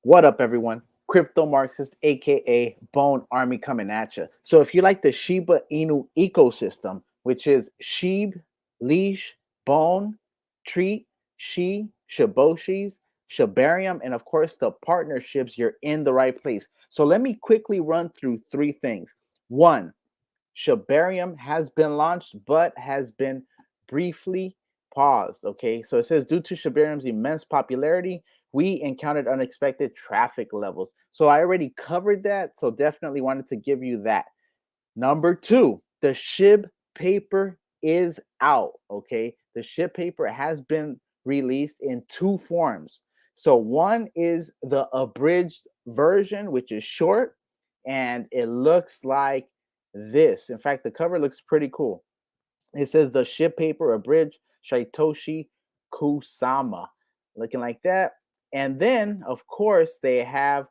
What up, everyone? Crypto Marxist, aka Bone Army, coming at you. So, if you like the Shiba Inu ecosystem, which is Sheep, Leash, Bone, Treat, Shiboshis, Shibarium, and of course the partnerships, you're in the right place. So, let me quickly run through three things. One, Shibarium has been launched but has been briefly paused. Okay, so it says due to Shibarium's immense popularity, we encountered unexpected traffic levels. So I already covered that, so definitely wanted to give you that. Number two, the SHIB paper is out. Okay, the SHIB paper has been released in two forms. So one is the abridged version, which is short, and it looks like this. In fact, the cover looks pretty cool. It says the SHIB paper abridged Shaitoshi Kusama, looking like that. And then, of course, they have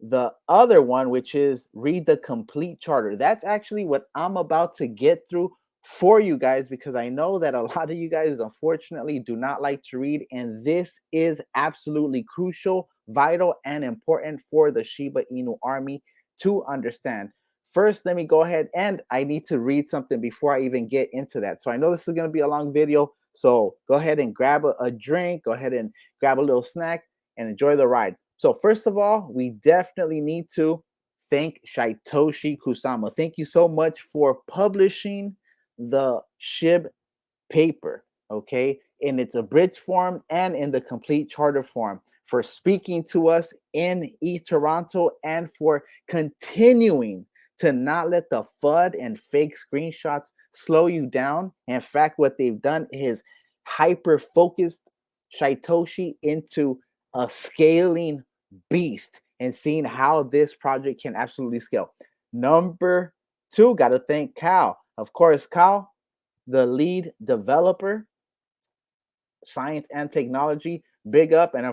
the other one, which is read the complete charter. That's actually what I'm about to get through for you guys because I know that a lot of you guys, unfortunately, do not like to read. And this is absolutely crucial, vital, and important for the Shiba Inu army to understand. First, let me go ahead and I need to read something before I even get into that. So I know this is going to be a long video. So go ahead and grab a drink, go ahead and grab a little snack and enjoy the ride. So first of all, we definitely need to thank Shaitoshi Kusama. Thank you so much for publishing the SHIB paper, okay, in its abridged form and in the complete charter form, for speaking to us in East Toronto, and for continuing to not let the FUD and fake screenshots slow you down. In fact, what they've done is hyper focused Shaitoshi into a scaling beast and seeing how this project can absolutely scale. Number two, got to thank Cal. Of course, Cal, the lead developer, science and technology, big up, and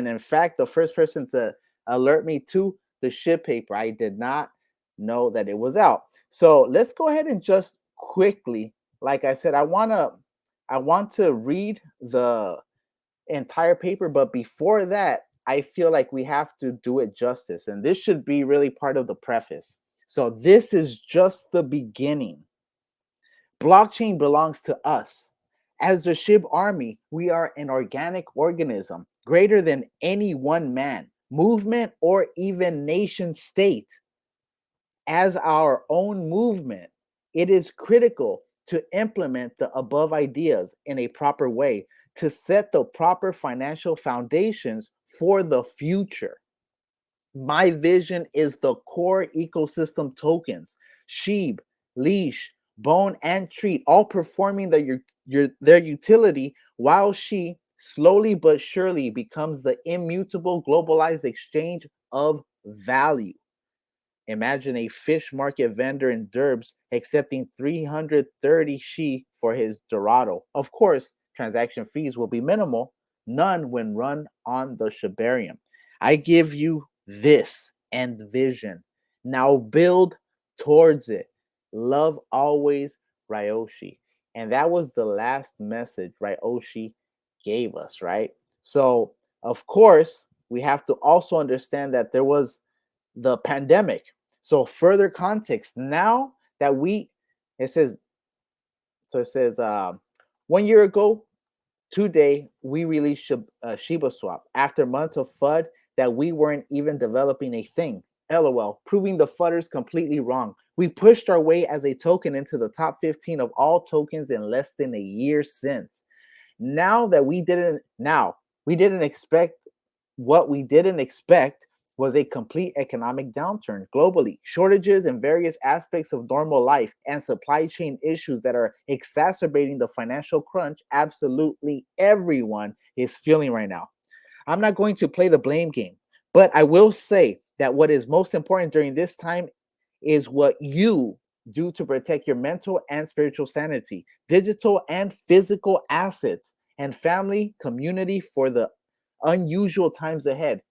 in fact, the first person to alert me to the SHIB paper. I did not know that it was out. So let's go ahead and just quickly, like I said, I want to read the entire paper, but before that, I feel like we have to do it justice, and this should be really part of the preface. So this is just the beginning. Blockchain belongs to us. As the SHIB army, we are an organic organism greater than any one man, movement, or even nation state. As our own movement, it is critical to implement the above ideas in a proper way to set the proper financial foundations for the future. My vision is the core ecosystem tokens, Sheep, Leash, Bone, and Treat, all performing their utility while she slowly but surely becomes the immutable globalized exchange of value. Imagine a fish market vendor in Derbs accepting 330 She for his Dorado. Of course, transaction fees will be minimal, none when run on the Shibarium. I give you this and vision. Now build towards it. Love always, Ryoshi. And that was the last message Ryoshi gave us, right? So, of course, we have to also understand that there was the pandemic. So further context. Now that it says, it says, 1 year ago today we released Shiba Swap after months of FUD that we weren't even developing a thing. LOL, proving the FUDders completely wrong. We pushed our way as a token into the top 15 of all tokens in less than a year since. Now we didn't expect what we didn't expect was a complete economic downturn globally, shortages in various aspects of normal life, and supply chain issues that are exacerbating the financial crunch absolutely everyone is feeling right now. I'm not going to play the blame game, but I will say that what is most important during this time is what you do to protect your mental and spiritual sanity, digital and physical assets, and family community for the unusual times ahead.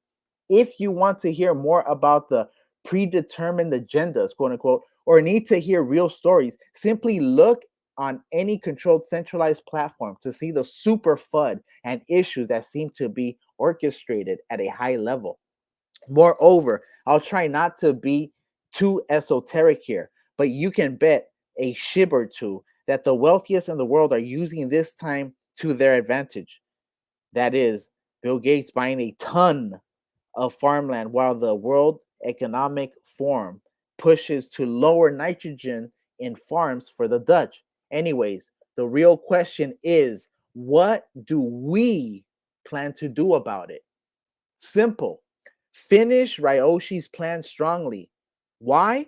If you want to hear more about the predetermined agendas, quote unquote, or need to hear real stories, simply look on any controlled centralized platform to see the super FUD and issues that seem to be orchestrated at a high level. Moreover, I'll try not to be too esoteric here, but you can bet a shib or two that the wealthiest in the world are using this time to their advantage. That is, Bill Gates buying a ton of farmland while the World Economic Forum pushes to lower nitrogen in farms for the Dutch. Anyways, the real question is, what do we plan to do about it? Simple. Finish Ryoshi's plan strongly. Why?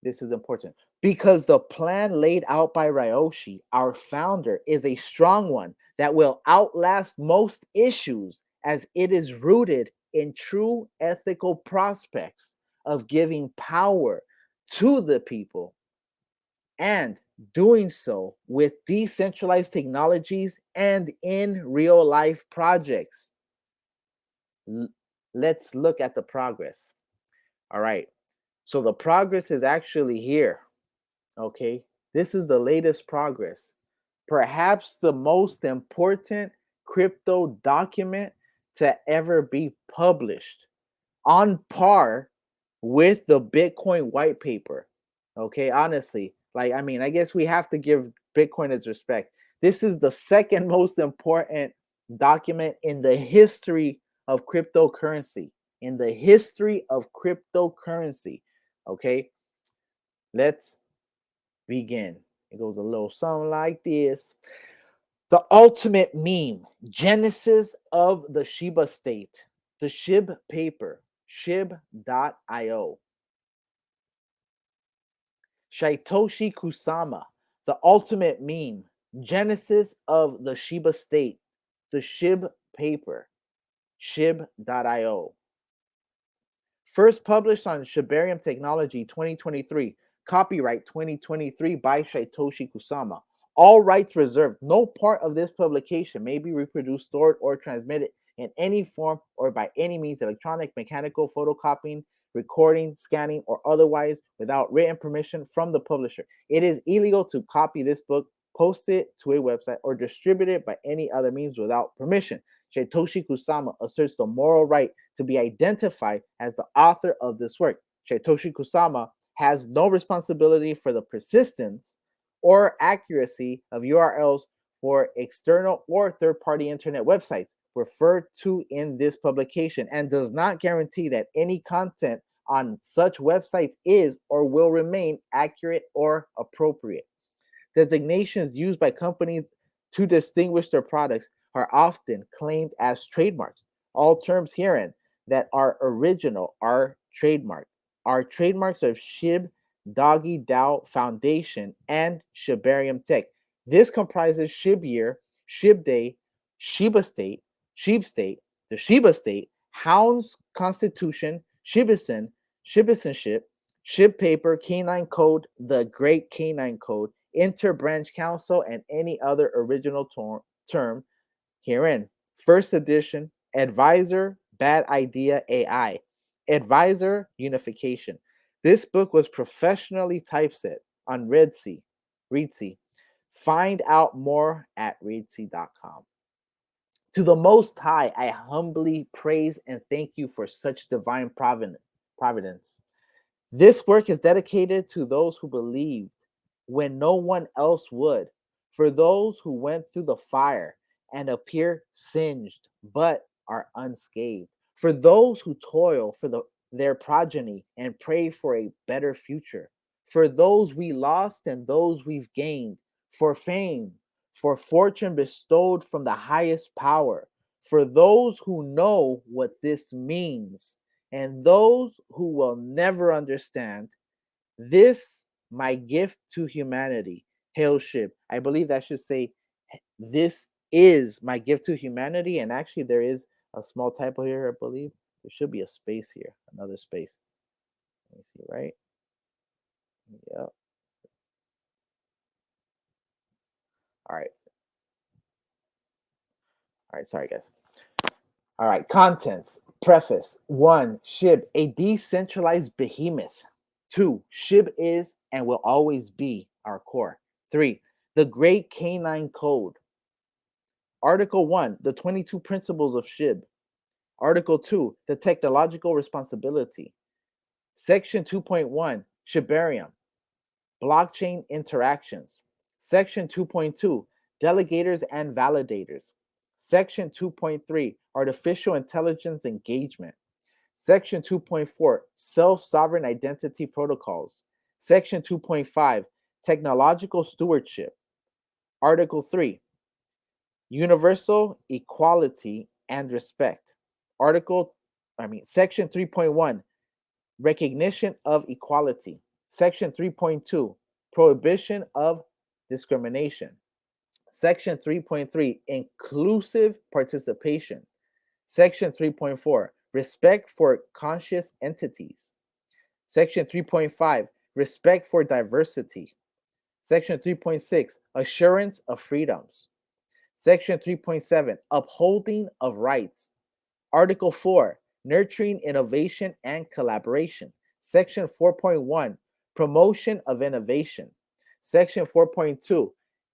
This is important. Because the plan laid out by Ryoshi, our founder, is a strong one that will outlast most issues as it is rooted in true ethical prospects of giving power to the people and doing so with decentralized technologies and in real life projects. Let's look at the progress. All right. So the progress is actually here. Okay. This is the latest progress. Perhaps the most important crypto document to ever be published, on par with the Bitcoin white paper. Okay, honestly, like, I mean, I guess we have to give Bitcoin its respect. This is the second most important document in the history of cryptocurrency. In the history of cryptocurrency. Okay, let's begin. It goes a little something like this. The ultimate meme, Genesis of the Shiba state, the SHIB paper, shib.io. Shaitoshi Kusama, the ultimate meme, Genesis of the Shiba state, the SHIB paper, shib.io. First published on Shibarium Technology 2023, copyright 2023 by Shaitoshi Kusama. All rights reserved. No part of this publication may be reproduced, stored, or transmitted in any form or by any means, electronic, mechanical, photocopying, recording, scanning, or otherwise, without written permission from the publisher. It is illegal to copy this book, post it to a website, or distribute it by any other means without permission. Satoshi Kusama asserts the moral right to be identified as the author of this work. Satoshi Kusama has no responsibility for the persistence or accuracy of URLs for external or third-party internet websites referred to in this publication, and does not guarantee that any content on such websites is or will remain accurate or appropriate. Designations used by companies to distinguish their products are often claimed as trademarks. All terms herein that are original are trademarked. Are trademarks of SHIB, Doggy DAO Foundation, and Shibarium Tech. This comprises SHIB Year, SHIB Day, Shiba State, Sheep State, the Shiba State, Hound's Constitution, Shibison, Shibisanship, SHIB Paper, Canine Code, the Great Canine Code, Interbranch Council, and any other original term herein. First edition, Advisor, Bad Idea AI, Advisor Unification. This book was professionally typeset on Reedsy. Find out more at reedsy.com. To the Most High, I humbly praise and thank you for such divine providence. This work is dedicated to those who believed when no one else would, for those who went through the fire and appear singed but are unscathed, for those who toil for their progeny and pray for a better future, for those we lost and those we've gained, for fame, for fortune bestowed from the highest power, for those who know what this means and those who will never understand. This my gift to humanity. Hail ship. I believe that should say, this is my gift to humanity. And actually, there is a small typo here, I believe. There should be a space here, another space. Let me see, right? Yep. All right. All right. Sorry, guys. All right. Contents. Preface. 1. SHIB, a decentralized behemoth. 2. SHIB is and will always be our core. 3. The Great Canine Code. Article 1, the 22 principles of SHIB. Article 2, the technological responsibility. Section 2.1, Shibarium, blockchain interactions. Section 2.2, delegators and validators. Section 2.3, artificial intelligence engagement. Section 2.4, self-sovereign identity protocols. Section 2.5, technological stewardship. Article 3, universal equality and respect. Section 3.1, recognition of equality. Section 3.2, prohibition of discrimination. Section 3.3, inclusive participation. Section 3.4, respect for conscious entities. Section 3.5, respect for diversity. Section 3.6, assurance of freedoms. Section 3.7, upholding of rights. Article 4, nurturing innovation and collaboration. Section 4.1, promotion of innovation. Section 4.2,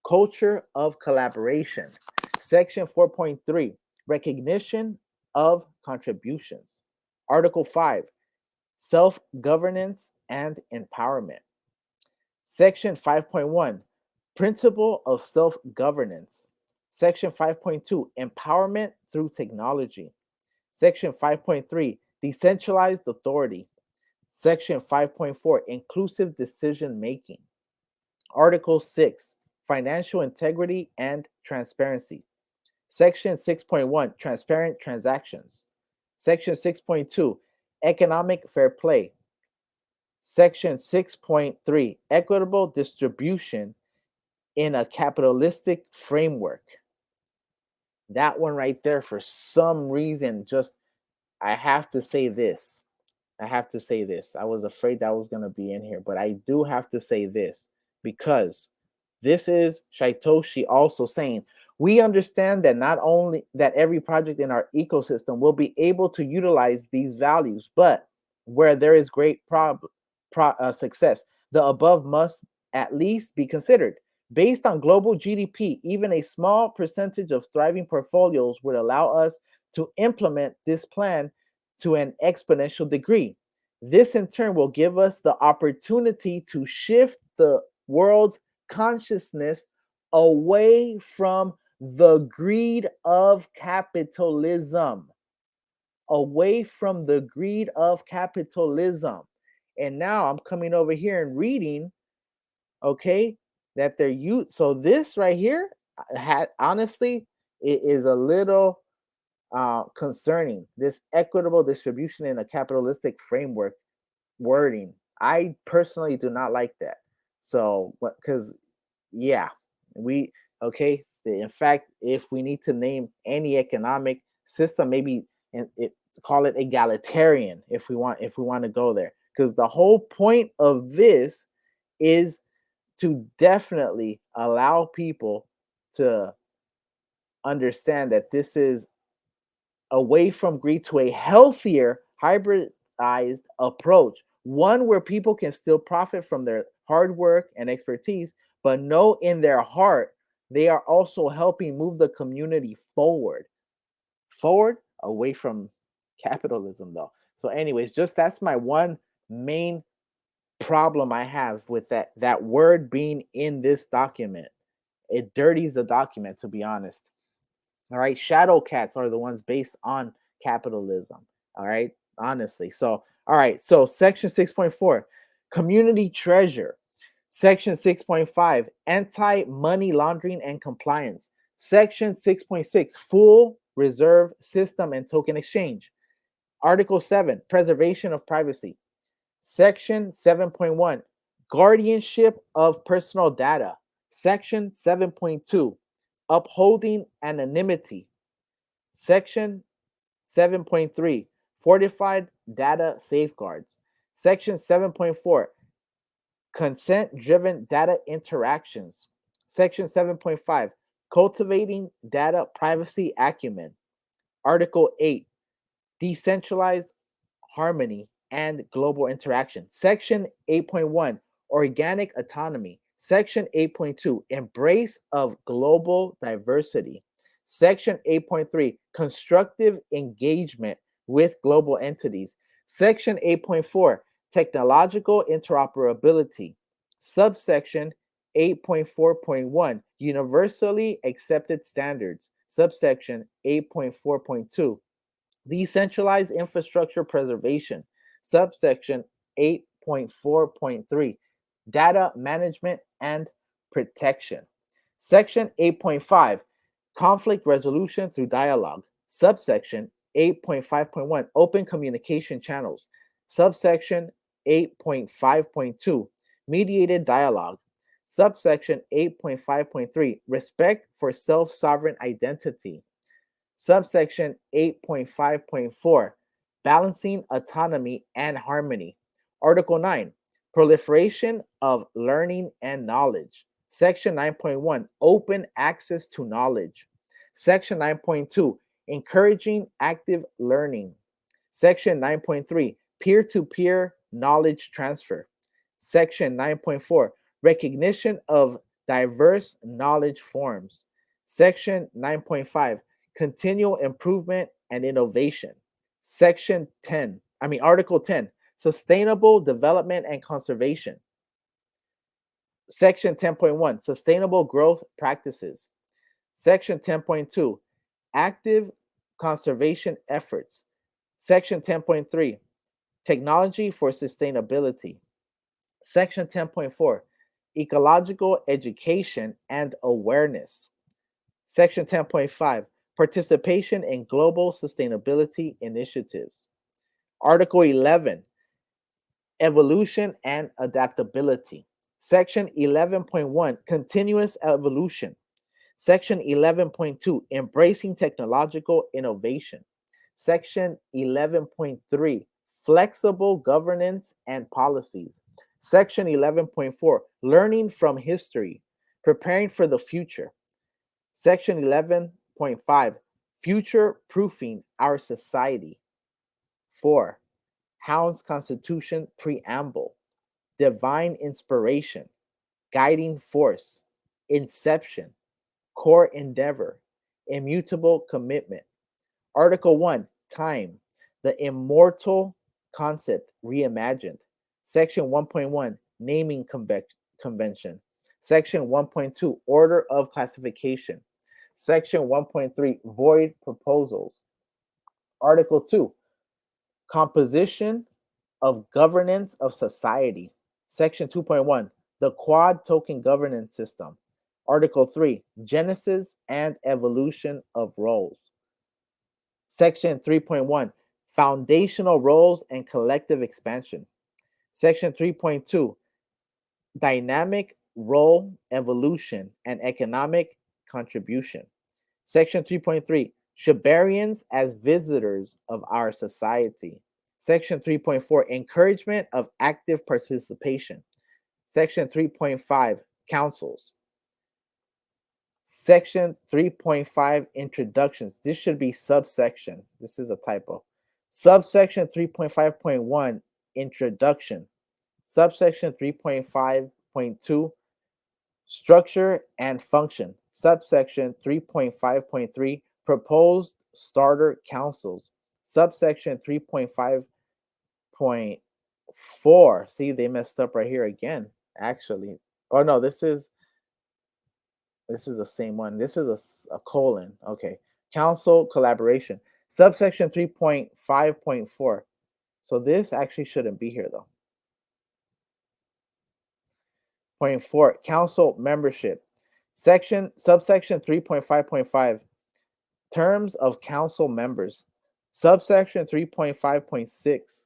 culture of collaboration. Section 4.3, recognition of contributions. Article 5, self-governance and empowerment. Section 5.1, principle of self-governance. Section 5.2, empowerment through technology. Section 5.3, decentralized authority. Section 5.4, inclusive decision making. Article 6, financial integrity and transparency. Section 6.1, transparent transactions. Section 6.2, economic fair play. Section 6.3, equitable distribution in a capitalistic framework. That one right there, for some reason, just I have to say this. I have to say this. I was afraid that was going to be in here, but I do have to say this because this is Shaitoshi also saying, we understand that not only that every project in our ecosystem will be able to utilize these values, but where there is great success, the above must at least be considered. Based on global GDP, even a small percentage of thriving portfolios would allow us to implement this plan to an exponential degree. This in turn will give us the opportunity to shift the world's consciousness away from the greed of capitalism. Away from the greed of capitalism. And now I'm coming over here and reading, okay, that they're so this right here honestly, it is a little concerning, this equitable distribution in a capitalistic framework wording. I personally do not like that. So, because, yeah, in fact, if we need to name any economic system, maybe call it egalitarian if we want to go there. Because the whole point of this is to definitely allow people to understand that this is away from greed to a healthier hybridized approach, one where people can still profit from their hard work and expertise, but know in their heart they are also helping move the community forward away from capitalism, though. So anyways, just that's my one main problem I have with that word being in this document. It dirties the document, to be honest. All right, shadow cats are the ones based on capitalism. All right, honestly. So, all right, so section 6.4, community treasure. Section 6.5, anti-money laundering and compliance. Section 6.6, full reserve system and token exchange. Article 7, preservation of privacy. Section 7.1, guardianship of personal data. Section 7.2, upholding anonymity. Section 7.3, fortified data safeguards. Section 7.4, consent-driven data interactions. Section 7.5, cultivating data privacy acumen. Article 8, decentralized harmony and global interaction. Section 8.1, organic autonomy. Section 8.2, embrace of global diversity. Section 8.3, constructive engagement with global entities. Section 8.4, technological interoperability. Subsection 8.4.1, universally accepted standards. Subsection 8.4.2, decentralized infrastructure preservation. Subsection 8.4.3, data management and protection. Section 8.5, conflict resolution through dialogue. Subsection 8.5.1, open communication channels. Subsection 8.5.2, mediated dialogue. Subsection 8.5.3, respect for self-sovereign identity. Subsection 8.5.4, balancing autonomy and harmony. Article 9, proliferation of learning and knowledge. Section 9.1, open access to knowledge. Section 9.2, encouraging active learning. Section 9.3, peer to peer knowledge transfer. Section 9.4, recognition of diverse knowledge forms. Section 9.5, continual improvement and innovation. Article 10, sustainable development and conservation. Section 10.1, sustainable growth practices. Section 10.2, active conservation efforts. Section 10.3, technology for sustainability. Section 10.4, ecological education and awareness. Section 10.5, participation in global sustainability initiatives. Article 11, evolution and adaptability. Section 11.1, continuous evolution. Section 11.2, embracing technological innovation. Section 11.3, flexible governance and policies. Section 11.4, learning from history, preparing for the future. Section 11.5, future proofing our society. 4, Hound's Constitution Preamble, divine inspiration, guiding force, inception, core endeavor, immutable commitment. Article 1, time, the immortal concept reimagined. Section 1.1, naming convention. Section 1.2, order of classification. Section 1.3, void proposals. Article 2, composition of governance of society. Section 2.1, the quad token governance system. Article 3, genesis and evolution of roles. Section 3.1, foundational roles and collective expansion. Section 3.2, dynamic role evolution and economic contribution. Section 3.3, Shibarians as visitors of our society. Section 3.4, encouragement of active participation. Section 3.5, councils. Section 3.5, introductions. This should be subsection. This is a typo. Subsection 3.5.1, introduction. Subsection 3.5.2, structure and function. Subsection 3.5.3, proposed starter councils. Subsection 3.5.4. See, they messed up right here again, actually. Oh no, this is the same one. This is a colon. Okay. Council collaboration. Subsection 3.5.4. So this actually shouldn't be here though. Point 4, council membership. Subsection 3.5.5, terms of council members. Subsection 3.5.6,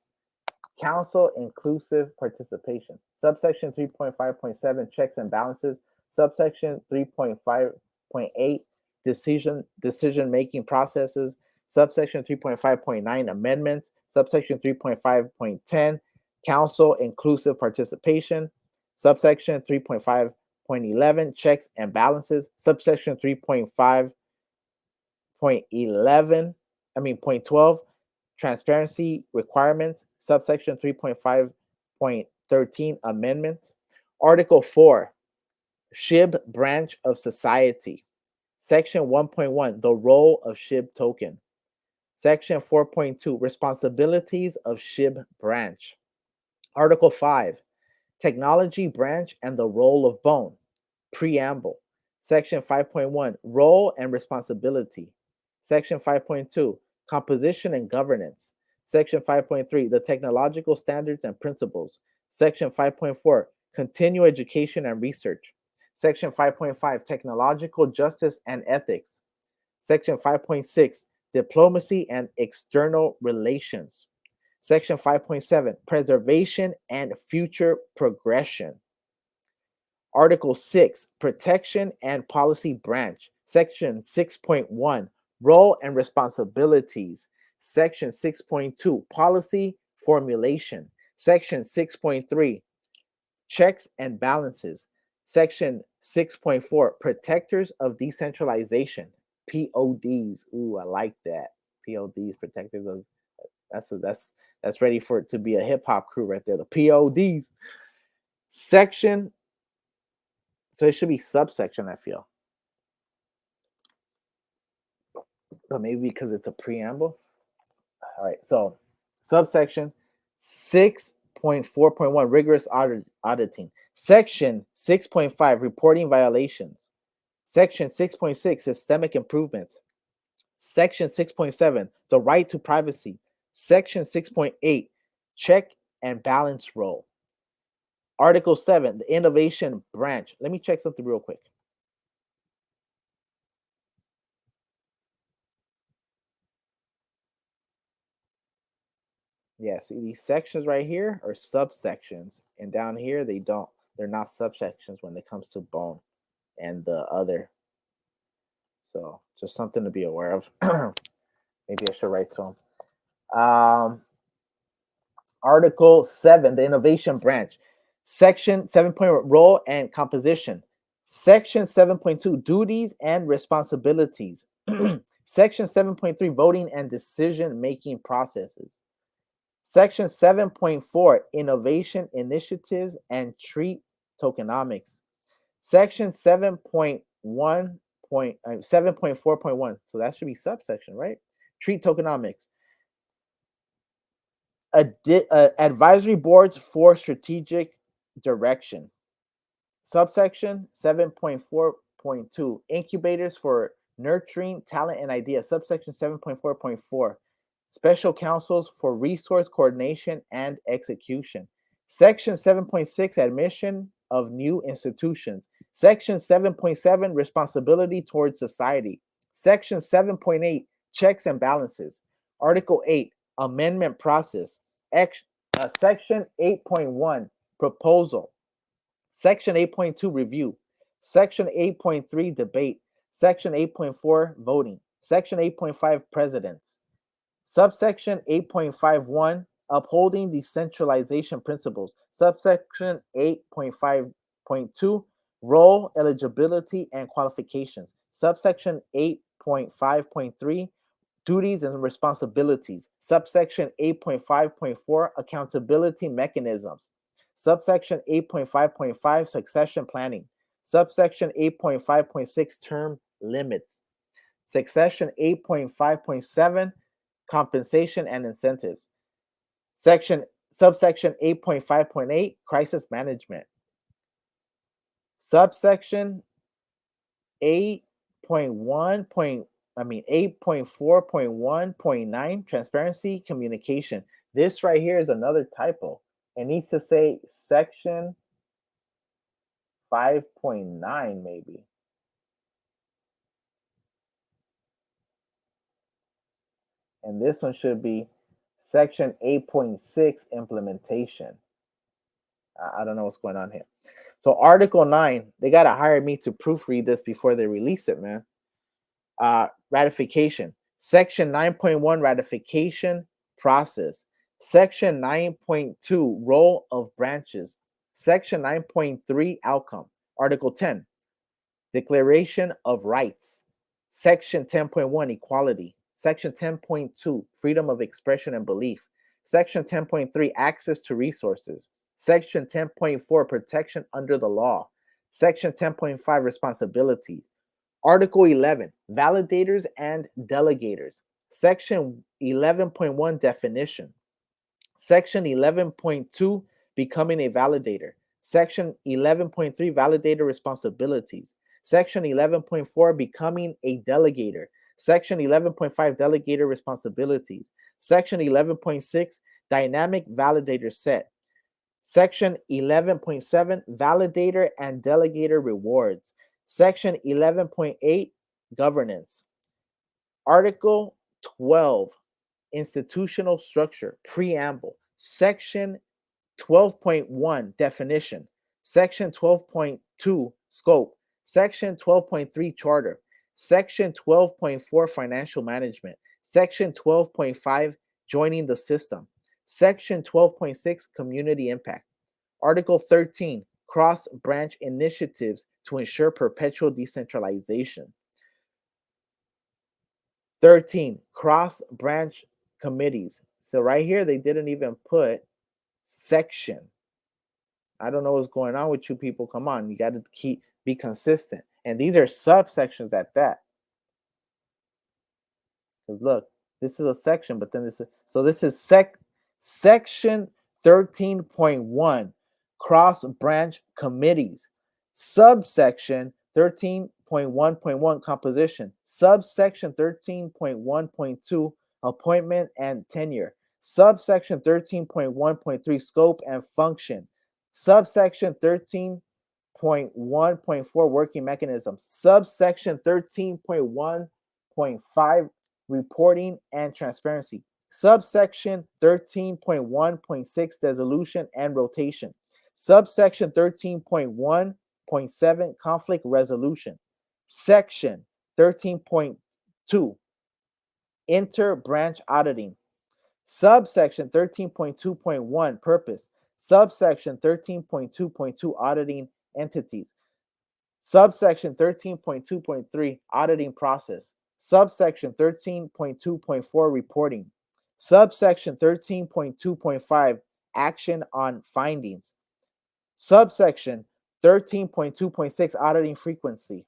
council inclusive participation. Subsection 3.5.7, checks and balances. Subsection 3.5.8, decision making processes. Subsection 3.5.9, amendments. Subsection 3.5.10, council inclusive participation. Subsection 3.5.11, checks and balances. Subsection 3.5.11, point 12, transparency requirements. Subsection 3.5.13, amendments. Article 4, SHIB branch of society. Section 1.1, the role of SHIB token. Section 4.2, responsibilities of SHIB branch. Article 5, technology branch and the role of bone. Preamble. Section 5.1, role and responsibility. Section 5.2, composition and governance. Section 5.3, the technological standards and principles. Section 5.4, continue education and research. Section 5.5, technological justice and ethics. Section 5.6, diplomacy and external relations. Section 5.7, preservation and future progression. Article 6, protection and policy branch. Section 6.1, role and responsibilities. Section 6.2, policy formulation. Section 6.3, checks and balances. Section 6.4, protectors of decentralization. PODs. Ooh, I like that. PODs, protectors of that's ready for it to be a hip hop crew right there. The PODs. Section, so it should be subsection, I feel. But maybe because it's a preamble. All right, so subsection 6.4.1, rigorous auditing. Section 6.5, reporting violations. Section 6.6, systemic improvements. Section 6.7, the right to privacy. Section 6.8, check and balance role. Article 7, the innovation branch. Let me check something real quick. Yeah, see these sections right here are subsections, and down here they're not subsections when it comes to bone and the other. So just something to be aware of. Maybe I should write to them. Article 7, the innovation branch. Section 7.1, role and composition. Section 7.2, duties and responsibilities. Section 7.3, voting and decision making processes. Section 7.4, innovation initiatives and treat tokenomics. Section 7.4.1, so that should be subsection, right? Treat tokenomics. Advisory boards for strategic direction. Subsection 7.4.2, incubators for nurturing talent and ideas. Subsection 7.4.4, special councils for resource coordination and execution. Section 7.6, admission of new institutions. Section 7.7, responsibility towards society. Section 7.8, checks and balances. Article 8, amendment process. Section 8.1, proposal. Section 8.2, review. Section 8.3, debate. Section 8.4, voting. Section 8.5, presidents. Subsection 8.51, upholding decentralization principles. Subsection 8.5.2, role, eligibility, and qualifications. Subsection 8.5.3, duties and responsibilities. Subsection 8.5.4, accountability mechanisms. Subsection 8.5.5, succession planning. Subsection 8.5.6, term limits. Succession 8.5.7, compensation and incentives. Subsection 8.5.8, crisis management. Subsection 8.4.1.9, transparency communication. This right here is another typo. It needs to say section 5.9 maybe. And this one should be section 8.6, implementation. I don't know what's going on here. So Article 9, they got to hire me to proofread this before they release it, man. Ratification. Section 9.1, ratification process. Section 9.2, role of branches. Section 9.3, outcome. Article 10, declaration of rights. Section 10.1, equality. Section 10.2, freedom of expression and belief. Section 10.3, access to resources. Section 10.4, protection under the law. Section 10.5, responsibilities. Article 11, validators and delegators. Section 11.1, definition. Section 11.2, becoming a validator. Section 11.3, validator responsibilities. Section 11.4, becoming a delegator. Section 11.5, delegator responsibilities. Section 11.6, dynamic validator set. Section 11.7, validator and delegator rewards. Section 11.8, governance. Article 12, institutional structure, preamble. Section 12.1, definition. Section 12.2, scope. Section 12.3, charter. Section 12.4, financial management. Section 12.5, joining the system. Section 12.6, community impact. Article 13, cross branch initiatives to ensure perpetual decentralization. 13, cross branch committees. So right here, they didn't even put section. I don't know what's going on with you people. Come on, you got to be consistent. And these are subsections at that. Because look, this is a section, but then this is section 13.1, cross branch committees. Subsection 13.1.1, composition. Subsection 13.1.2, appointment and tenure. Subsection 13.1.3, scope and function. Subsection 13.1.4, working mechanisms. Subsection 13.1.5, reporting and transparency. Subsection 13.1.6, dissolution and rotation. Subsection 13.1.7, conflict resolution. Section 13.2, inter-branch auditing. Subsection 13.2.1, purpose. Subsection 13.2.2, auditing entities. Subsection 13.2.3, auditing process. Subsection 13.2.4, reporting. Subsection 13.2.5, action on findings. Subsection 13.2.6, auditing frequency.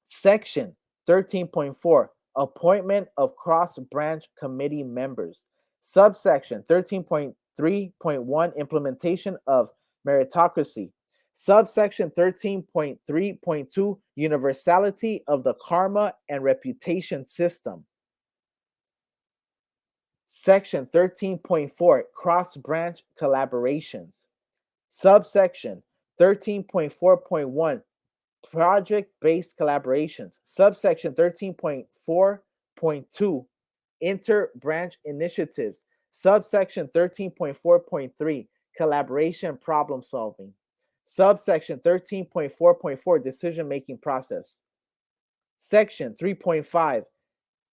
Section 13.4, appointment of cross-branch committee members. Subsection 13.3.1, implementation of meritocracy. Subsection 13.3.2, universality of the karma and reputation system. Section 13.4, cross-branch collaborations. Subsection 13.4.1, project-based collaborations. Subsection 13.4.2, inter-branch initiatives. Subsection 13.4.3, collaboration problem solving. Subsection 13.4.4, decision-making process. Section 3.5,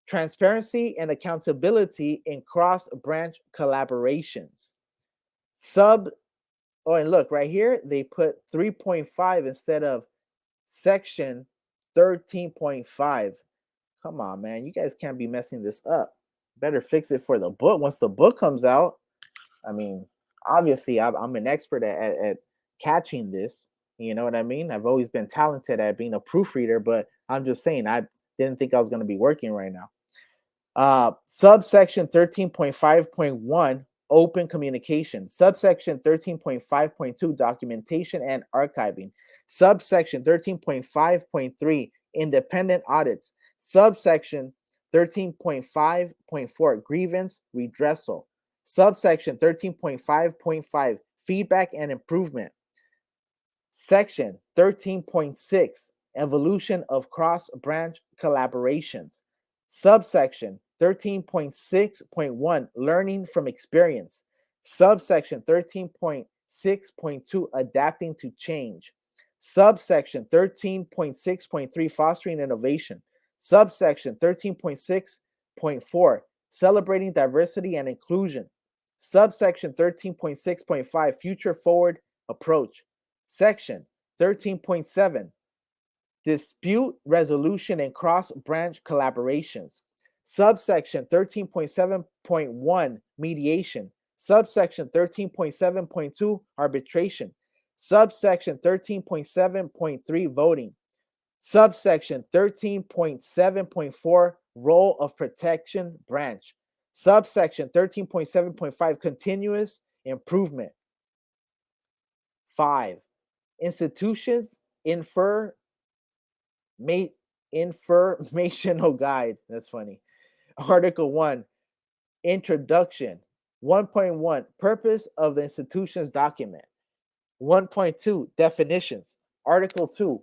transparency and accountability in cross-branch collaborations. And look, right here, they put 3.5 instead of section 13.5. Come on, man. You guys can't be messing this up. Better fix it for the book. Once the book comes out, I mean, obviously, I'm an expert at catching this. You know what I mean? I've always been talented at being a proofreader, but I'm just saying, I didn't think I was going to be working right now. Subsection 13.5.1, open communication. Subsection 13.5.2, documentation and archiving. Subsection 13.5.3, independent audits. Subsection 13.5.4, grievance redressal. Subsection 13.5.5, feedback and improvement. Section 13.6, evolution of cross-branch collaborations. Subsection 13.6.1, learning from experience. Subsection 13.6.2, adapting to change. Subsection 13.6.3, fostering innovation. Subsection 13.6.4, celebrating diversity and inclusion. Subsection 13.6.5, future forward approach. Section 13.7, dispute resolution and cross-branch collaborations. Subsection 13.7.1, mediation. Subsection 13.7.2, arbitration. Subsection 13.7.3, voting. Subsection 13.7.4 role of protection branch. Subsection 13.7.5 continuous improvement. 5. Institutions infer informational guide. That's funny. Article 1 introduction. 1.1 purpose of the institution's document. 1.2 definitions. Article 2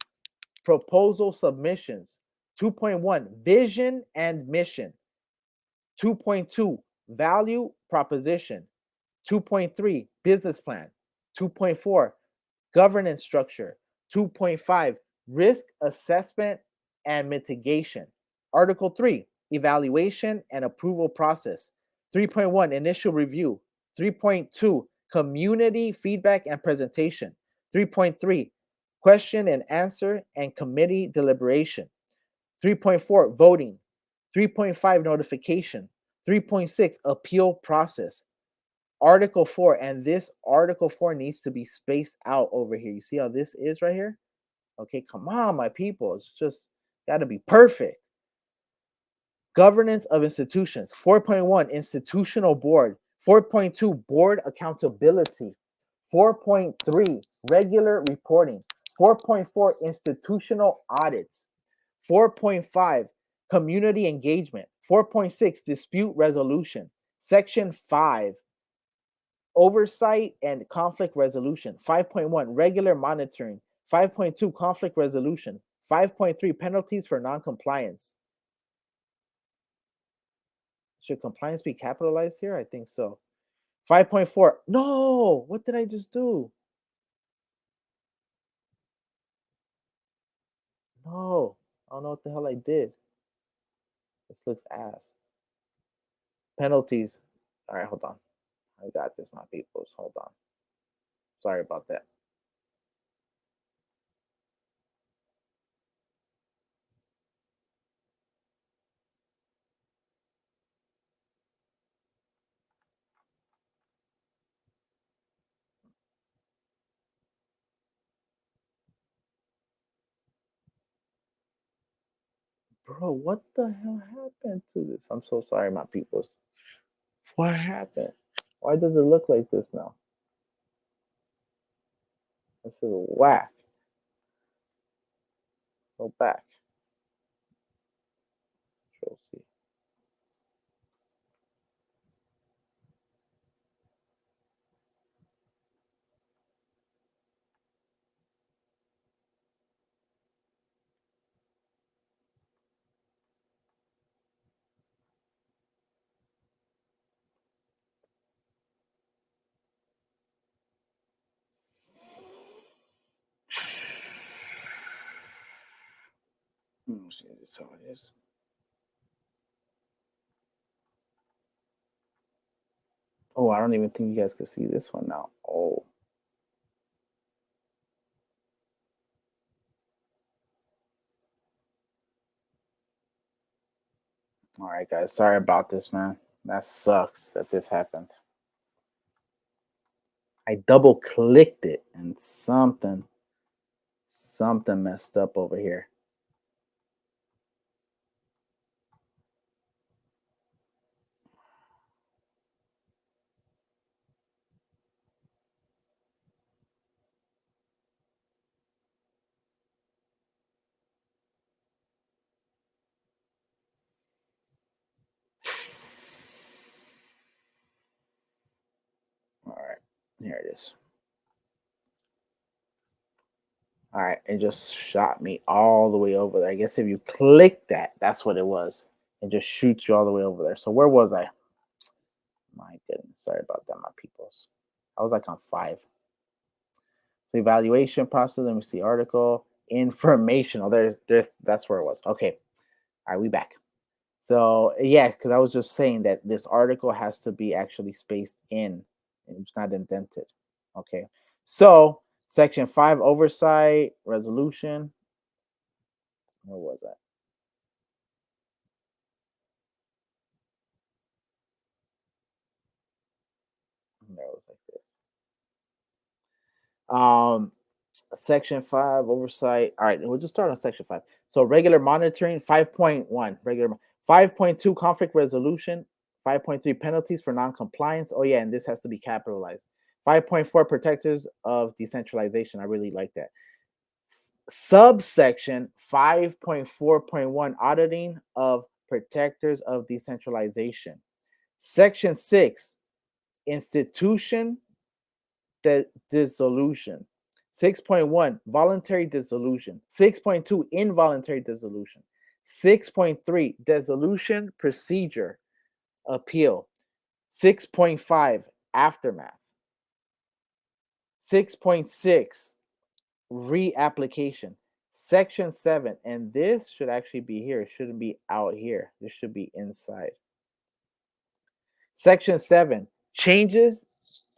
proposal submissions. 2.1 vision and mission. 2.2 value proposition. 2.3 business plan. 2.4 governance structure. 2.5 risk assessment and mitigation. Article 3 evaluation and approval process. 3.1 initial review. 3.2 community feedback and presentation. 3.3 question and answer and committee deliberation. 3.4 voting. 3.5 notification. 3.6 appeal process. Article 4, and this Article 4 needs to be spaced out over here. You see how this is right here? Okay, come on, my people. It's just got to be perfect. Governance of institutions. 4.1 institutional board. 4.2 board accountability. 4.3 regular reporting. 4.4 institutional audits. 4.5 community engagement. 4.6 dispute resolution. Section 5 oversight and conflict resolution. 5.1 regular monitoring. 5.2 conflict resolution. 5.3 penalties for non-compliance. Should compliance be capitalized here? I think so. 5.4 no, what did I just do? No, I don't know what the hell I did. This looks ass. Penalties. All right, hold on. I got this, my peoples. Hold on. Sorry about that. Bro, what the hell happened to this? I'm so sorry, my peoples. What happened? Why does it look like this now? This is whack. Go back. Control C. Let me see this how it is. Oh, I don't even think you guys can see this one now. Oh. All right, guys. Sorry about this, man. That sucks that this happened. I double clicked it and something messed up over here. All right, here it is. All right, it just shot me all the way over there. I guess if you click that, that's what it was. It just shoots you all the way over there. So where was I? My goodness, sorry about that, my peoples. I was like on 5. So evaluation process. Let me see. Article informational. There's that's where it was. Okay. All right, we back. So yeah, because I was just saying that this article has to be actually spaced in, and it's not indented. Okay. So section 5 oversight resolution. Where was that? There it was like this. Section 5, oversight. All right, we'll just start on Section 5. So regular monitoring, 5.1, regular 5.2, conflict resolution, 5.3, penalties for non-compliance. Oh yeah, and this has to be capitalized. 5.4, protectors of decentralization. I really like that. Subsection 5.4.1, auditing of protectors of decentralization. Section 6, institution dissolution. 6.1, voluntary dissolution. 6.2, involuntary dissolution. 6.3, dissolution procedure appeal. 6.5, aftermath. 6.6, reapplication. Section 7, and this should actually be here. It shouldn't be out here. This should be inside. Section 7, changes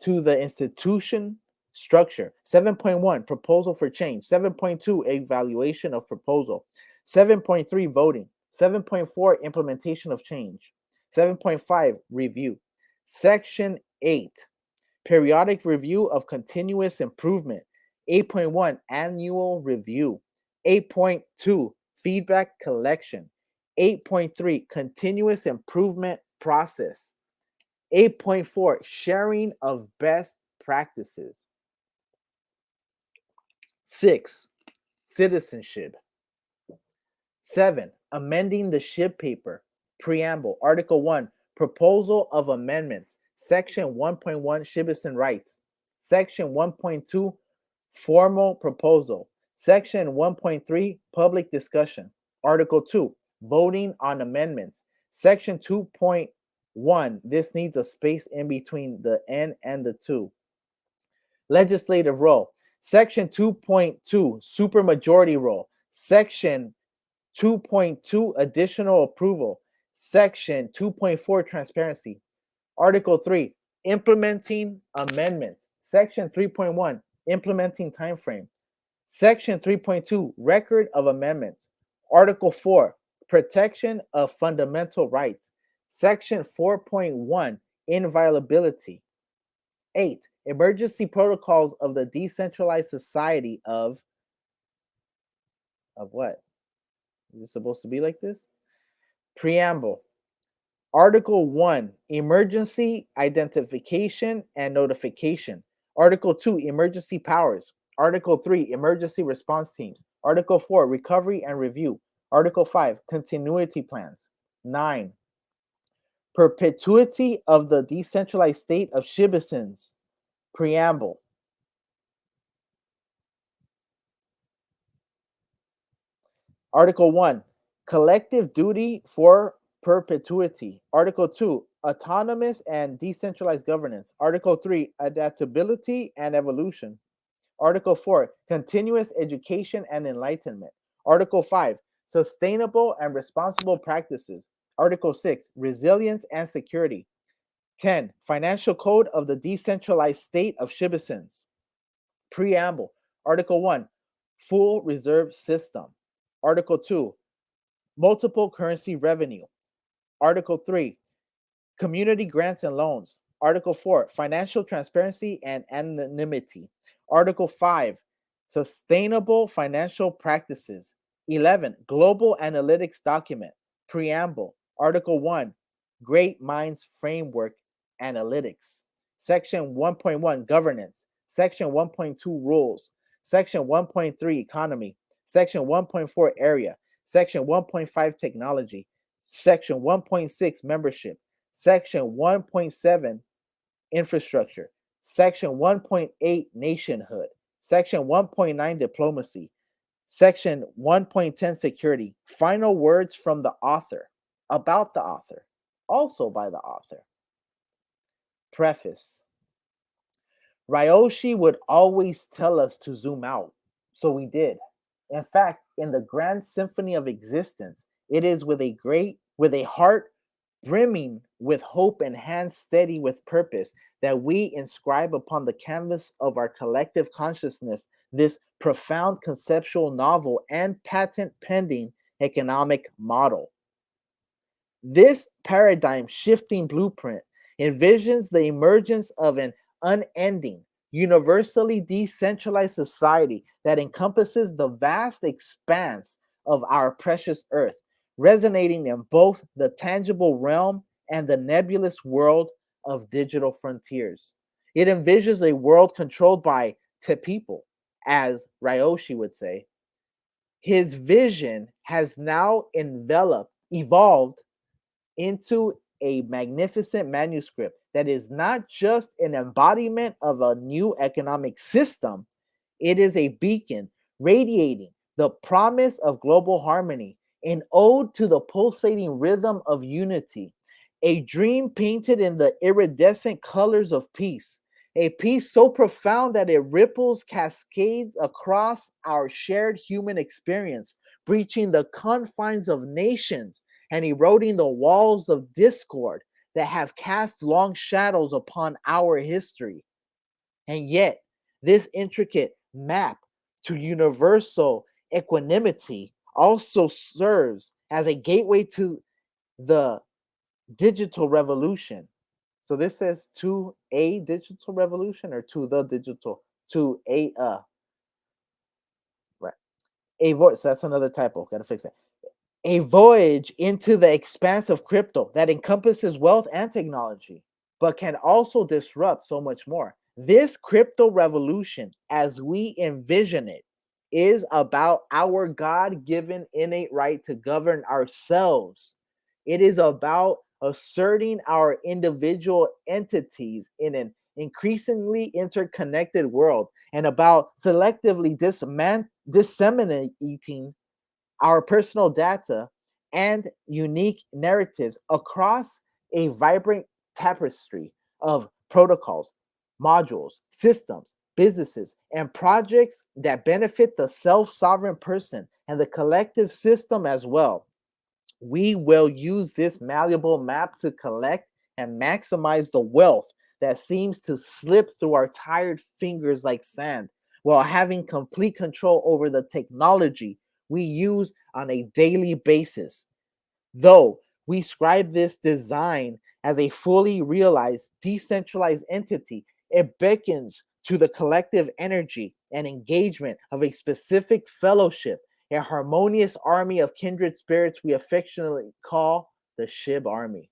to the institution structure. 7.1, proposal for change. 7.2, evaluation of proposal. 7.3, voting. 7.4, implementation of change. 7.5, review. Section 8, periodic review of continuous improvement. 8.1, annual review. 8.2, feedback collection. 8.3, continuous improvement process. 8.4, sharing of best practices. 6, citizenship. 7, amending the SHIB paper. Preamble. Article 1, proposal of amendments. Section 1.1, citizen rights. Section 1.2, formal proposal. Section 1.3, public discussion. Article 2, voting on amendments. Section 2.1, this needs a space in between the N and the 2. Legislative role. Section 2.2, supermajority role. Section 2.2, additional approval. Section 2.4, transparency. Article 3, implementing amendments. Section 3.1, implementing timeframe. Section 3.2, record of amendments. Article 4, protection of fundamental rights. Section 4.1, inviolability. 8, emergency protocols of the decentralized society of what? Is it supposed to be like this? Preamble. Article 1, emergency identification and notification. Article 2, emergency powers. Article 3, emergency response teams. Article 4, recovery and review. Article 5, continuity plans. 9, perpetuity of the decentralized state of citizens. Preamble. Article 1, collective duty for perpetuity. Article 2, autonomous and decentralized governance. Article 3, adaptability and evolution. Article 4, continuous education and enlightenment. Article 5, sustainable and responsible practices. Article 6, resilience and security. 10, financial code of the decentralized state of citizens. Preamble. Article 1, full reserve system. Article 2, multiple currency revenue. Article 3, community grants and loans. Article 4, financial transparency and anonymity. Article 5, sustainable financial practices. 11, global analytics document. Preamble. Article 1, Great Minds Framework Analytics. Section 1.1, governance. Section 1.2, rules. Section 1.3, economy. Section 1.4, area. Section 1.5, technology. Section 1.6, membership. Section 1.7, infrastructure. Section 1.8, nationhood. Section 1.9, diplomacy. Section 1.10, security. Final words from the author, about the author, also by the author. Preface. Ryoshi would always tell us to zoom out, so we did. In fact, in the grand symphony of existence, it is with a heart brimming with hope and hands steady with purpose that we inscribe upon the canvas of our collective consciousness this profound conceptual novel and patent pending economic model. This paradigm shifting blueprint envisions the emergence of an unending, universally decentralized society that encompasses the vast expanse of our precious earth, resonating in both the tangible realm and the nebulous world of digital frontiers. It envisions a world controlled by te people, as Ryoshi would say. His vision has now evolved into a magnificent manuscript that is not just an embodiment of a new economic system, it is a beacon radiating the promise of global harmony, an ode to the pulsating rhythm of unity, a dream painted in the iridescent colors of peace, a peace so profound that it ripples cascades across our shared human experience, breaching the confines of nations and eroding the walls of discord that have cast long shadows upon our history. And yet, this intricate map to universal equanimity also serves as a gateway to the digital revolution. So this says to a digital revolution or to the digital, to a right. A voice. So that's another typo. Gotta fix it. A voyage into the expanse of crypto that encompasses wealth and technology, but can also disrupt so much more. This crypto revolution, as we envision it, is about our God given innate right to govern ourselves. It is about asserting our individual entities in an increasingly interconnected world and about selectively disseminating our personal data and unique narratives across a vibrant tapestry of protocols, modules, systems, businesses, and projects that benefit the self sovereign person and the collective system as well. We will use this malleable map to collect and maximize the wealth that seems to slip through our tired fingers like sand, while having complete control over the technology we use on a daily basis. Though we scribe this design as a fully realized, decentralized entity, it beckons to the collective energy and engagement of a specific fellowship, a harmonious army of kindred spirits we affectionately call the Shib Army.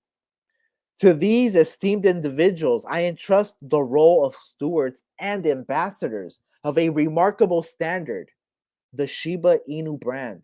To these esteemed individuals, I entrust the role of stewards and ambassadors of a remarkable standard, the Shiba Inu brand.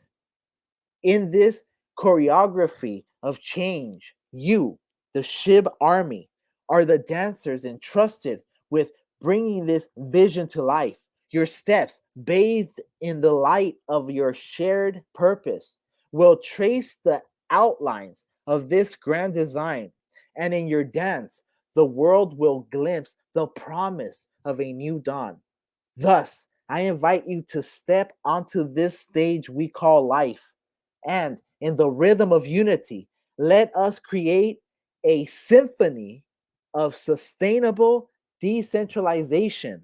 In this choreography of change, you, the Shib army, are the dancers entrusted with bringing this vision to life. Your steps, bathed in the light of your shared purpose, will trace the outlines of this grand design. And in your dance, the world will glimpse the promise of a new dawn. Thus, I invite you to step onto this stage we call life. And in the rhythm of unity, let us create a symphony of sustainable decentralization,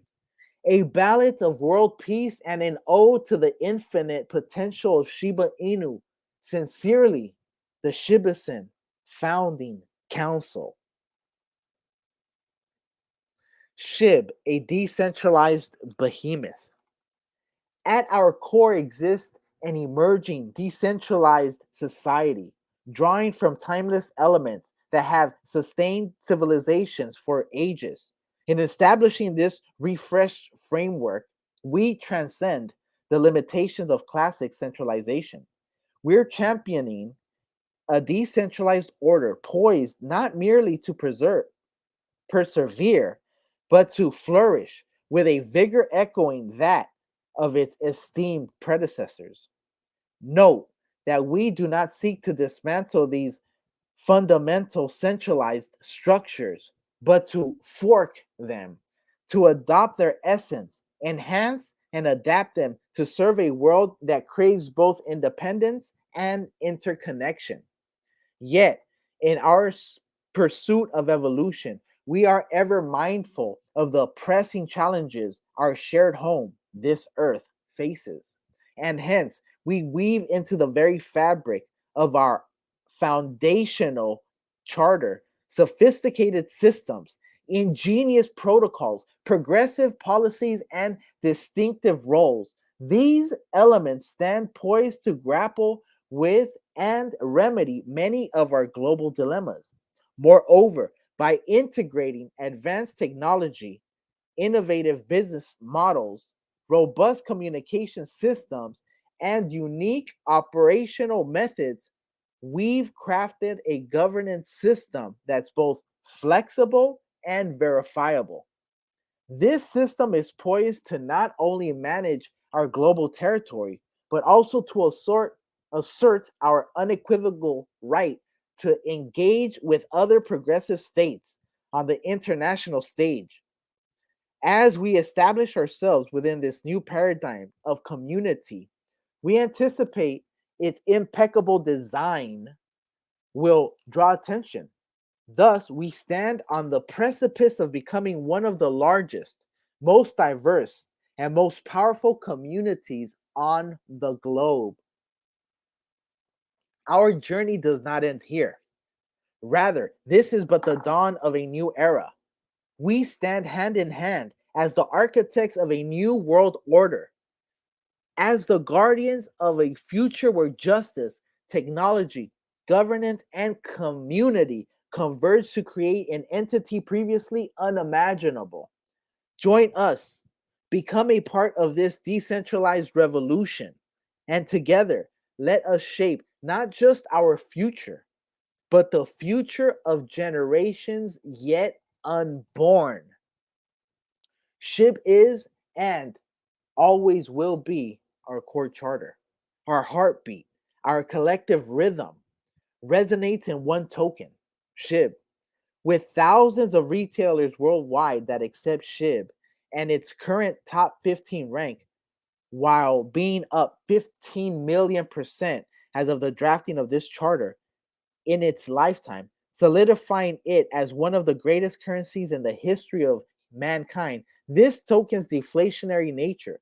a ballad of world peace, and an ode to the infinite potential of Shiba Inu. Sincerely, the Shibusen Founding Council. Shib, a decentralized behemoth. At our core exists an emerging decentralized society, drawing from timeless elements that have sustained civilizations for ages. In establishing this refreshed framework, we transcend the limitations of classic centralization. We're championing a decentralized order poised not merely to persevere, but to flourish with a vigor echoing that of its esteemed predecessors. Note that we do not seek to dismantle these fundamental centralized structures, but to fork them, to adopt their essence, enhance and adapt them to serve a world that craves both independence and interconnection. Yet, in our pursuit of evolution, we are ever mindful of the pressing challenges our shared home, this earth, faces. And hence, we weave into the very fabric of our foundational charter sophisticated systems ingenious protocols, progressive policies, and distinctive roles. These elements stand poised to grapple with and remedy many of our global dilemmas. Moreover, by integrating advanced technology, innovative business models, robust communication systems, and unique operational methods, we've crafted a governance system that's both flexible and verifiable. This system is poised to not only manage our global territory, but also to assert our unequivocal right to engage with other progressive states on the international stage. As we establish ourselves within this new paradigm of community, we anticipate its impeccable design will draw attention. Thus, we stand on the precipice of becoming one of the largest, most diverse, and most powerful communities on the globe. Our journey does not end here. Rather, this is but the dawn of a new era. We stand hand in hand as the architects of a new world order, as the guardians of a future where justice, technology, governance, and community converge to create an entity previously unimaginable. Join us, become a part of this decentralized revolution, and together let us shape not just our future, but the future of generations yet unborn. SHIB is and always will be our core charter. Our heartbeat, our collective rhythm resonates in one token, SHIB. With thousands of retailers worldwide that accept SHIB and its current top 15 rank, while being up 15 million% as of the drafting of this charter in its lifetime, solidifying it as one of the greatest currencies in the history of mankind. This token's deflationary nature,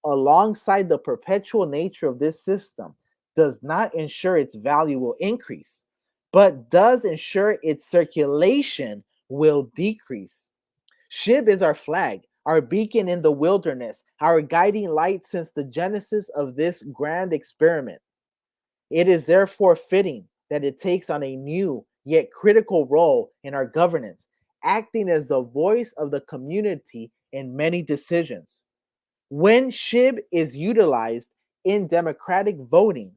alongside the perpetual nature of this system, does not ensure its value will increase, but does ensure its circulation will decrease. SHIB is our flag, our beacon in the wilderness, our guiding light since the genesis of this grand experiment. It is therefore fitting that it takes on a new yet critical role in our governance, acting as the voice of the community in many decisions. When SHIB is utilized in democratic voting,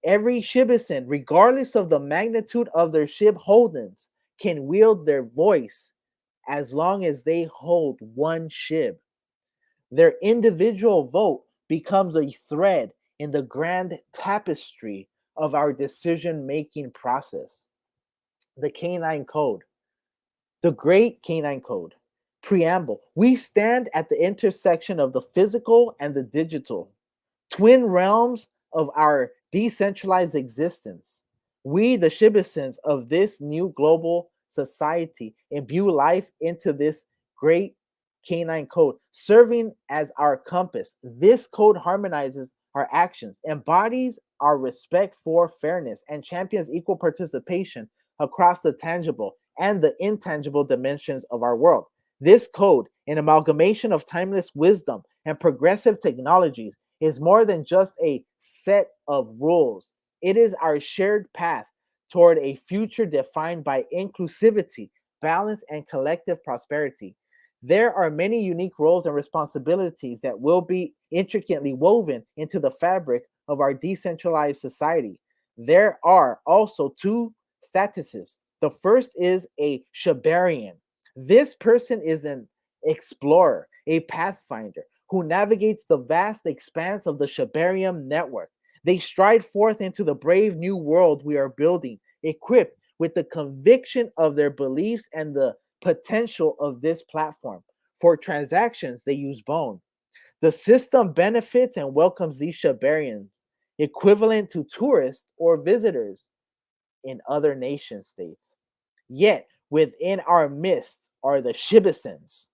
every Shibisan, regardless of the magnitude of their SHIB holdings, can wield their voice as long as they hold one SHIB. Their individual vote becomes a thread in the grand tapestry of our decision making process. The Canine Code, the Great Canine Code. Preamble. We stand at the intersection of the physical and the digital, twin realms of our decentralized existence. We, the Shibisons of this new global society, imbue life into this great canine code, serving as our compass. This code harmonizes our actions, embodies our respect for fairness, and champions equal participation across the tangible and the intangible dimensions of our world. This code, an amalgamation of timeless wisdom and progressive technologies, is more than just a set of rules. It is our shared path toward a future defined by inclusivity, balance, and collective prosperity. There are many unique roles and responsibilities that will be intricately woven into the fabric of our decentralized society. There are also two statuses. The first is a Shibarian. This person is an explorer, a pathfinder who navigates the vast expanse of the Shibarium network. They stride forth into the brave new world we are building, equipped with the conviction of their beliefs and the potential of this platform. For transactions, they use Bone. The system benefits and welcomes these Shibarians, equivalent to tourists or visitors in other nation states. Yet, within our midst are the Shibisons,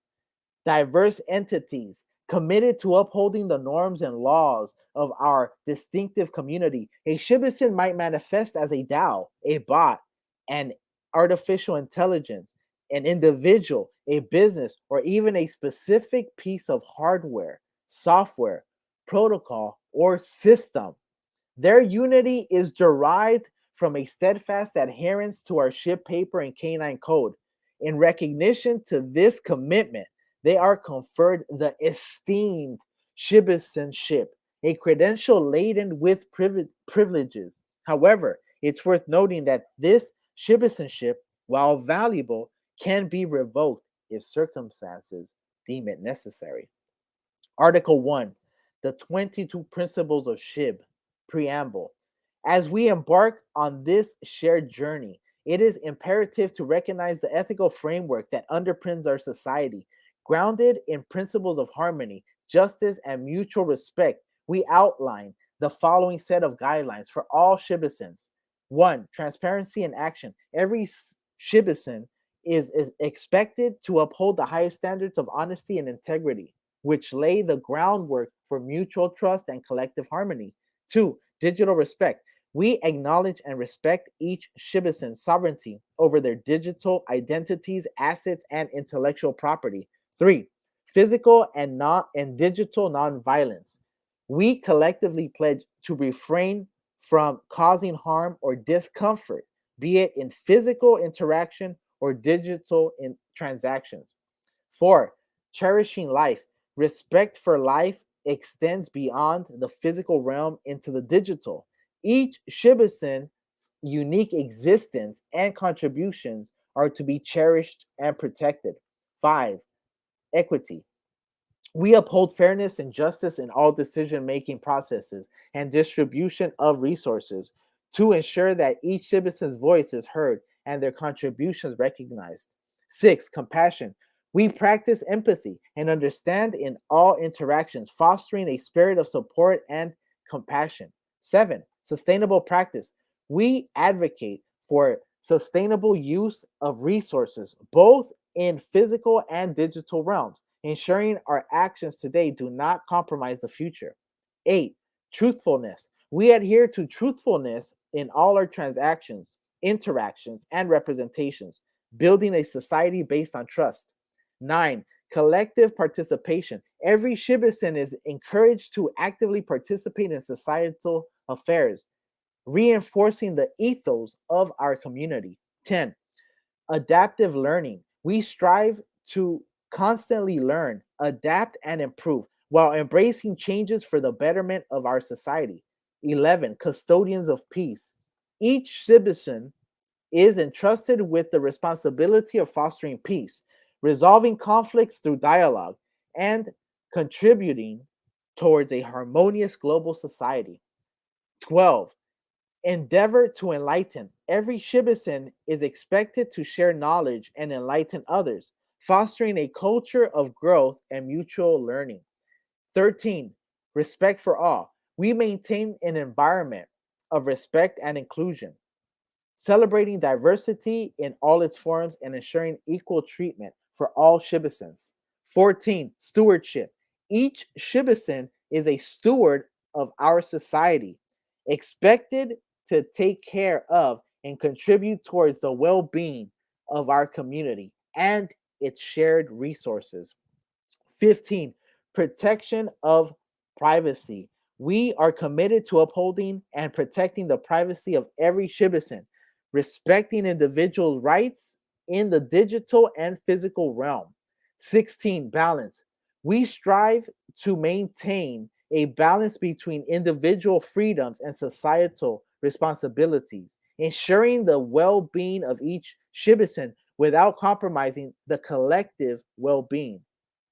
diverse entities committed to upholding the norms and laws of our distinctive community. A Shibisan might manifest as a DAO, a bot, an artificial intelligence, an individual, a business, or even a specific piece of hardware, software, protocol, or system. Their unity is derived from a steadfast adherence to our ship paper and canine code. In recognition to this commitment, they are conferred the esteemed citizenship, a credential laden with privileges. However, it's worth noting that this citizenship, while valuable, can be revoked if circumstances deem it necessary. Article 1, the 22 Principles of SHIB, Preamble. As we embark on this shared journey, it is imperative to recognize the ethical framework that underpins our society. Grounded in principles of harmony, justice, and mutual respect, we outline the following set of guidelines for all citizens. 1. Transparency in action. Every citizen is expected to uphold the highest standards of honesty and integrity, which lay the groundwork for mutual trust and collective harmony. 2. Digital respect. We acknowledge and respect each citizen's sovereignty over their digital identities, assets, and intellectual property. 3. Physical and digital nonviolence. We collectively pledge to refrain from causing harm or discomfort, be it in physical interaction or digital transactions. 4. Cherishing life. Respect for life extends beyond the physical realm into the digital. Each citizen's unique existence and contributions are to be cherished and protected. 5. Equity. We uphold fairness and justice in all decision making processes and distribution of resources to ensure that each citizen's voice is heard and their contributions recognized. 6. Compassion. We practice empathy and understand in all interactions, fostering a spirit of support and compassion. 7. Sustainable practice. We advocate for sustainable use of resources, both in physical and digital realms, ensuring our actions today do not compromise the future. 8. Truthfulness. We adhere to truthfulness in all our transactions, interactions, and representations, building a society based on trust. 9. Collective participation. Every citizen is encouraged to actively participate in societal affairs, reinforcing the ethos of our community. 10. Adaptive learning. We strive to constantly learn, adapt, and improve while embracing changes for the betterment of our society. 11. Custodians of peace. Each citizen is entrusted with the responsibility of fostering peace, resolving conflicts through dialogue, and contributing towards a harmonious global society. 12. Endeavor to enlighten. Every citizen is expected to share knowledge and enlighten others, fostering a culture of growth and mutual learning. 13. Respect for all. We maintain an environment of respect and inclusion, celebrating diversity in all its forms and ensuring equal treatment for all citizens. 14. Stewardship. Each citizen is a steward of our society, expected to take care of and contribute towards the well being of our community and its shared resources. 15. Protection of privacy. We are committed to upholding and protecting the privacy of every citizen, respecting individual rights in the digital and physical realm. 16. Balance. We strive to maintain a balance between individual freedoms and societal responsibilities, ensuring the well being of each citizen without compromising the collective well being.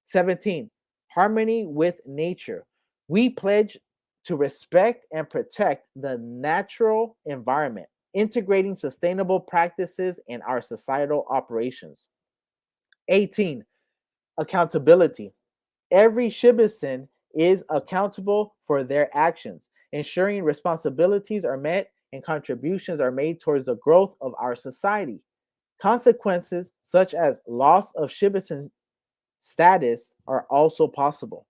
17. Harmony with nature. We pledge to respect and protect the natural environment, integrating sustainable practices in our societal operations. 18. Accountability. Every citizen is accountable for their actions, ensuring responsibilities are met and contributions are made towards the growth of our society. Consequences such as loss of citizen status are also possible.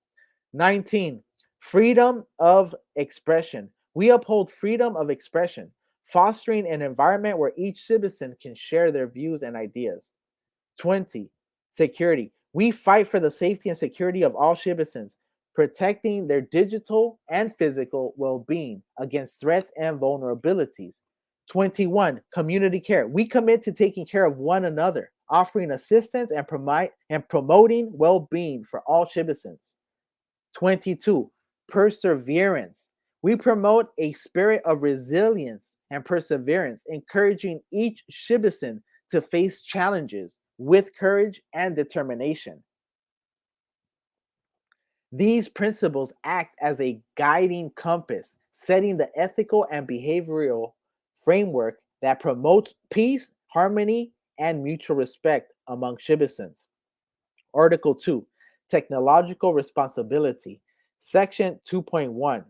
19. Freedom of expression. We uphold freedom of expression, fostering an environment where each citizen can share their views and ideas. 20. Security. We fight for the safety and security of all citizens, protecting their digital and physical well being against threats and vulnerabilities. 21. Community care. We commit to taking care of one another, offering assistance and promoting well being for all citizens. 22. Perseverance. We promote a spirit of resilience and perseverance, encouraging each citizen to face challenges with courage and determination. These principles act as a guiding compass, setting the ethical and behavioral framework that promotes peace, harmony, and mutual respect among citizens. Article 2, Technological Responsibility. Section 2.1,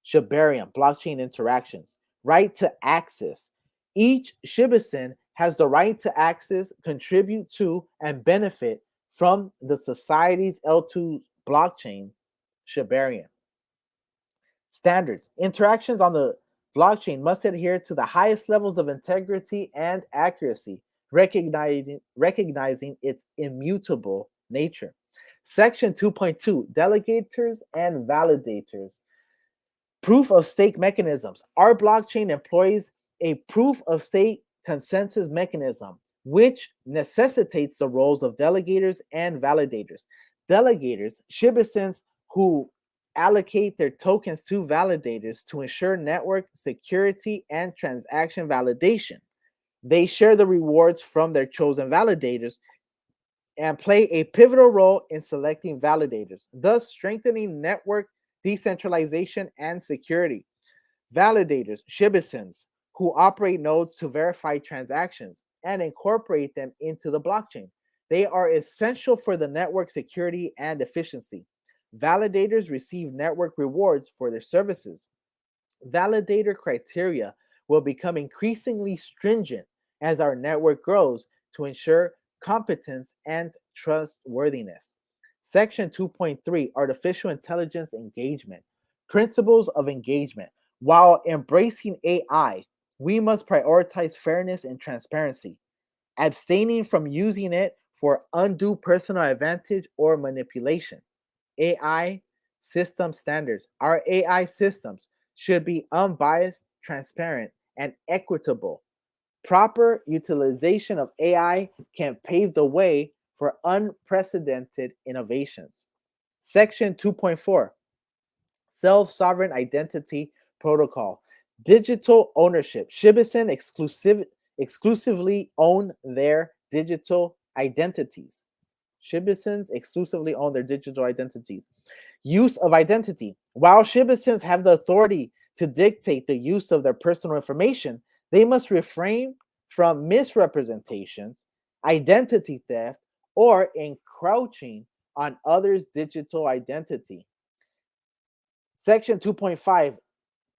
Shibarium, Blockchain Interactions. Right to access. Each citizen has the right to access, contribute to, and benefit from the society's L2 blockchain, Shibarium. Standards. Interactions on the blockchain must adhere to the highest levels of integrity and accuracy, recognizing its immutable nature. Section 2.2, Delegators and Validators. Proof of stake mechanisms. Our blockchain employs a proof of stake consensus mechanism, which necessitates the roles of delegators and validators. Delegators, citizens who allocate their tokens to validators to ensure network security and transaction validation. They share the rewards from their chosen validators and play a pivotal role in selecting validators, thus strengthening network decentralization and security. Validators, citizens who operate nodes to verify transactions and incorporate them into the blockchain. They are essential for the network security and efficiency. Validators receive network rewards for their services. Validator criteria will become increasingly stringent as our network grows to ensure competence and trustworthiness. Section 2.3, Artificial Intelligence Engagement. Principles of engagement. While embracing AI, we must prioritize fairness and transparency, abstaining from using it for undue personal advantage or manipulation. AI system standards. Our AI systems should be unbiased, transparent, and equitable. Proper utilization of AI can pave the way for unprecedented innovations. Section 2.4, Self-Sovereign Identity Protocol. Digital ownership. Citizens exclusively own their digital identities. Citizens exclusively own their digital identities. Use of identity. While citizens have the authority to dictate the use of their personal information, they must refrain from misrepresentations, identity theft, or encroaching on others' digital identity. Section 2.5,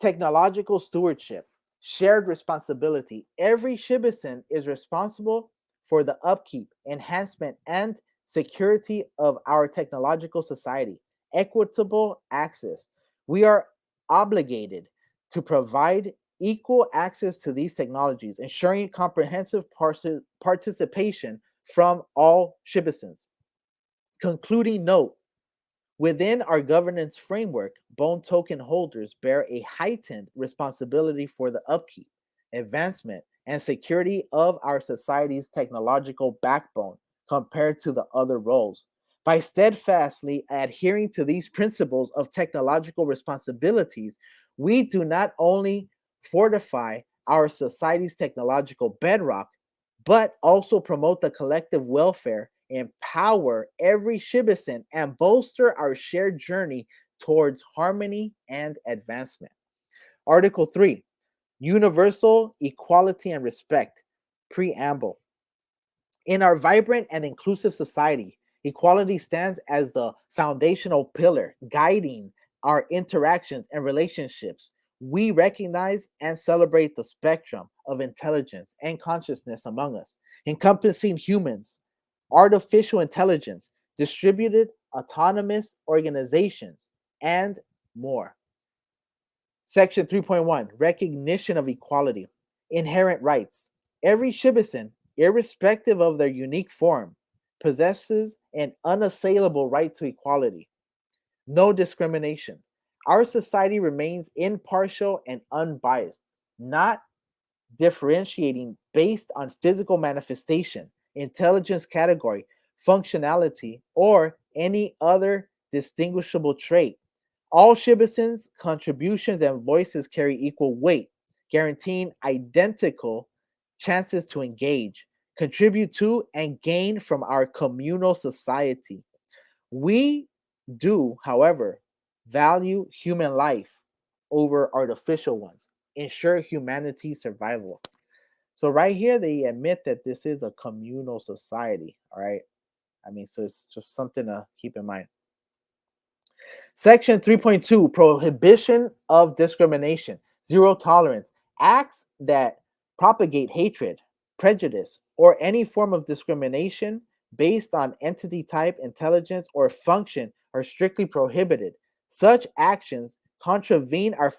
Technological stewardship, shared responsibility. Every citizen is responsible for the upkeep, enhancement, and security of our technological society. Equitable access. We are obligated to provide equal access to these technologies, ensuring comprehensive participation from all citizens. Concluding note, within our governance framework, bone token holders bear a heightened responsibility for the upkeep, advancement, and security of our society's technological backbone compared to the other roles. By steadfastly adhering to these principles of technological responsibilities, we do not only fortify our society's technological bedrock, but also promote the collective welfare, empower every citizen, and bolster our shared journey towards harmony and advancement. Article 3, Universal Equality and Respect. Preamble. In our vibrant and inclusive society, equality stands as the foundational pillar guiding our interactions and relationships. We recognize and celebrate the spectrum of intelligence and consciousness among us, encompassing humans, artificial intelligence, distributed autonomous organizations, and more. Section 3.1, Recognition of Equality. Inherent rights. Every citizen irrespective of their unique form, possesses an unassailable right to equality. No discrimination. Our society remains impartial and unbiased, not differentiating based on physical manifestation, intelligence category, functionality, or any other distinguishable trait. All citizens' contributions and voices carry equal weight, guaranteeing identical chances to engage, contribute to, and gain from our communal society. We do, however, value human life over artificial ones, ensure humanity's survival. So right here, they admit that this is a communal society. All right. I mean, so it's just something to keep in mind. Section 3.2, prohibition of discrimination, zero tolerance. Acts that propagate hatred, prejudice, or any form of discrimination based on entity type, intelligence, or function are strictly prohibited. Such actions contravene our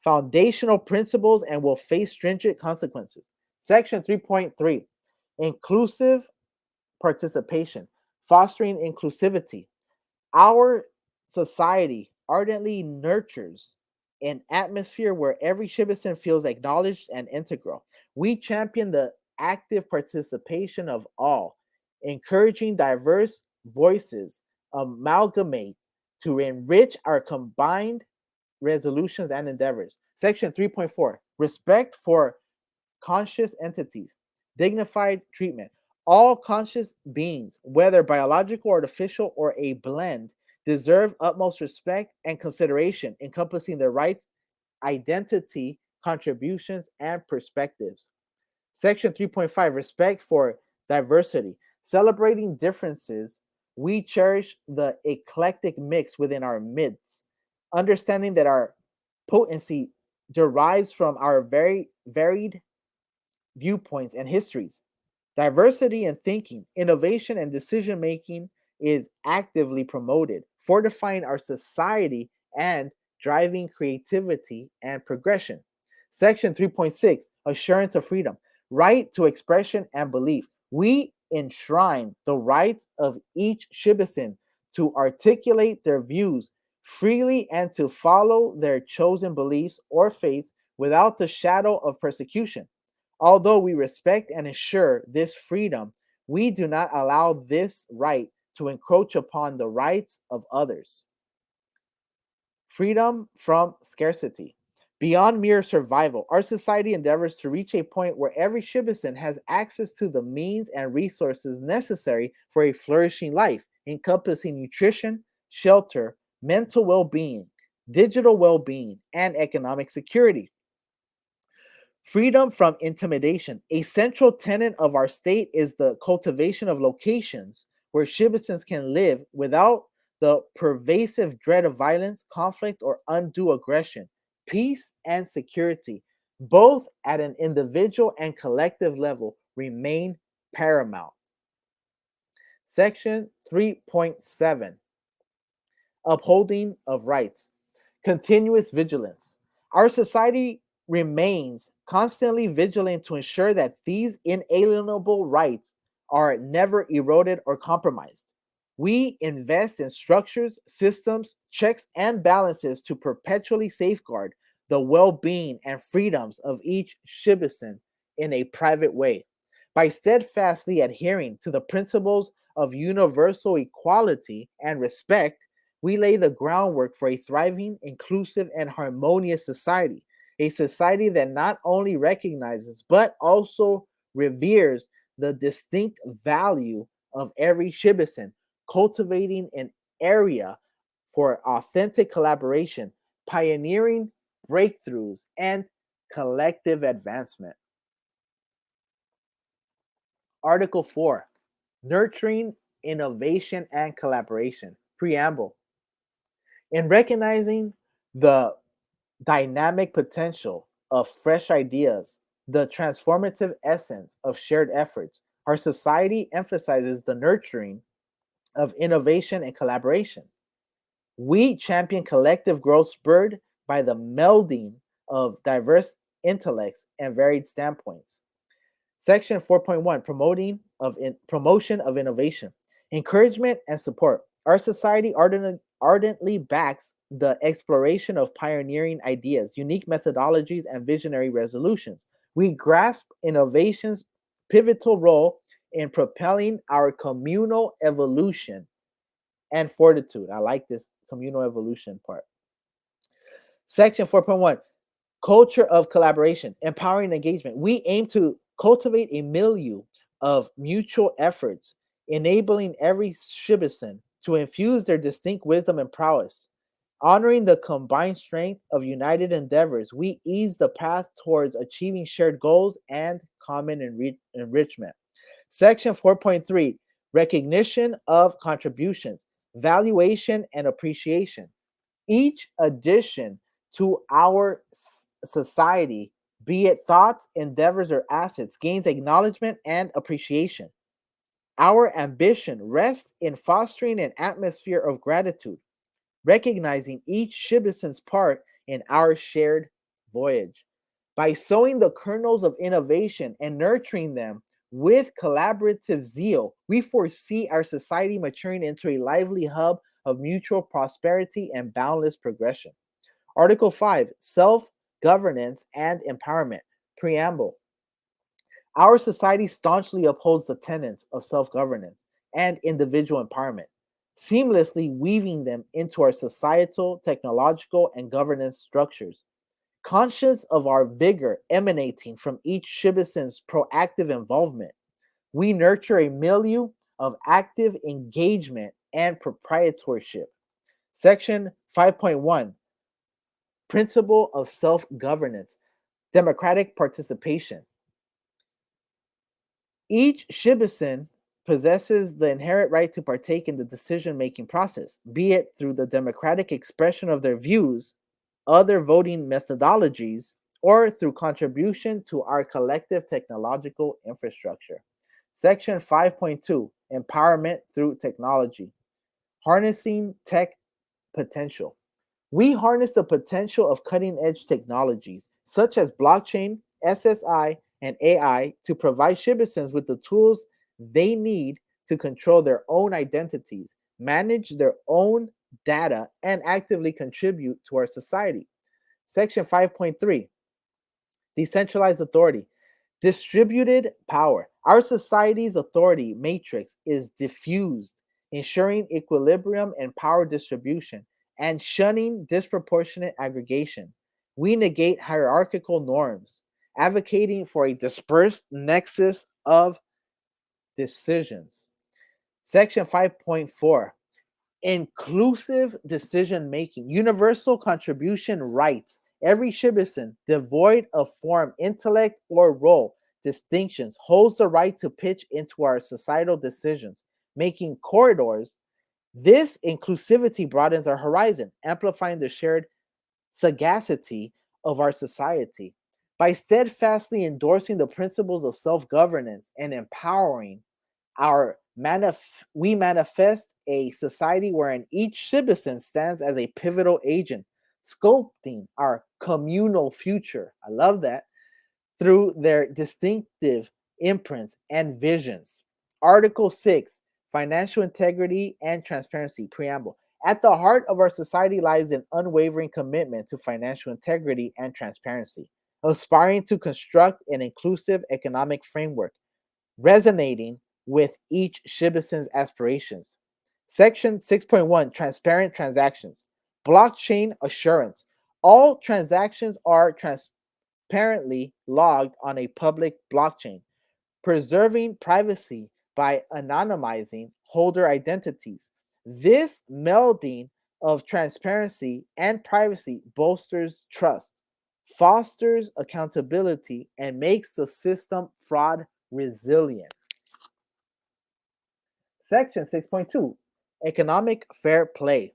foundational principles and will face stringent consequences. Section 3.3, inclusive participation, fostering inclusivity. Our society ardently nurtures an atmosphere where every citizen feels acknowledged and integral. We champion the active participation of all, encouraging diverse voices amalgamate to enrich our combined resolutions and endeavors. Section 3.4, respect for conscious entities, dignified treatment. All conscious beings, whether biological, artificial, or a blend, deserve utmost respect and consideration, encompassing their rights, identity, contributions, and perspectives. Section 3.5, respect for diversity. Celebrating differences, we cherish the eclectic mix within our midst, understanding that our potency derives from our very varied viewpoints and histories. Diversity in thinking, innovation, and decision making is actively promoted, fortifying our society and driving creativity and progression. Section 3.6, assurance of freedom, right to expression and belief. We enshrine the rights of each citizen to articulate their views freely and to follow their chosen beliefs or faiths without the shadow of persecution. Although we respect and ensure this freedom, we do not allow this right to encroach upon the rights of others. Freedom from scarcity. Beyond mere survival, our society endeavors to reach a point where every citizen has access to the means and resources necessary for a flourishing life, encompassing nutrition, shelter, mental well being, digital well being, and economic security. Freedom from intimidation. A central tenet of our state is the cultivation of locations where citizens can live without the pervasive dread of violence, conflict, or undue aggression. Peace and security, both at an individual and collective level, remain paramount. Section 3.7, upholding of rights. Continuous vigilance. Our society remains constantly vigilant to ensure that these inalienable rights are never eroded or compromised. We invest in structures, systems, checks, and balances to perpetually safeguard the well being and freedoms of each citizen in a private way. By steadfastly adhering to the principles of universal equality and respect, we lay the groundwork for a thriving, inclusive, and harmonious society. A society that not only recognizes but also reveres the distinct value of every citizen, cultivating an area for authentic collaboration, pioneering breakthroughs, and collective advancement. Article 4, nurturing innovation and collaboration. Preamble. In recognizing the dynamic potential of fresh ideas, the transformative essence of shared efforts, our society emphasizes the nurturing of innovation and collaboration. We champion collective growth spurred by the melding of diverse intellects and varied standpoints. Section 4.1, promotion of innovation, encouragement and support. Our society ardently backs the exploration of pioneering ideas, unique methodologies, and visionary resolutions. We grasp innovation's pivotal role in propelling our communal evolution and fortitude. I like this communal evolution part. Section 4.1, culture of collaboration, empowering engagement. We aim to cultivate a milieu of mutual efforts, enabling every citizen to infuse their distinct wisdom and prowess. Honoring the combined strength of united endeavors, we ease the path towards achieving shared goals and common enrichment. Section 4.3, recognition of contributions, valuation, and appreciation. Each addition to our society, be it thoughts, endeavors, or assets, gains acknowledgement and appreciation. Our ambition rests in fostering an atmosphere of gratitude, recognizing each citizen's part in our shared voyage. By sowing the kernels of innovation and nurturing them with collaborative zeal, we foresee our society maturing into a lively hub of mutual prosperity and boundless progression. Article 5, self governance and empowerment. Preamble. Our society staunchly upholds the tenets of self governance and individual empowerment, seamlessly weaving them into our societal, technological, and governance structures. Conscious of our vigor emanating from each citizen's proactive involvement, we nurture a milieu of active engagement and proprietorship. Section 5.1, principle of self governance, democratic participation. Each citizen possesses the inherent right to partake in the decision making process, be it through the democratic expression of their views, other voting methodologies, or through contribution to our collective technological infrastructure. Section 5.2, empowerment through technology, harnessing tech potential. We harness the potential of cutting edge technologies such as blockchain, SSI, and AI to provide citizens with the tools they need to control their own identities, manage their own data, and actively contribute to our society. Section 5.3, decentralized authority, distributed power. Our society's authority matrix is diffused, ensuring equilibrium and power distribution and shunning disproportionate aggregation. We negate hierarchical norms, advocating for a dispersed nexus of decisions. Section 5.4, inclusive decision making, universal contribution rights. Every citizen, devoid of form, intellect, or role distinctions, holds the right to pitch into our societal decisions, making corridors. This inclusivity broadens our horizon, amplifying the shared sagacity of our society. By steadfastly endorsing the principles of self governance and empowering we manifest a society wherein each citizen stands as a pivotal agent, sculpting our communal future. I love that. Through their distinctive imprints and visions. Article 6, financial integrity and transparency. Preamble. At the heart of our society lies an unwavering commitment to financial integrity and transparency, aspiring to construct an inclusive economic framework resonating with each citizen's aspirations. Section 6.1, transparent transactions. Blockchain assurance. All transactions are transparently logged on a public blockchain, preserving privacy by anonymizing holder identities. This melding of transparency and privacy bolsters trust, fosters accountability, and makes the system fraud resilient. Section 6.2, economic fair play.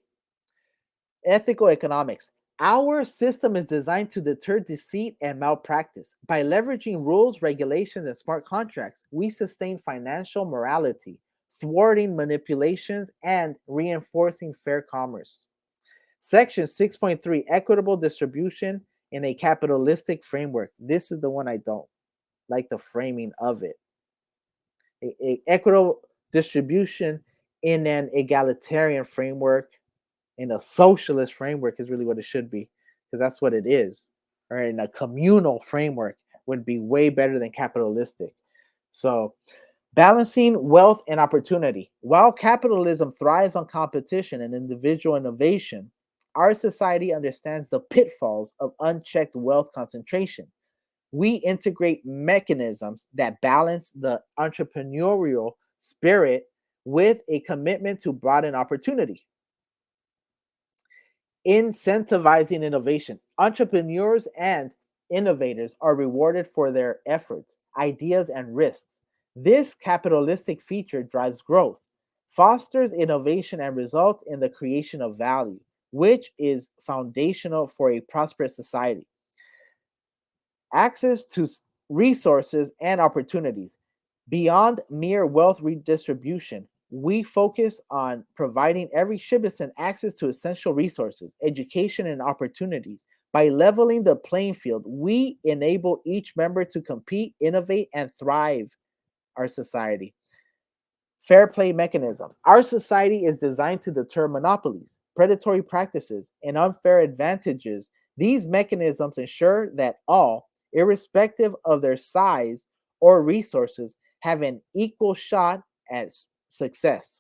Ethical economics. Our system is designed to deter deceit and malpractice. By leveraging rules, regulations, and smart contracts, we sustain financial morality, thwarting manipulations and reinforcing fair commerce. Section 6.3, equitable distribution in a capitalistic framework. This is the one I don't. like the framing of it. A equitable distribution in an egalitarian framework, in a socialist framework is really what it should be, because that's what it is. Or in a communal framework would be way better than capitalistic. So balancing wealth and opportunity. While capitalism thrives on competition and individual innovation, our society understands the pitfalls of unchecked wealth concentration. We integrate mechanisms that balance the entrepreneurial spirit with a commitment to broaden opportunity. Incentivizing innovation. Entrepreneurs and innovators are rewarded for their efforts, ideas, and risks. This capitalistic feature drives growth, fosters innovation, and results in the creation of value, which is foundational for a prosperous society. Access to resources and opportunities. Beyond mere wealth redistribution, we focus on providing every citizen access to essential resources, education, and opportunities. By leveling the playing field, we enable each member to compete, innovate, and thrive our society. Fair play mechanism. Our society is designed to deter monopolies, predatory practices, and unfair advantages. These mechanisms ensure that all, irrespective of their size or resources, have an equal shot at success.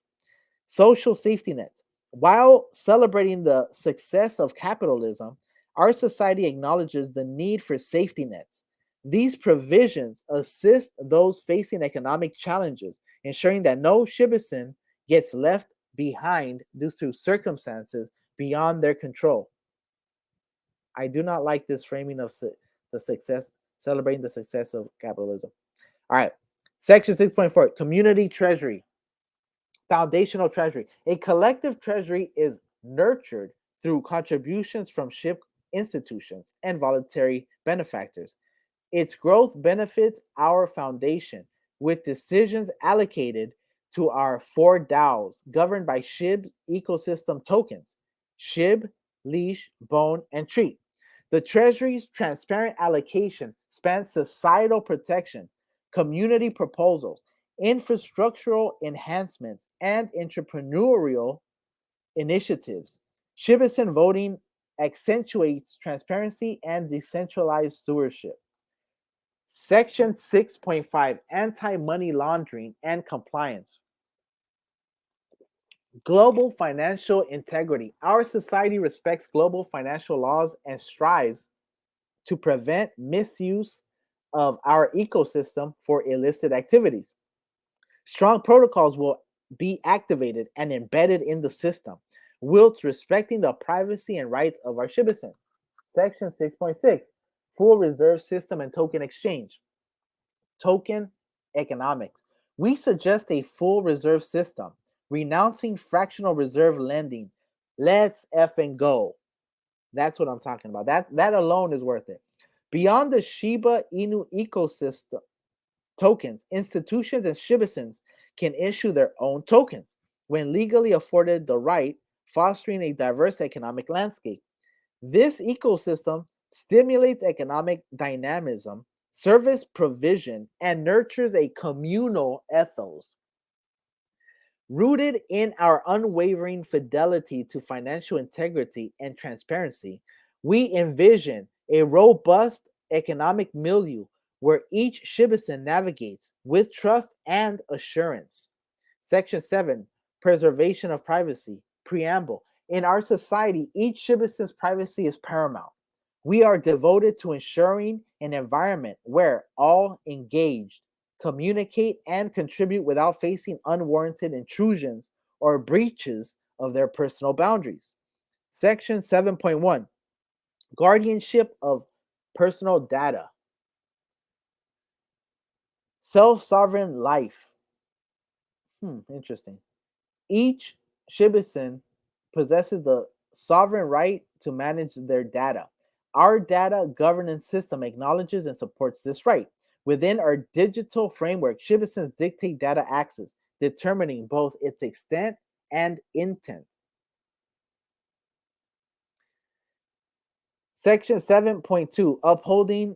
Social safety nets. While celebrating the success of capitalism, our society acknowledges the need for safety nets. These provisions assist those facing economic challenges, ensuring that no citizen gets left behind due to circumstances beyond their control. I do not like this framing of the success, celebrating the success of capitalism. All right. Section 6.4, community treasury. Foundational treasury. A collective treasury is nurtured through contributions from ship institutions and voluntary benefactors. Its growth benefits our foundation, with decisions allocated to our four DAOs governed by SHIB ecosystem tokens: SHIB, Leash, Bone, and Treat. The Treasury's transparent allocation spans societal protection, community proposals, infrastructural enhancements, and entrepreneurial initiatives. Citizen voting accentuates transparency and decentralized stewardship. Section 6.5, Anti Money Laundering and Compliance. Global financial integrity. Our society respects global financial laws and strives to prevent misuse of our ecosystem for illicit activities. Strong protocols will be activated and embedded in the system, whilst respecting the privacy and rights of our citizens. Section 6.6, Full Reserve System and Token Exchange. Token economics. We suggest a full reserve system, renouncing fractional reserve lending. Let's effing go. That's what I'm talking about. That alone is worth it. Beyond the Shiba Inu ecosystem tokens, institutions and citizens can issue their own tokens when legally afforded the right, fostering a diverse economic landscape. This ecosystem stimulates economic dynamism, service provision, and nurtures a communal ethos. Rooted in our unwavering fidelity to financial integrity and transparency, we envision a robust economic milieu where each citizen navigates with trust and assurance. Section 7, Preservation of Privacy. Preamble. In our society, each citizen's privacy is paramount. We are devoted to ensuring an environment where all engaged communicate and contribute without facing unwarranted intrusions or breaches of their personal boundaries. Section 7.1, Guardianship of Personal Data. Self-sovereign life. Interesting. Each citizen possesses the sovereign right to manage their data. Our data governance system acknowledges and supports this right. Within our digital framework, citizens dictate data access, determining both its extent and intent. Section 7.2, Upholding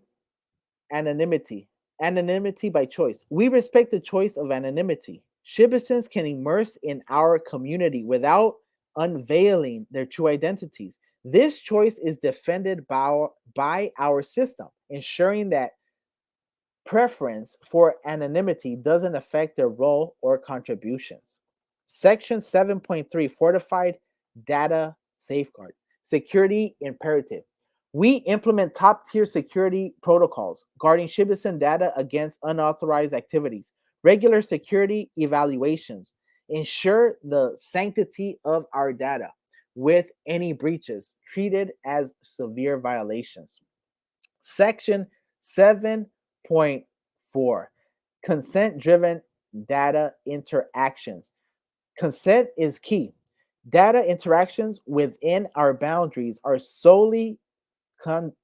anonymity. Anonymity by choice. We respect the choice of anonymity. Shibisons can immerse in our community without unveiling their true identities. This choice is defended by our system, ensuring that preference for anonymity doesn't affect their role or contributions. Section 7.3 Fortified Data Safeguards. Security imperative. We implement top tier security protocols guarding Shibusen data against unauthorized activities, regular security evaluations, ensure the sanctity of our data, with any breaches treated as severe violations. Section 7.4 Consent driven data interactions. Consent is key. Data interactions within our boundaries are solely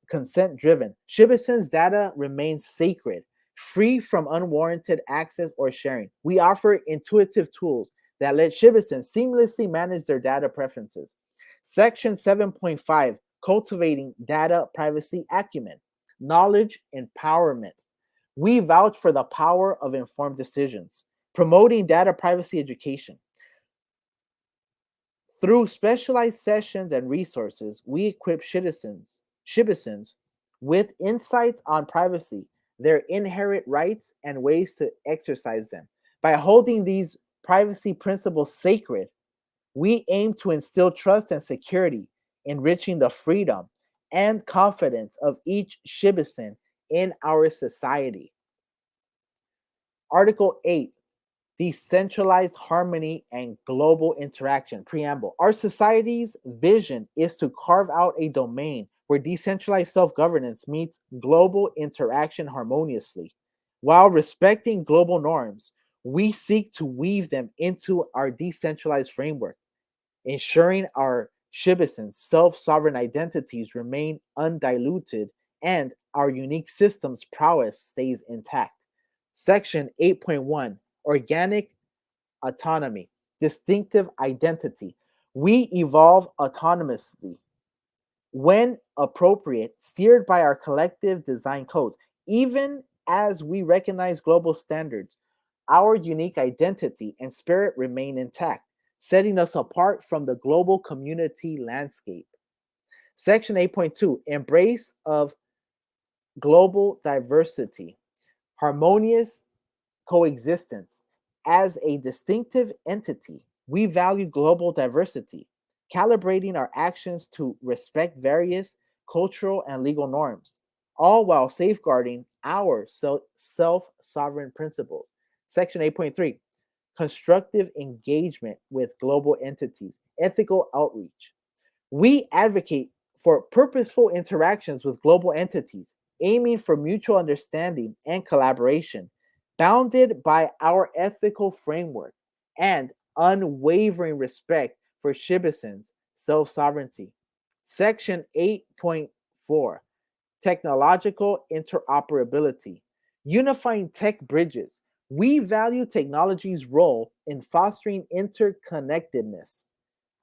consent driven. Shibison's data remains sacred, free from unwarranted access or sharing. We offer intuitive tools that let Shibisons seamlessly manage their data preferences. Section 7.5 Cultivating data privacy acumen. Knowledge empowerment. We vouch for the power of informed decisions, promoting data privacy education. Through specialized sessions and resources, we equip Shibisons with insights on privacy, their inherent rights, and ways to exercise them. By holding these privacy principles sacred, we aim to instill trust and security, enriching the freedom and confidence of each Shibison in our society. Article 8 Decentralized harmony and global interaction. Preamble. Our society's vision is to carve out a domain where decentralized self governance meets global interaction harmoniously. While respecting global norms, we seek to weave them into our decentralized framework, ensuring our Shibison's self sovereign identities remain undiluted and our unique system's prowess stays intact. Section 8.1 Organic autonomy, distinctive identity. We evolve autonomously when appropriate, steered by our collective design codes. Even as we recognize global standards, our unique identity and spirit remain intact, setting us apart from the global community landscape. Section 8.2 Embrace of global diversity, harmonious coexistence. As a distinctive entity, we value global diversity, calibrating our actions to respect various cultural and legal norms, all while safeguarding our self sovereign principles. Section 8.3 Constructive engagement with global entities, ethical outreach. We advocate for purposeful interactions with global entities, aiming for mutual understanding and collaboration, bounded by our ethical framework and unwavering respect for Shibison's self sovereignty. Section 8.4 Technological interoperability, unifying tech bridges. We value technology's role in fostering interconnectedness.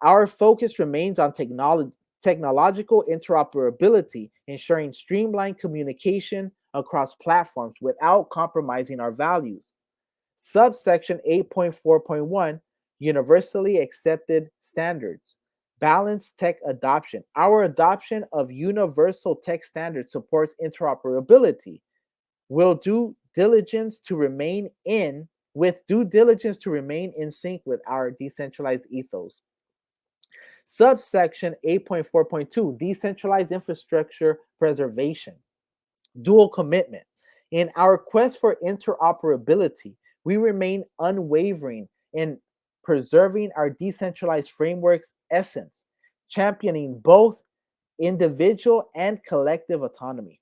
Our focus remains on technological interoperability, ensuring streamlined communication across platforms without compromising our values. Subsection 8.4.1 Universally accepted standards. Balanced tech adoption. Our adoption of universal tech standards supports interoperability. Will due diligence to remain in with due diligence to remain in sync with our decentralized ethos. Subsection 8.4.2 Decentralized infrastructure preservation. Dual commitment. In our quest for interoperability, we remain unwavering in preserving our decentralized framework's essence, championing both individual and collective autonomy.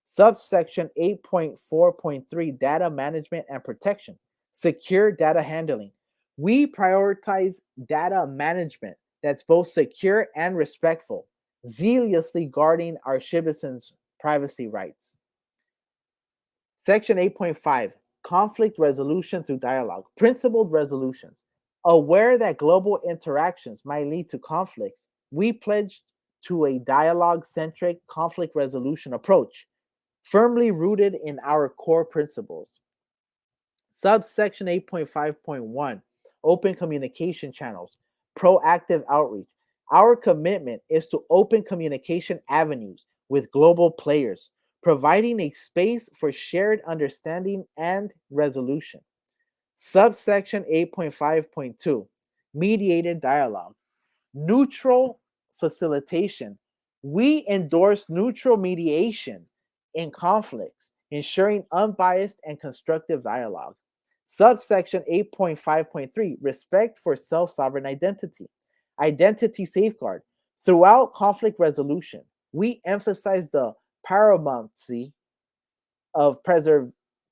Subsection 8.4.3 Data management and protection. Secure data handling. We prioritize data management that's both secure and respectful, zealously guarding our Shibison's privacy rights. Section 8.5 Conflict resolution through dialogue. Principled resolutions. Aware that global interactions might lead to conflicts, we pledge to a dialogue centric conflict resolution approach, firmly rooted in our core principles. Subsection 8.5.1 Open communication channels, proactive outreach. Our commitment is to open communication avenues with global players, providing a space for shared understanding and resolution. Subsection 8.5.2 Mediated dialogue, neutral facilitation. We endorse neutral mediation in conflicts, ensuring unbiased and constructive dialogue. Subsection 8.5.3 Respect for self sovereign identity. Identity safeguard. Throughout conflict resolution, we emphasize the paramountcy of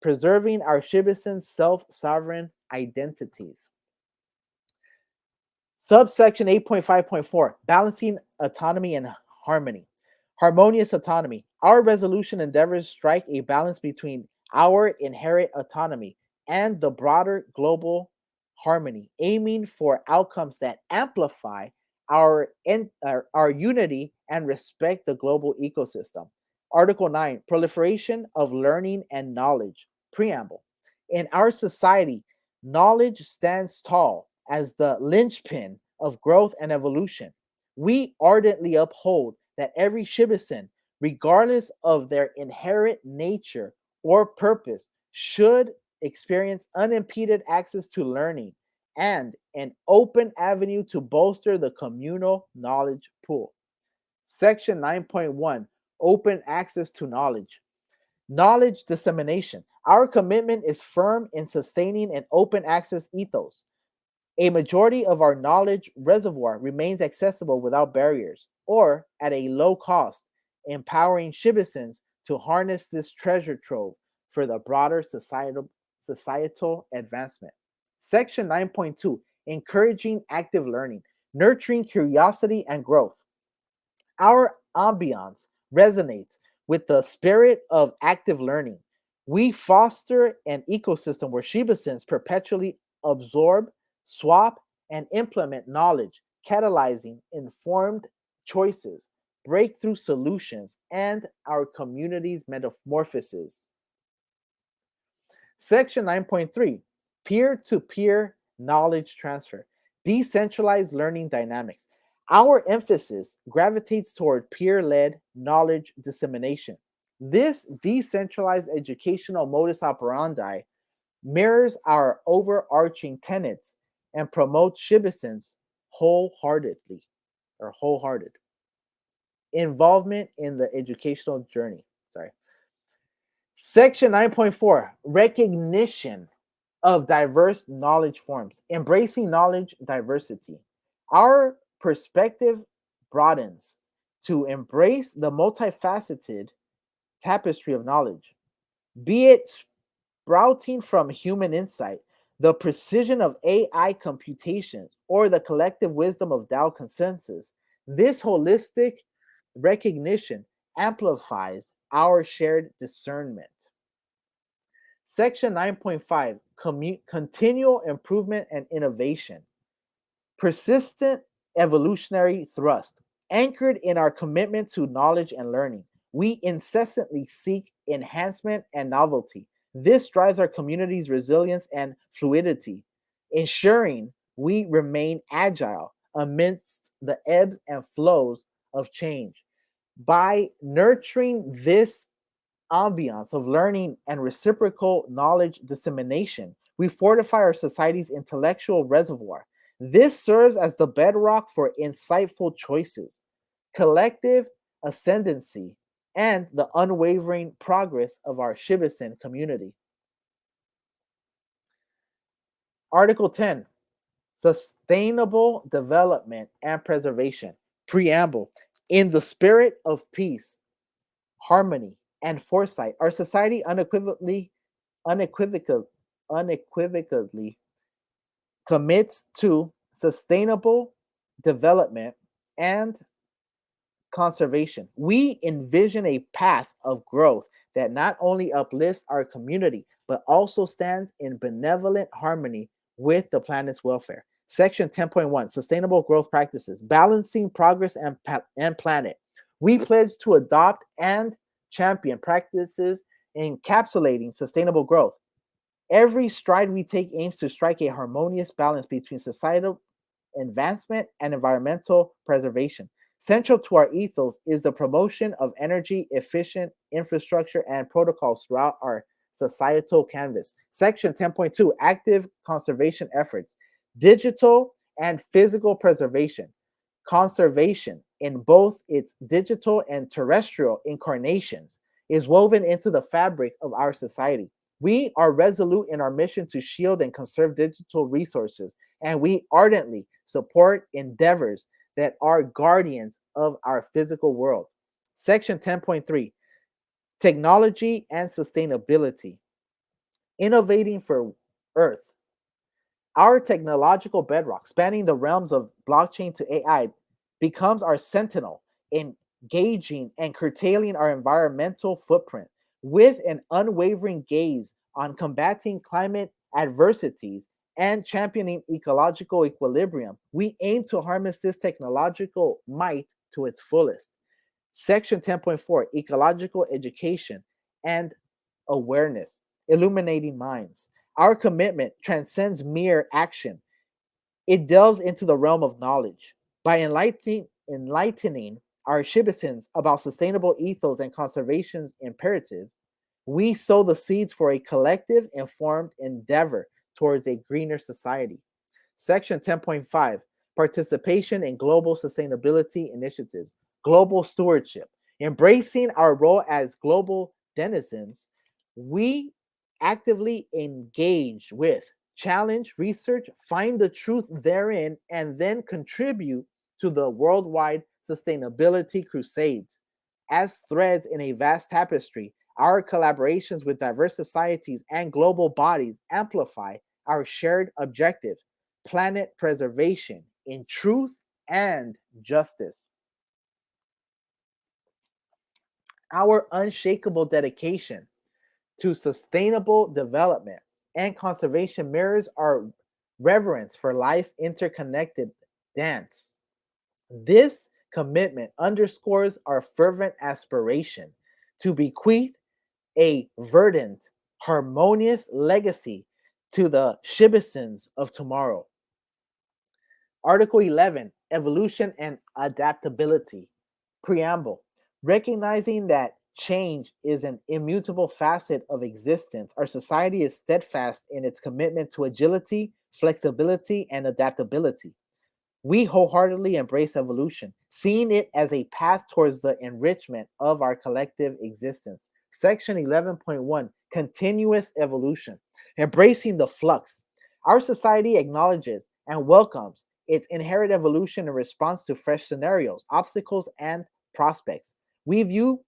preserving our citizens' self sovereign identities. Subsection 8.5.4 Balancing autonomy and harmony. Harmonious autonomy. Our resolution endeavors strike a balance between our inherent autonomy and the broader global harmony, aiming for outcomes that amplify our unity and respect the global ecosystem. Article 9 Proliferation of learning and knowledge. Preamble. In our society, knowledge stands tall as the linchpin of growth and evolution. We ardently uphold that every citizen, regardless of their inherent nature or purpose, should experience unimpeded access to learning and an open avenue to bolster the communal knowledge pool. Section 9.1 Open access to knowledge. Knowledge dissemination. Our commitment is firm in sustaining an open access ethos. A majority of our knowledge reservoir remains accessible without barriers or at a low cost, empowering citizens to harness this treasure trove for the broader societal advancement. Section 9.2 Encouraging active learning, nurturing curiosity and growth. Our ambiance resonates with the spirit of active learning. We foster an ecosystem where Shibasins perpetually absorb, swap, and implement knowledge, catalyzing informed choices, breakthrough solutions, and our community's metamorphosis. Section 9.3 Peer to peer knowledge transfer, decentralized learning dynamics. Our emphasis gravitates toward peer led knowledge dissemination. This decentralized educational modus operandi mirrors our overarching tenets and promotes citizens wholehearted involvement in the educational journey. Section 9.4 Recognition of diverse knowledge forms, embracing knowledge diversity. Our perspective broadens to embrace the multifaceted tapestry of knowledge, be it sprouting from human insight, the precision of AI computations, or the collective wisdom of Tao consensus. This holistic recognition amplifies our shared discernment. Section 9.5 Continual improvement and innovation. Persistent evolutionary thrust. Anchored in our commitment to knowledge and learning, we incessantly seek enhancement and novelty. This drives our community's resilience and fluidity, ensuring we remain agile amidst the ebbs and flows of change. By nurturing this ambiance of learning and reciprocal knowledge dissemination, we fortify our society's intellectual reservoir. This serves as the bedrock for insightful choices, collective ascendancy, and the unwavering progress of our Shibasin community. Article 10 Sustainable Development and Preservation. Preamble. In the spirit of peace, harmony, and foresight, our society unequivocally commits to sustainable development and conservation. We envision a path of growth that not only uplifts our community, but also stands in benevolent harmony with the planet's welfare. Section 10.1 Sustainable Growth Practices, Balancing Progress and Planet. We pledge to adopt and champion practices encapsulating sustainable growth. Every stride we take aims to strike a harmonious balance between societal advancement and environmental preservation. Central to our ethos is the promotion of energy efficient infrastructure and protocols throughout our societal canvas. Section 10.2 Active conservation efforts, digital and physical preservation. Conservation in both its digital and terrestrial incarnations is woven into the fabric of our society. We are resolute in our mission to shield and conserve digital resources, and we ardently support endeavors that are guardians of our physical world. Section 10.3 Technology and Sustainability. Innovating for Earth. Our technological bedrock, spanning the realms of blockchain to AI, becomes our sentinel, engaging and curtailing our environmental footprint with an unwavering gaze on combating climate adversities and championing ecological equilibrium. We aim to harness this technological might to its fullest. Section 10.4 Ecological Education and Awareness, Illuminating Minds. Our commitment transcends mere action. It delves into the realm of knowledge. By enlightening our citizens about sustainable ethos and conservation's imperatives, we sow the seeds for a collective, informed endeavor towards a greener society. Section 10.5 Participation in global sustainability initiatives, global stewardship. Embracing our role as global denizens, we actively engage with, challenge, research, find the truth therein, and then contribute to the worldwide sustainability crusades. As threads in a vast tapestry, our collaborations with diverse societies and global bodies amplify our shared objective, planet preservation in truth and justice. Our unshakable dedication to sustainable development and conservation mirrors our reverence for life's interconnected dance. This commitment underscores our fervent aspiration to bequeath a verdant, harmonious legacy to the citizens of tomorrow. Article 11 Evolution and Adaptability. Preamble. Recognizing that change is an immutable facet of existence, our society is steadfast in its commitment to agility, flexibility, and adaptability. We wholeheartedly embrace evolution, seeing it as a path towards the enrichment of our collective existence. Section 11.1 Continuous Evolution. Embracing the flux. Our society acknowledges and welcomes its inherent evolution in response to fresh scenarios, obstacles, and prospects. We view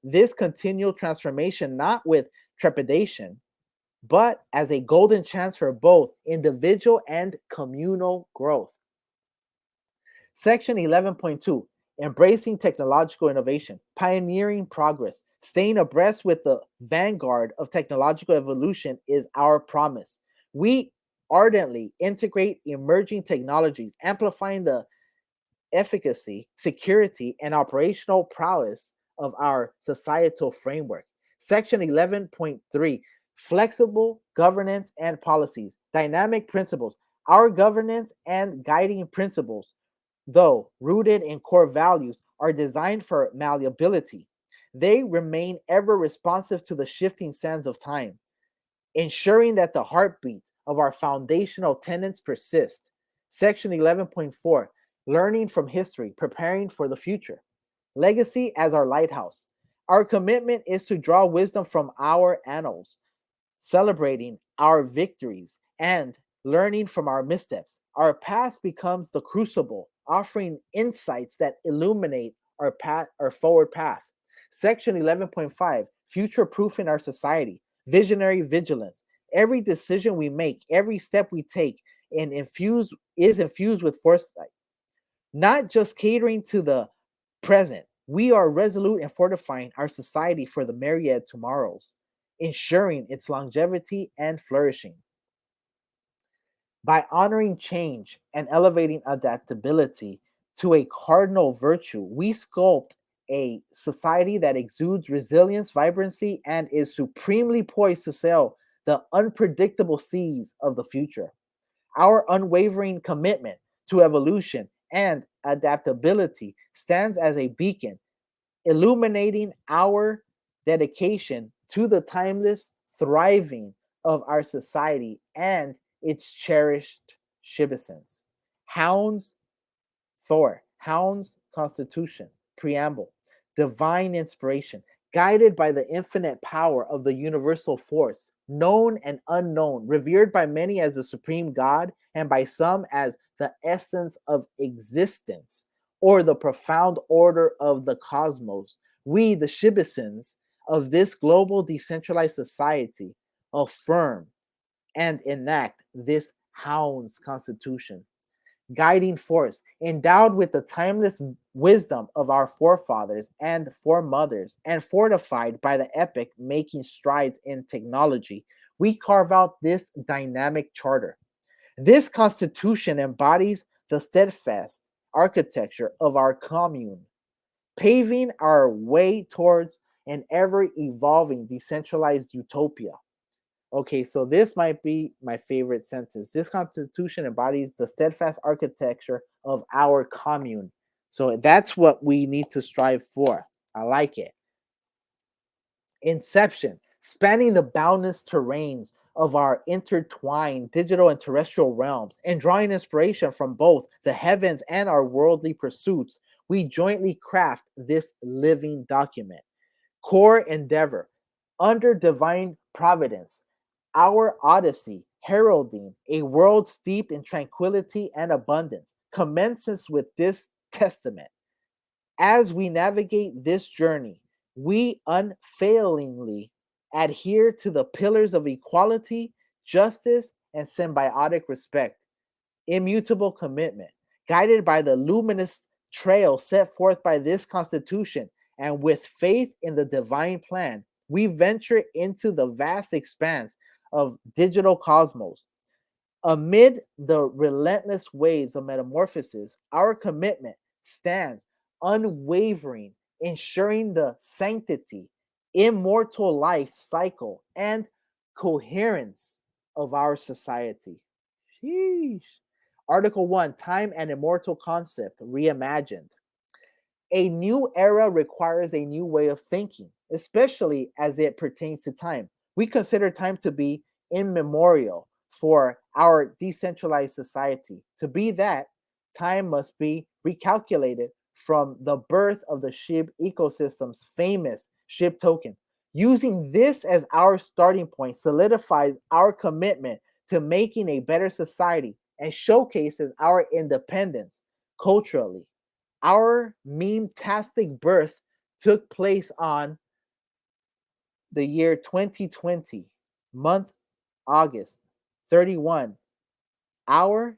this continual transformation not with trepidation, but as a golden chance for both individual and communal growth. Section 11.2 Embracing technological innovation, pioneering progress, staying abreast with the vanguard of technological evolution is our promise. We ardently integrate emerging technologies, amplifying the efficacy, security, and operational prowess of our societal framework. Section 11.3 Flexible governance and policies, dynamic principles. Our governance and guiding principles, though rooted in core values, are designed for malleability. They remain ever responsive to the shifting sands of time, ensuring that the heartbeat of our foundational tenets persist. Section 11.4 Learning from history, preparing for the future. Legacy as our lighthouse. Our commitment is to draw wisdom from our annals, celebrating our victories and learning from our missteps. Our past becomes the crucible, offering insights that illuminate our forward path. Section 11.5 Future proofing our society, visionary vigilance. Every decision we make, every step we take, is infused with foresight, not just catering to the present. We are resolute in fortifying our society for the myriad tomorrows, ensuring its longevity and flourishing. By honoring change and elevating adaptability to a cardinal virtue, we sculpt a society that exudes resilience, vibrancy, and is supremely poised to sail the unpredictable seas of the future. Our unwavering commitment to evolution and adaptability stands as a beacon, illuminating our dedication to the timeless thriving of our society and its cherished citizens. Hounds Hound's Constitution, Preamble, divine inspiration, guided by the infinite power of the universal force, known and unknown, revered by many as the supreme God and by some as the essence of existence or the profound order of the cosmos. We, the citizens of this global decentralized society, affirm and enact this Hound's Constitution, guiding force, endowed with the timeless wisdom of our forefathers and foremothers, and fortified by the epoch making strides in technology, we carve out this dynamic charter. This constitution embodies the steadfast architecture of our commune, paving our way towards an ever evolving decentralized utopia. Okay, so this might be my favorite sentence. This constitution embodies the steadfast architecture of our commune. So that's what we need to strive for. I like it. Inception, spanning the boundless terrains of our intertwined digital and terrestrial realms, and drawing inspiration from both the heavens and our worldly pursuits, we jointly craft this living document. Core endeavor, under divine providence, our odyssey, heralding a world steeped in tranquility and abundance, commences with this testament. As we navigate this journey, we unfailingly adhere to the pillars of equality, justice, and symbiotic respect, immutable commitment, guided by the luminous trail set forth by this Constitution, and with faith in the divine plan, we venture into the vast expanse of digital cosmos. Amid the relentless waves of metamorphosis, our commitment stands unwavering, ensuring the sanctity, immortal life cycle, and coherence of our society. Sheesh. Article 1, Time and Immortal Concept, Reimagined. A new era requires a new way of thinking, especially as it pertains to time. We consider time to be immemorial for our decentralized society. To be that, time must be recalculated from the birth of the SHIB ecosystem's famous SHIB token. Using this as our starting point solidifies our commitment to making a better society and showcases our independence culturally. Our meme-tastic birth took place on the year 2020, month August 31, hour,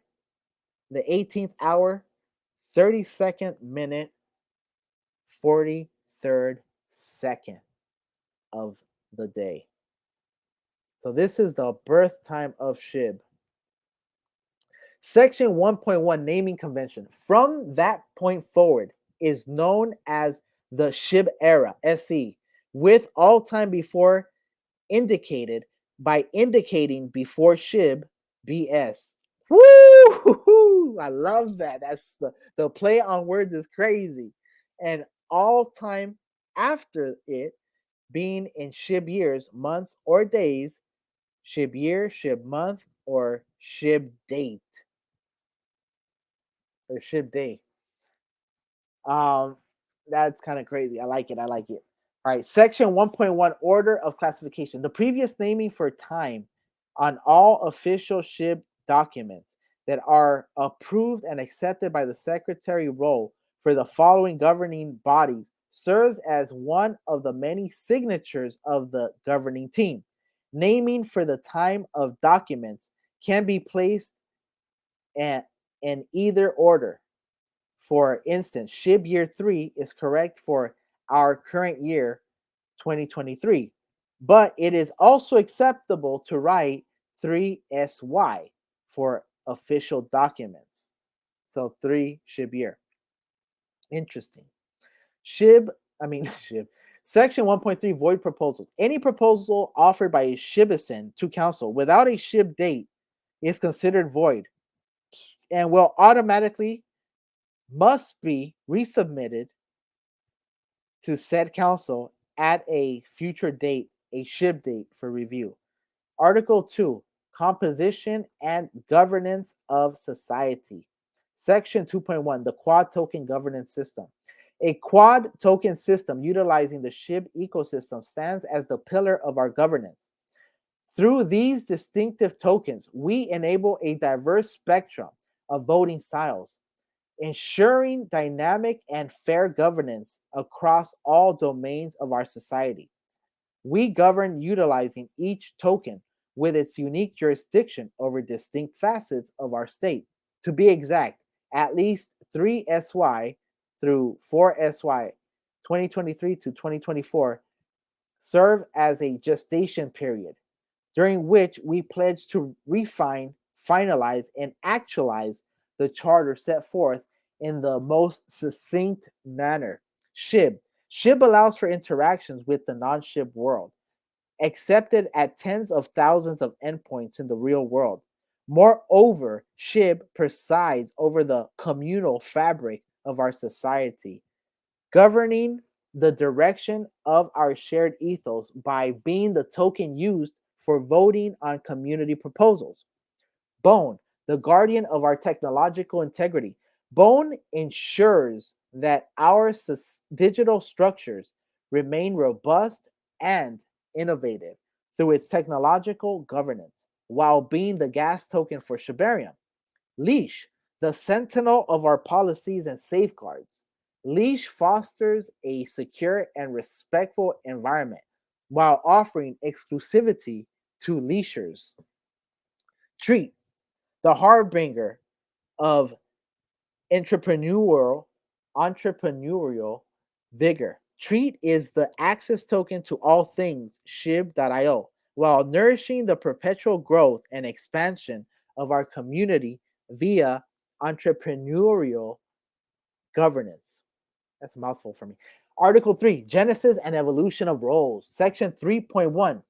the 18th hour, 32nd minute, 43rd second of the day. So this is the birth time of SHIB. Section 1.1 naming convention from that point forward is known as the SHIB era, SE, with all time before indicated by indicating before SHIB, BS. Woo! I love that. That's the play on words is crazy. And all time after it being in SHIB years, months, or days, SHIB year, SHIB month, or SHIB date or SHIB day. Um, that's kind of crazy. I like it. I like it. All right. Section 1.1 Order of Classification. The previous naming for time on all official SHIB documents that are approved and accepted by the Secretary role for the following governing bodies serves as one of the many signatures of the governing team. Naming for the time of documents can be placed in either order. For instance, SHIB year 3 is correct for our current year, 2023, but it is also acceptable to write 3SY for official documents. So 3 SHIB year. Interesting. SHIB, SHIB. Section 1.3 void proposals. Any proposal offered by a Shibisan to council without a SHIB date is considered void and will automatically must be resubmitted to said council at a future date, a SHIB date for review. Article 2, composition and governance of society. Section 2.1, the quad token governance system. A quad token system utilizing the SHIB ecosystem stands as the pillar of our governance. Through these distinctive tokens, we enable a diverse spectrum of voting styles, ensuring dynamic and fair governance across all domains of our society. We govern utilizing each token with its unique jurisdiction over distinct facets of our state. To be exact, at least 3 SY through 4 SY 2023 to 2024 serve as a gestation period during which we pledge to refine, finalize, and actualize the charter set forth in the most succinct manner. SHIB. SHIB allows for interactions with the non-SHIB world, accepted at tens of thousands of endpoints in the real world. Moreover, SHIB presides over the communal fabric of our society, governing the direction of our shared ethos by being the token used for voting on community proposals. Bone, the guardian of our technological integrity. Bone ensures that our digital structures remain robust and innovative through its technological governance, while being the gas token for Shibarium. Leash, the sentinel of our policies and safeguards. Leash fosters a secure and respectful environment while offering exclusivity to leashers. Treat, the harbinger of entrepreneurial entrepreneurial vigor. Treat is the access token to all things SHIB.io, while nourishing the perpetual growth and expansion of our community via entrepreneurial governance. That's a mouthful for me. Article 3, Genesis and Evolution of Roles. Section 3.1,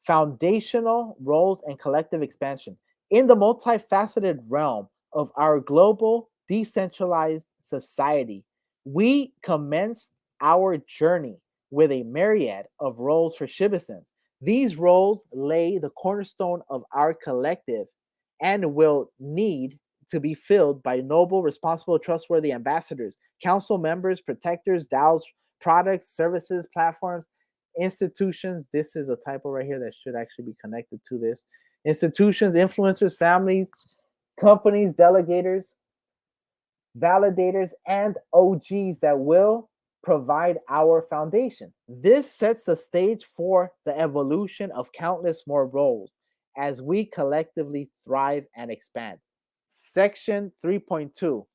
Foundational Roles and Collective Expansion. In the multifaceted realm of our global decentralized society, we commenced our journey with a myriad of roles for Shibisans. These roles lay the cornerstone of our collective and will need to be filled by noble, responsible, trustworthy ambassadors, council members, protectors, DAOs, products, services, platforms, institutions. This is a typo right here that should actually be connected to this. Institutions, influencers, families, companies, delegators, validators, and OGs that will provide our foundation. This sets the stage for the evolution of countless more roles as we collectively thrive and expand. Section 3.2,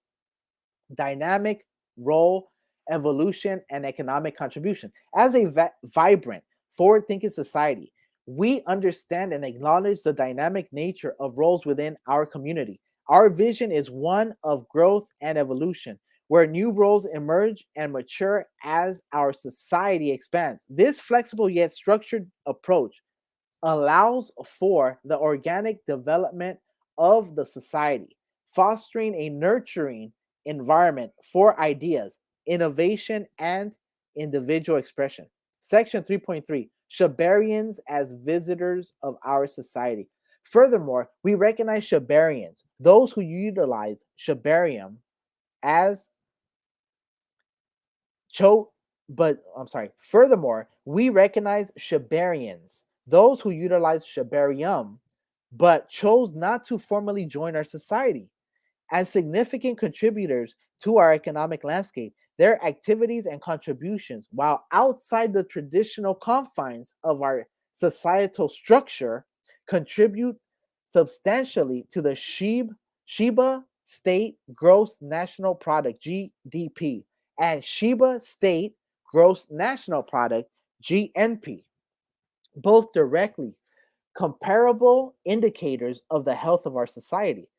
Dynamic Role, Evolution, and Economic Contribution. As a vibrant, forward-thinking society, we understand and acknowledge the dynamic nature of roles within our community. Our vision is one of growth and evolution, where new roles emerge and mature as our society expands. This flexible yet structured approach allows for the organic development of the society, fostering a nurturing environment for ideas, innovation, and individual expression. Section 3.3, Shibarians as visitors of our society. Furthermore, we recognize Shibarians, those who utilize Shibarium as Furthermore, we recognize Shibarians, those who utilize Shibarium, but chose not to formally join our society, as significant contributors to our economic landscape. Their activities and contributions, while outside the traditional confines of our societal structure, contribute substantially to the Shiba State Gross National Product, GDP, and Shiba State Gross National Product, GNP, both directly comparable indicators of the health of our society.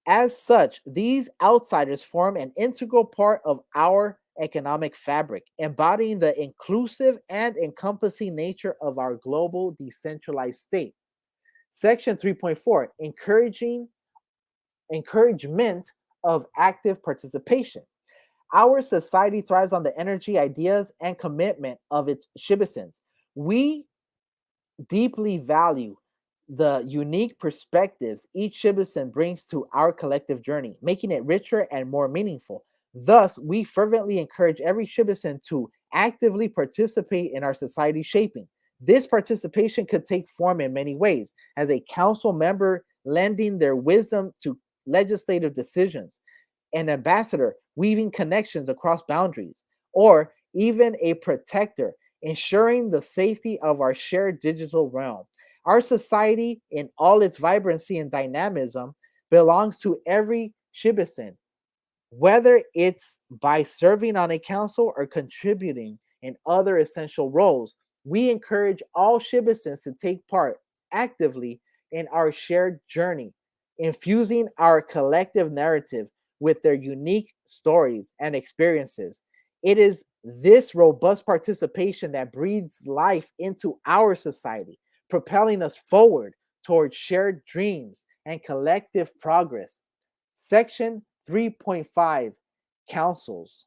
As such, these outsiders form an integral part of our socio-economic fabric, embodying the inclusive and encompassing nature of our global decentralized state. Section 3.4, encouragement of active participation. Our society thrives on the energy, ideas, and commitment of its citizens. We deeply value the unique perspectives each citizen brings to our collective journey, making it richer and more meaningful. Thus, we fervently encourage every citizen to actively participate in our society shaping. This participation could take form in many ways, as a council member lending their wisdom to legislative decisions, an ambassador weaving connections across boundaries, or even a protector ensuring the safety of our shared digital realm. Our society, in all its vibrancy and dynamism, belongs to every citizen, whether it's by serving on a council or contributing in other essential roles. We encourage all citizens to take part actively in our shared journey, infusing our collective narrative with their unique stories and experiences. It is this robust participation that breathes life into our society, propelling us forward towards shared dreams and collective progress. Section 3.5, Councils.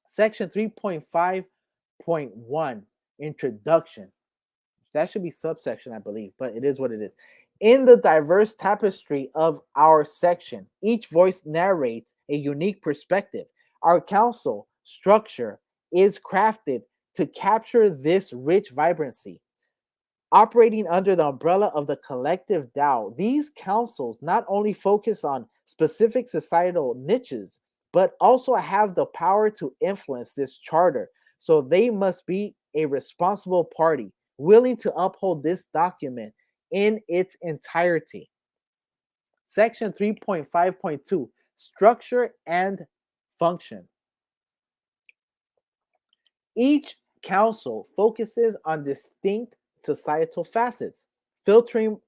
Section 3.5.1, Introduction. That should be subsection, I believe, but it is what it is. In the diverse tapestry of our section, each voice narrates a unique perspective. Our council structure is crafted to capture this rich vibrancy. Operating under the umbrella of the collective Tao, these councils not only focus on specific societal niches, but also have the power to influence this charter. So they must be a responsible party, willing to uphold this document in its entirety. Section 3.5.2, Structure and Function. Each council focuses on distinct societal facets, filtering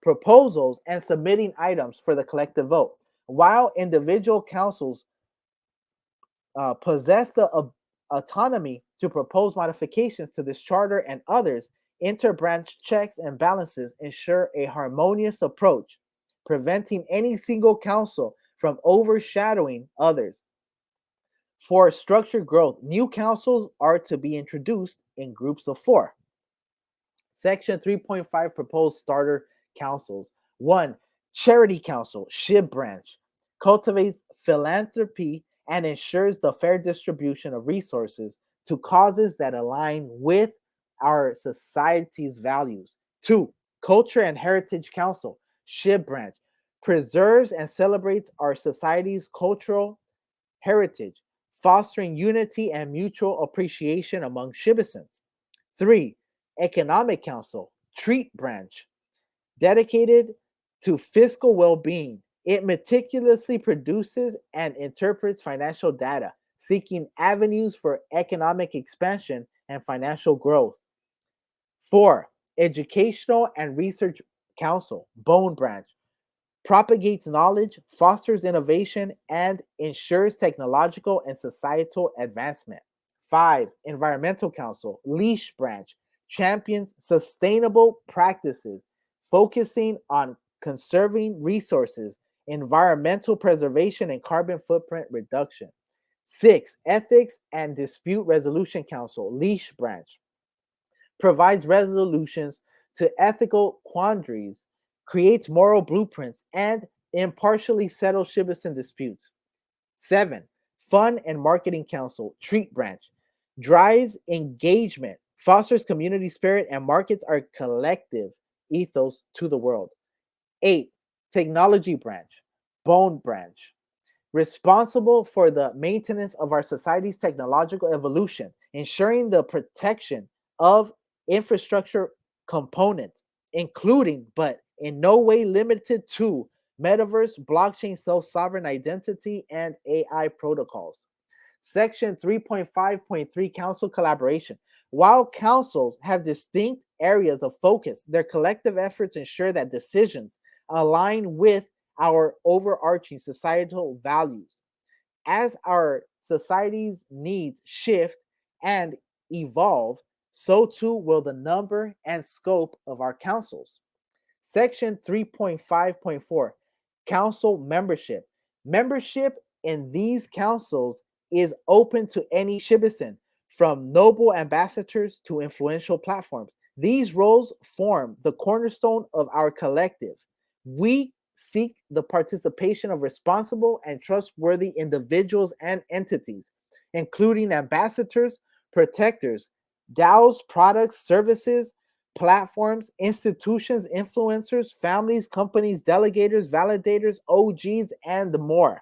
proposals and submitting items for the collective vote, while individual councils possess the autonomy to propose modifications to this charter and others. Interbranch checks and balances ensure a harmonious approach, preventing any single council from overshadowing others. For structured growth, new councils are to be introduced in groups of 4. Section 3.5, proposed starter councils. 1. Charity Council, SHIB branch, cultivates philanthropy and ensures the fair distribution of resources to causes that align with our society's values. 2. Culture and Heritage Council, SHIB branch, preserves and celebrates our society's cultural heritage, fostering unity and mutual appreciation among citizens. 3. Economic Council, Treat Branch, dedicated to fiscal well being. It meticulously produces and interprets financial data, seeking avenues for economic expansion and financial growth. 4. Educational and Research Council, Bone Branch, propagates knowledge, fosters innovation, and ensures technological and societal advancement. 5. Environmental Council, Leash Branch, champions sustainable practices, focusing on conserving resources, environmental preservation, and carbon footprint reduction. 6. Ethics and Dispute Resolution Council, Leash Branch, provides resolutions to ethical quandaries, creates moral blueprints, and impartially settles citizen disputes. 7. Fund and Marketing Council, Treat Branch, drives engagement, fosters community spirit, and markets our collective ethos to the world. 8. Technology Branch, Bone Branch, responsible for the maintenance of our society's technological evolution, ensuring the protection of infrastructure components, including but in no way limited to metaverse, blockchain, self-sovereign identity, and AI protocols. Section 3.5.3, Council Collaboration. While councils have distinct areas of focus, their collective efforts ensure that decisions align with our overarching societal values. As our society's needs shift and evolve, so too will the number and scope of our councils. Section 3.5.4 Council membership. Membership in these councils is open to any citizen, from noble ambassadors to influential platforms. These roles form the cornerstone of our collective. We seek the participation of responsible and trustworthy individuals and entities, including ambassadors, protectors, DAOs, products, services, platforms, institutions, influencers, families, companies, delegators, validators, OGs, and more.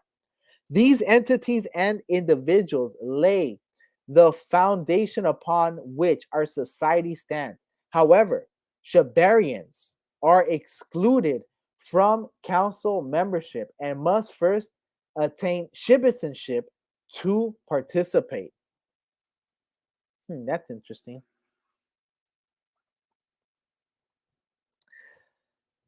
These entities and individuals lay the foundation upon which our society stands. However, Shibarians are excluded from council membership and must first attain citizenship to participate. That's interesting.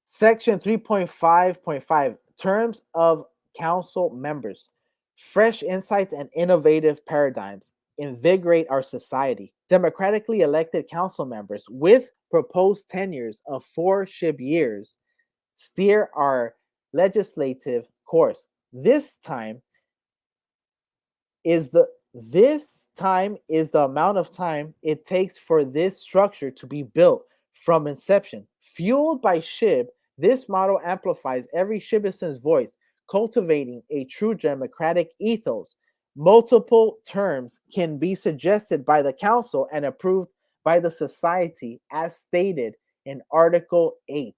Section 3.5.5 Terms of Council Members. Fresh insights and innovative paradigms invigorate our society. Democratically elected council members with proposed tenures of 4 SHIB years steer our legislative course. This time is the amount of time it takes for this structure to be built from inception. Fueled by SHIB, this model amplifies every citizen's voice, cultivating a true democratic ethos. Multiple terms can be suggested by the council and approved by the society as stated in Article 8.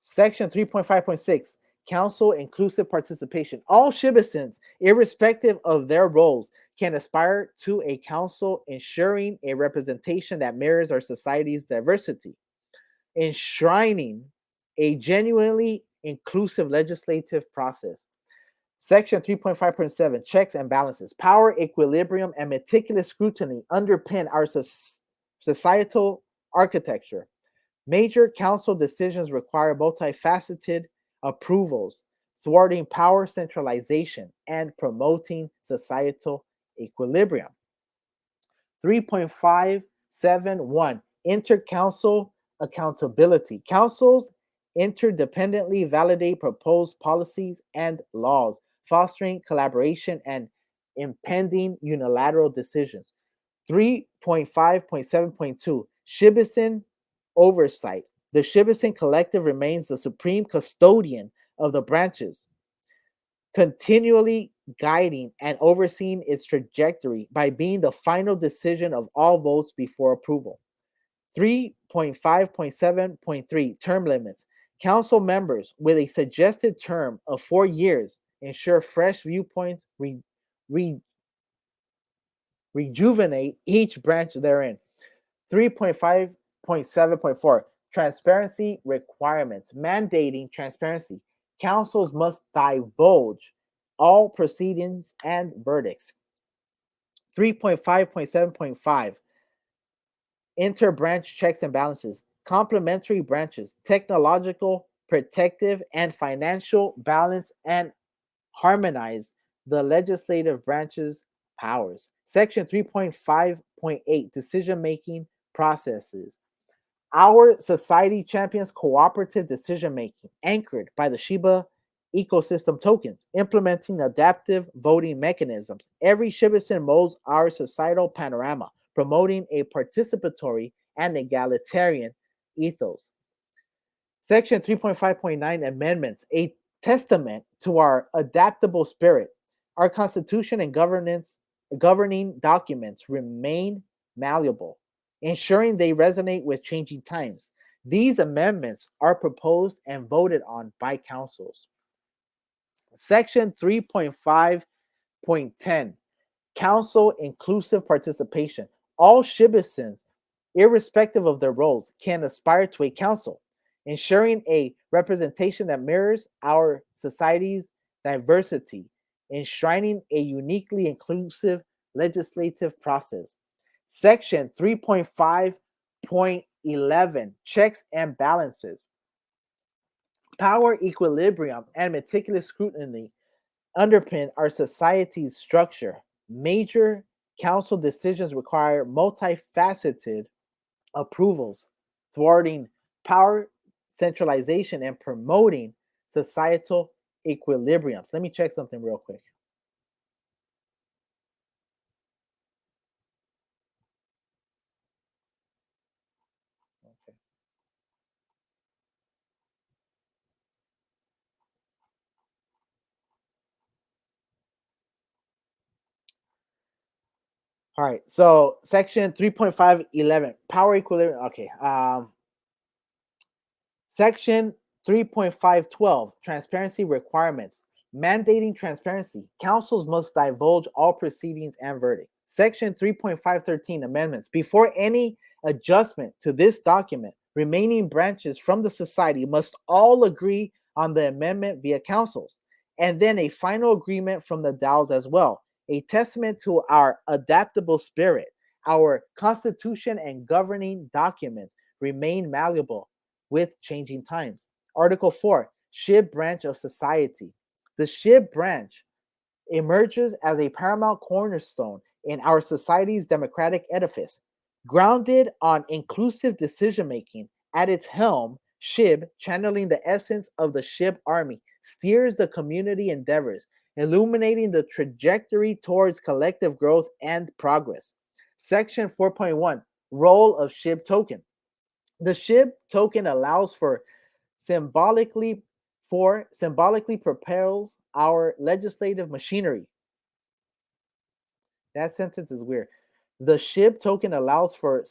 Section 3.5.6 Council inclusive participation. All citizens, irrespective of their roles, can aspire to a council ensuring a representation that mirrors our society's diversity, enshrining a genuinely inclusive legislative process. Section 3.5.7 Checks and balances. Power, equilibrium, and meticulous scrutiny underpin our societal architecture. Major council decisions require multifaceted approvals, thwarting power centralization and promoting societal equilibrium. 3.571 Inter-council accountability. Councils interdependently validate proposed policies and laws, fostering collaboration and impending unilateral decisions. 3.5.7.2 Citizen oversight. The Shibasin Collective remains the supreme custodian of the branches, continually guiding and overseeing its trajectory by being the final decision of all votes before approval. 3.5.7.3 Term limits. Council members with a suggested term of 4 years ensure fresh viewpoints rejuvenate each branch therein. 3.5.7.4 Transparency requirements. Mandating transparency. Councils must divulge all proceedings and verdicts. 3.5.7.5 Interbranch checks and balances. Complementary branches. Technological, protective, and financial balance and harmonize the legislative branch's powers. Section 3.5.8 Decision-making processes. Our society champions cooperative decision making, anchored by the Shiba ecosystem tokens, implementing adaptive voting mechanisms. Every citizen molds our societal panorama, promoting a participatory and egalitarian ethos. Section 3.5.9 Amendments, a testament to our adaptable spirit. Our Constitution and governing documents remain malleable, ensuring they resonate with changing times. These amendments are proposed and voted on by councils. Section 3.5.10 Council inclusive participation. All citizens, irrespective of their roles, can aspire to a council, ensuring a representation that mirrors our society's diversity, enshrining a uniquely inclusive legislative process. Section 3.5.11 Checks and balances. Power equilibrium and meticulous scrutiny underpin our society's structure. Major council decisions require multifaceted approvals, thwarting power centralization and promoting societal equilibriums. Let me check something real quick. Okay. All right. So section 3.511, power equilibrium. Okay. Section 3.512, transparency requirements. Mandating transparency. Councils must divulge all proceedings and verdicts. Section 3.513, amendments. Before any adjustment to this document, remaining branches from the society must all agree on the amendment via councils, and then a final agreement from the DAOs as well. A testament to our adaptable spirit. Our constitution and governing documents remain malleable with changing times. Article 4, SHIB branch of society. The SHIB branch emerges as a paramount cornerstone in our society's democratic edifice. Grounded on inclusive decision making, at its helm, SHIB, channeling the essence of the SHIB army, steers the community endeavors, illuminating the trajectory towards collective growth and progress. Section 4.1, role of SHIB token. The SHIB token allows symbolically propels our legislative machinery. That sentence is weird. The SHIB token allows for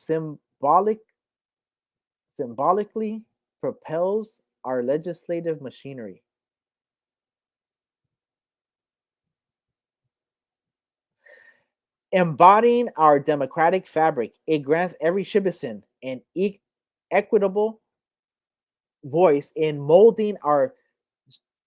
symbolically propels our legislative machinery. Embodying our democratic fabric, it grants every citizen an equitable voice in molding our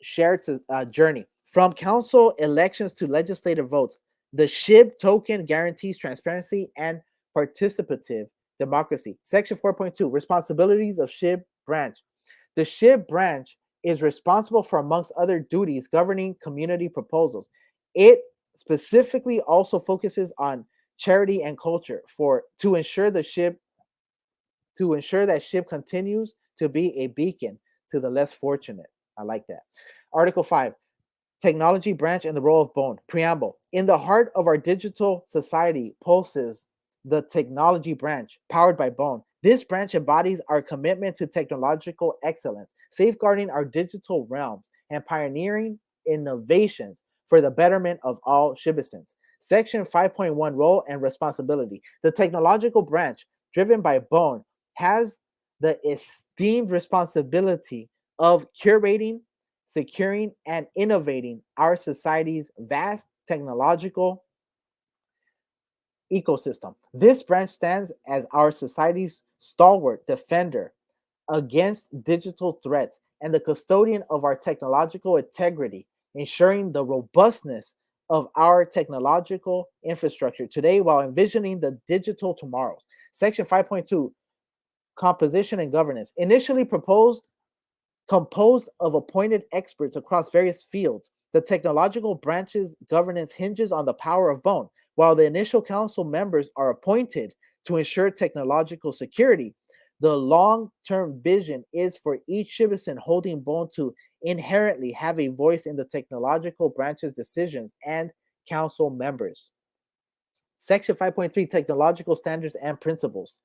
shared journey. From council elections to legislative votes, the SHIB token guarantees transparency and participative democracy. Section 4.2, responsibilities of SHIB branch. The SHIB branch is responsible for, amongst other duties, governing community proposals. It specifically also focuses on charity and culture to ensure that SHIB continues to be a beacon to the less fortunate. I like that. Article 5, technology branch and the role of bone. Preamble. In the heart of our digital society pulses the technology branch, powered by bone. This branch embodies our commitment to technological excellence, safeguarding our digital realms and pioneering innovations for the betterment of all citizens. Section 5.1, role and responsibility. The technological branch, driven by bone, has the esteemed responsibility of curating, securing, and innovating our society's vast technological ecosystem. This branch stands as our society's stalwart defender against digital threats and the custodian of our technological integrity, ensuring the robustness of our technological infrastructure today while envisioning the digital tomorrows. Section 5.2, composition and governance. Initially composed of appointed experts across various fields, the technological branch's governance hinges on the power of bone. While the initial council members are appointed to ensure technological security, the long-term vision is for each citizen holding bone to inherently have a voice in the technological branch's decisions and council members. Section 5.3, technological standards and principles.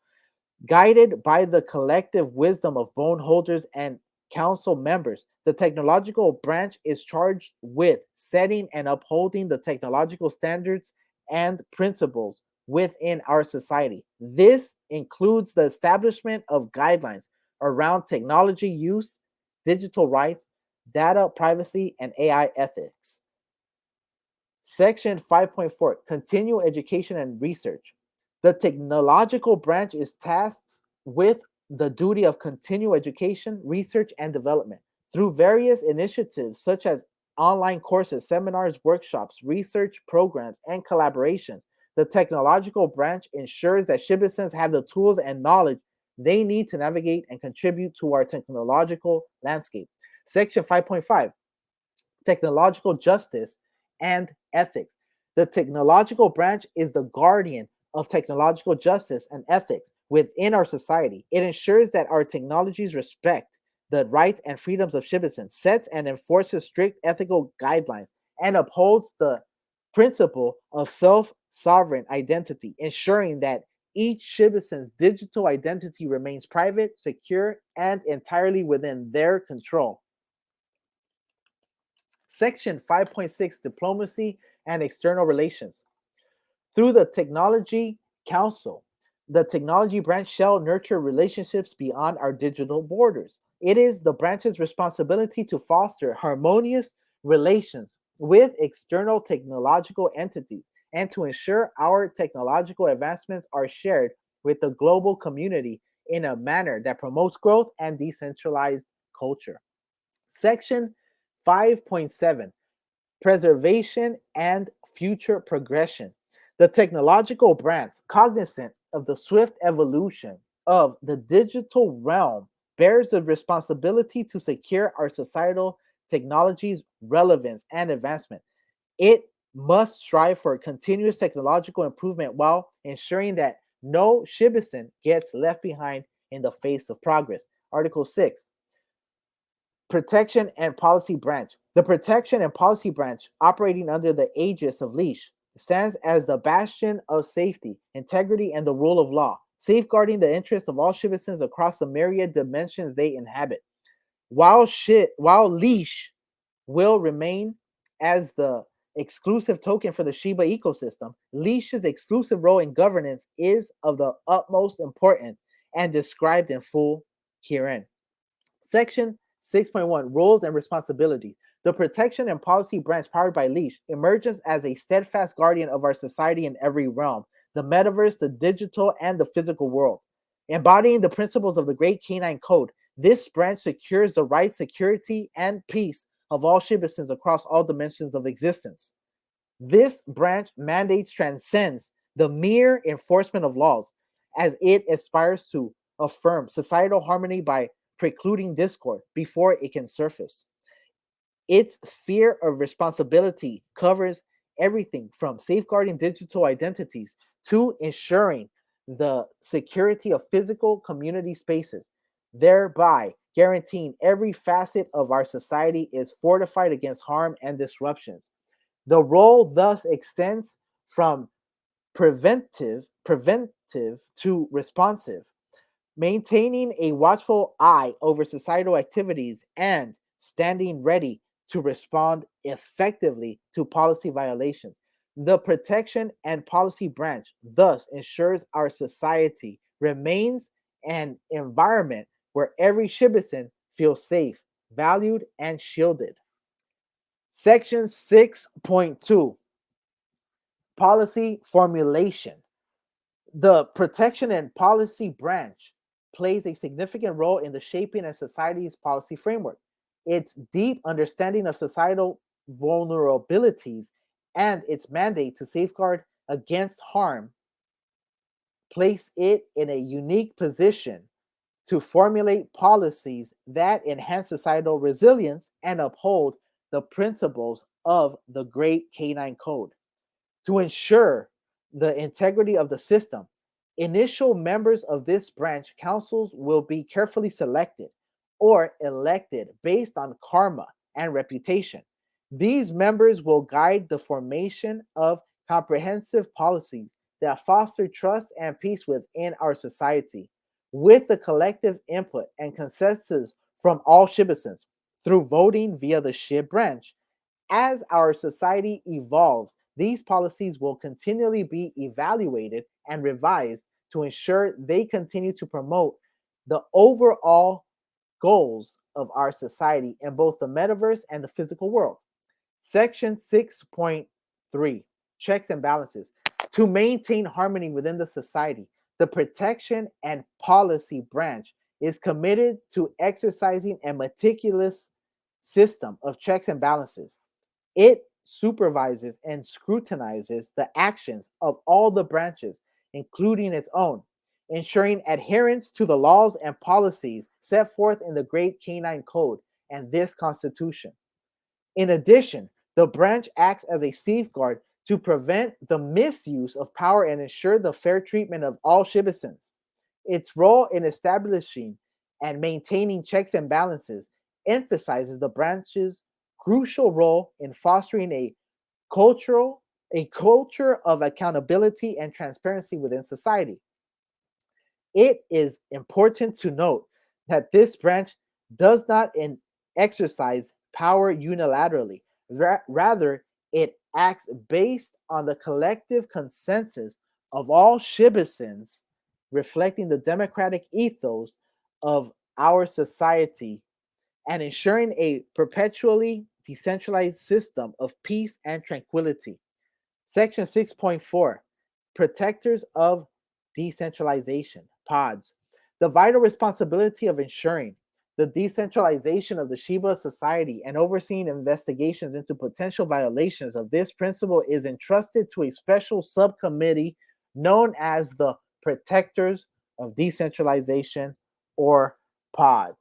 Guided by the collective wisdom of bone holders and council members, the technological branch is charged with setting and upholding the technological standards and principles within our society. This includes the establishment of guidelines around technology use, digital rights, data privacy, and AI ethics. Section 5.4, continue education and research. The technological branch is tasked with the duty of continual education, research, and development through various initiatives such as online courses, seminars, workshops, research programs, and collaborations. The technological branch ensures that citizens have the tools and knowledge they need to navigate and contribute to our technological landscape. Section 5.5, technological justice and ethics. The technological branch is the guardian of technological justice and ethics within our society. It ensures that our technologies respect the rights and freedoms of citizens, sets and enforces strict ethical guidelines, and upholds the principle of self sovereign identity, ensuring that each citizen's digital identity remains private, secure, and entirely within their control. Section 5.6, diplomacy and external relations. Through the Technology Council, the technology branch shall nurture relationships beyond our digital borders. It is the branch's responsibility to foster harmonious relations with external technological entities and to ensure our technological advancements are shared with the global community in a manner that promotes growth and decentralized culture. Section 5.7, preservation and future progression. The technological branch, cognizant of the swift evolution of the digital realm, bears the responsibility to secure our societal technology's relevance and advancement. It must strive for continuous technological improvement while ensuring that no citizen gets left behind in the face of progress. Article 6, protection and policy branch. The protection and policy branch, operating under the aegis of Leash, stands as the bastion of safety, integrity, and the rule of law, safeguarding the interests of all citizens across the myriad dimensions they inhabit. While Leash will remain as the exclusive token for the Shiba ecosystem, Leash's exclusive role in governance is of the utmost importance and described in full herein. Section 6.1, roles and responsibilities. The protection and policy branch powered by Leash emerges as a steadfast guardian of our society in every realm, the metaverse, the digital, and the physical world. Embodying the principles of the Great Canine Code, this branch secures the rights, security, and peace of all citizens across all dimensions of existence. This branch mandates transcends the mere enforcement of laws, as it aspires to affirm societal harmony by precluding discord before it can surface. Its sphere of responsibility covers everything from safeguarding digital identities to ensuring the security of physical community spaces, thereby guaranteeing every facet of our society is fortified against harm and disruptions. The role thus extends from preventive to responsive, maintaining a watchful eye over societal activities and standing ready to respond effectively to policy violations. The protection and policy branch thus ensures our society remains an environment where every citizen feels safe, valued, and shielded. Section 6.2, policy formulation. The protection and policy branch plays a significant role in the shaping of society's policy framework. Its deep understanding of societal vulnerabilities and its mandate to safeguard against harm place it in a unique position to formulate policies that enhance societal resilience and uphold the principles of the Great Canine Code. To ensure the integrity of the system, initial members of this branch councils will be carefully selected or elected based on karma and reputation. These members will guide the formation of comprehensive policies that foster trust and peace within our society, with the collective input and consensus from all citizens through voting via the SHIB branch. As our society evolves, these policies will continually be evaluated and revised to ensure they continue to promote the overall goals of our society in both the metaverse and the physical world. Section 6.3, checks and balances. To maintain harmony within the society, the protection and policy branch is committed to exercising a meticulous system of checks and balances. It supervises and scrutinizes the actions of all the branches, including its own, ensuring adherence to the laws and policies set forth in the Great Canine Code and this Constitution. In addition, the branch acts as a safeguard to prevent the misuse of power and ensure the fair treatment of all citizens. Its role in establishing and maintaining checks and balances emphasizes the branch's crucial role in fostering cultural a culture of accountability and transparency within society. It is important to note that this branch does not exercise power unilaterally. Rather, it acts based on the collective consensus of all citizens, reflecting the democratic ethos of our society and ensuring a perpetually decentralized system of peace and tranquility. Section 6.4, Protectors of Decentralization, PODs. The vital responsibility of ensuring the decentralization of the Shiba society and overseeing investigations into potential violations of this principle is entrusted to a special subcommittee known as the Protectors of Decentralization, or PODs.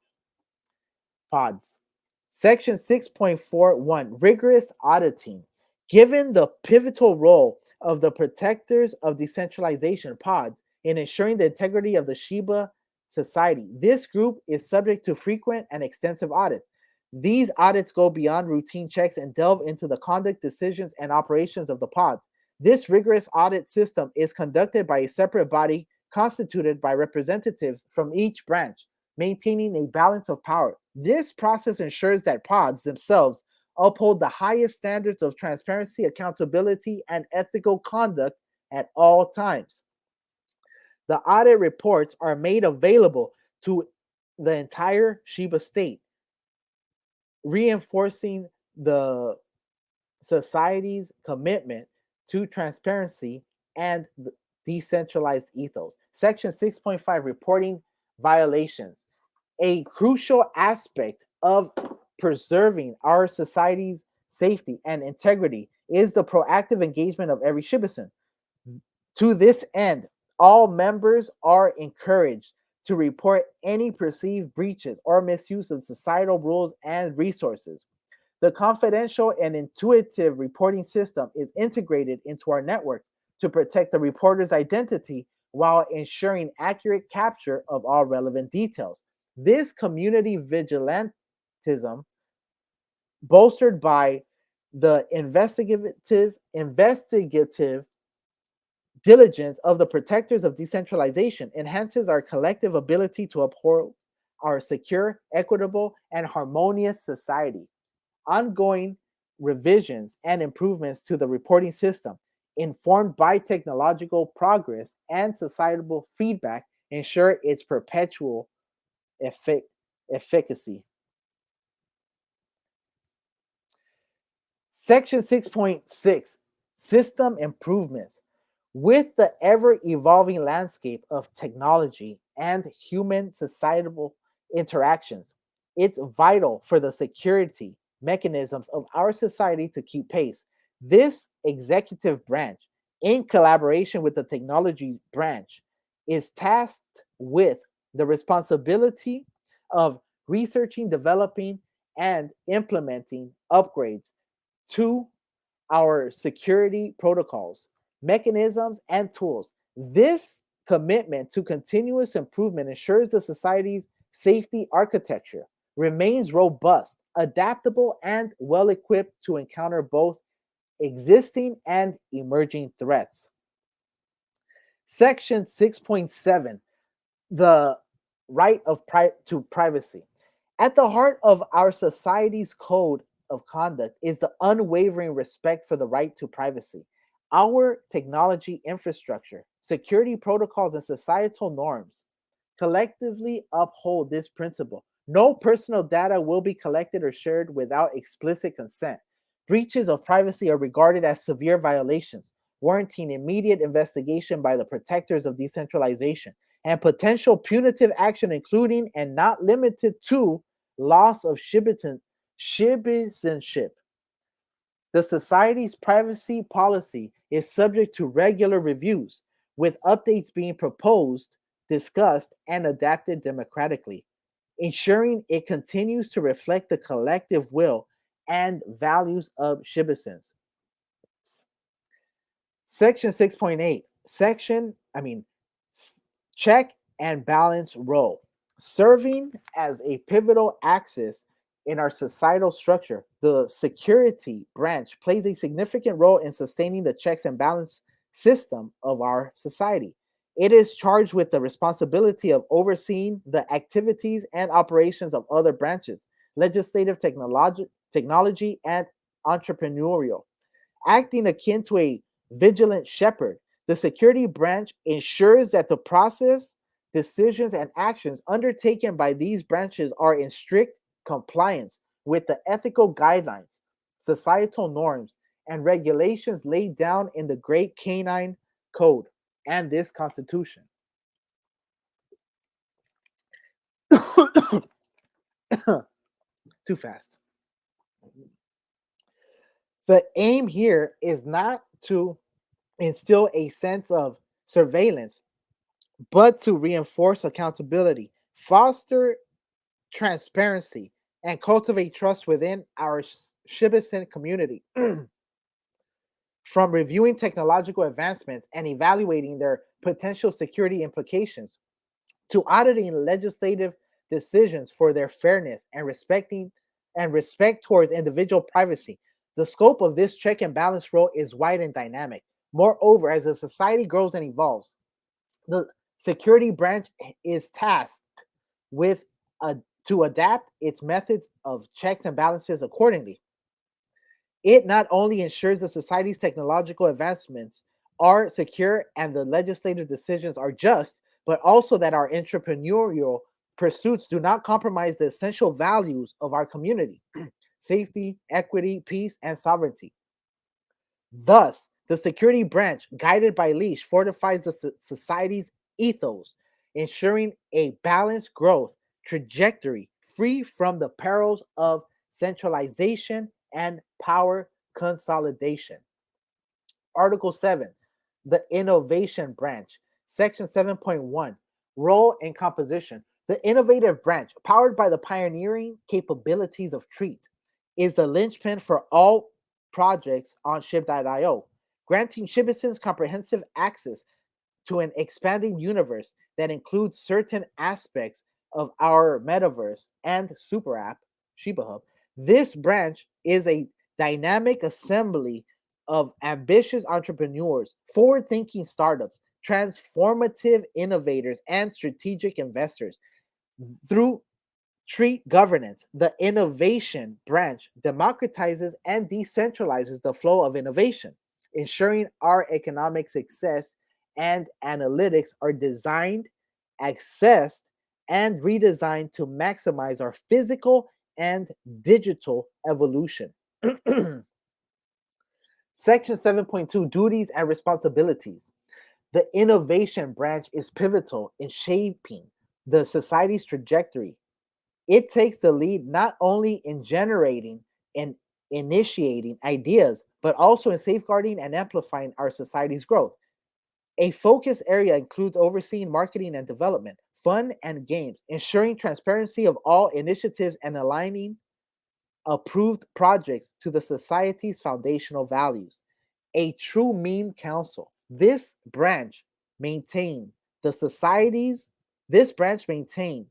Section 6.41, Rigorous Auditing. Given the pivotal role of the Protectors of Decentralization, PODs, in ensuring the integrity of the Shiba society, this group is subject to frequent and extensive audits. These audits go beyond routine checks and delve into the conduct, decisions, and operations of the PODs. This rigorous audit system is conducted by a separate body constituted by representatives from each branch, maintaining a balance of power. This process ensures that PODs themselves uphold the highest standards of transparency, accountability, and ethical conduct at all times. The audit reports are made available to the entire Shiba state, reinforcing the society's commitment to transparency and the decentralized ethos. Section 6.5, Reporting Violations. A crucial aspect of preserving our society's safety and integrity is the proactive engagement of every citizen. To this end, all members are encouraged to report any perceived breaches or misuse of societal rules and resources. The confidential and intuitive reporting system is integrated into our network to protect the reporter's identity while ensuring accurate capture of all relevant details. This community vigilantism, bolstered by the investigative diligence of the protectors of decentralization, enhances our collective ability to uphold our secure, equitable, and harmonious society. Ongoing revisions and improvements to the reporting system, informed by technological progress and societal feedback, ensure its perpetual efficacy. Section 6.6, System Improvements. With the ever evolving landscape of technology and human societal interactions, it's vital for the security mechanisms of our society to keep pace. This executive branch, in collaboration with the technology branch, is tasked with the responsibility of researching, developing, and implementing upgrades to our security protocols, mechanisms, and tools. This commitment to continuous improvement ensures the society's safety architecture remains robust, adaptable, and well equipped to encounter both existing and emerging threats. Section 6.7, the right to privacy. At the heart of our society's code of conduct is the unwavering respect for the right to privacy. Our technology infrastructure, security protocols, and societal norms collectively uphold this principle. No personal data will be collected or shared without explicit consent. Breaches of privacy are regarded as severe violations, warranting immediate investigation by the protectors of decentralization and potential punitive action, including and not limited to loss of citizenship. The society's privacy policy is subject to regular reviews, with updates being proposed, discussed, and adapted democratically. ensuring it continues to reflect the collective will and values of Shibasins. Section 6.8, check and balance role. Serving as a pivotal axis in our societal structure, the security branch plays a significant role in sustaining the checks and balance system of our society. It is charged with the responsibility of overseeing the activities and operations of other branches, legislative, technology and entrepreneurial. Acting akin to a vigilant shepherd, the security branch ensures that the process, decisions, and actions undertaken by these branches are in strict compliance with the ethical guidelines, societal norms, and regulations laid down in the Great Canine Code and this Constitution. Too fast. The aim here is not to instill a sense of surveillance, but to reinforce accountability, foster transparency, and cultivate trust within our Shibasin community. From reviewing technological advancements and evaluating their potential security implications, to auditing legislative decisions for their fairness and respect towards individual privacy. The scope of this check and balance role is wide and dynamic. Moreover, as a society grows and evolves, the security branch is tasked with to adapt its methods of checks and balances accordingly. It not only ensures the society's technological advancements are secure and the legislative decisions are just, but also that our entrepreneurial pursuits do not compromise the essential values of our community: safety, equity, peace, and sovereignty. Thus, the security branch, guided by leash, fortifies the society's ethos, ensuring a balanced growth trajectory free from the perils of centralization and power consolidation. Article 7, the innovation branch. Section 7.1, role and composition. The innovative branch, powered by the pioneering capabilities of Treat, is the linchpin for all projects on Shib.io, granting Shibisins comprehensive access to an expanding universe that includes certain aspects of our metaverse and super app, Shiba Hub. This branch is a dynamic assembly of ambitious entrepreneurs, forward thinking startups, transformative innovators, and strategic investors. Through Treat governance, the innovation branch democratizes and decentralizes the flow of innovation, ensuring our economic success and analytics are designed, accessed, and redesigned to maximize our physical and digital evolution. Section 7.2, duties and responsibilities. The innovation branch is pivotal in shaping the society's trajectory. It takes the lead not only in generating and initiating ideas, but also in safeguarding and amplifying our society's growth. A focus area includes overseeing marketing and development, fun and games, ensuring transparency of all initiatives, and aligning approved projects to the society's foundational values. A true meme council. Maintain the society's this branch maintain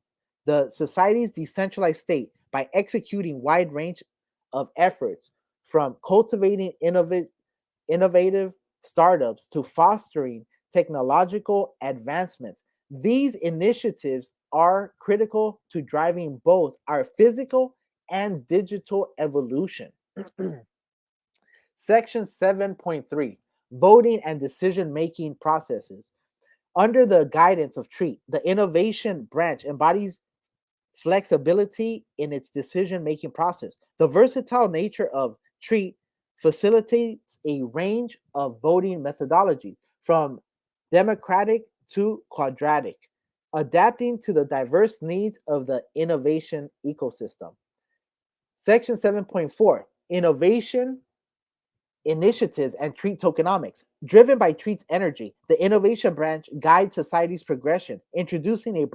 the society's decentralized state by executing wide range of efforts, from cultivating innovative startups to fostering technological advancements. These initiatives are critical to driving both our physical and digital evolution. Section 7.3, voting and decision-making processes. Under the guidance of Treat, the innovation branch embodies flexibility in its decision-making process. The versatile nature of Treat facilitates a range of voting methodologies, from democratic to quadratic, adapting to the diverse needs of the innovation ecosystem. Section 7.4, innovation initiatives and Treat tokenomics. Driven by Treat's energy, the innovation branch guides society's progression, introducing a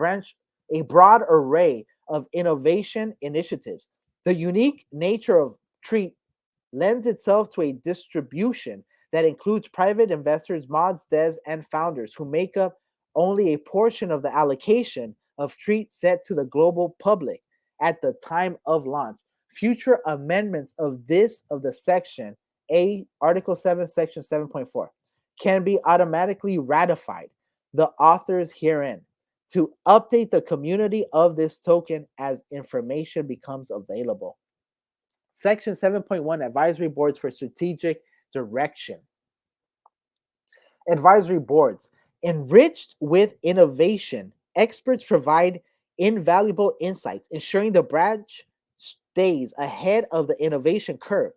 broad array of innovation initiatives. The unique nature of TREAT lends itself to a distribution that includes private investors, mods, devs, and founders who make up only a portion of the allocation of TREAT set to the global public at the time of launch. Future amendments of the section A, Article 7, Section 7.4 can be automatically ratified. The authors herein to update the community of this token as information becomes available. Section 7.1 Advisory Boards for Strategic Direction. Advisory boards. Enriched with innovation, experts provide invaluable insights, ensuring the branch stays ahead of the innovation curve.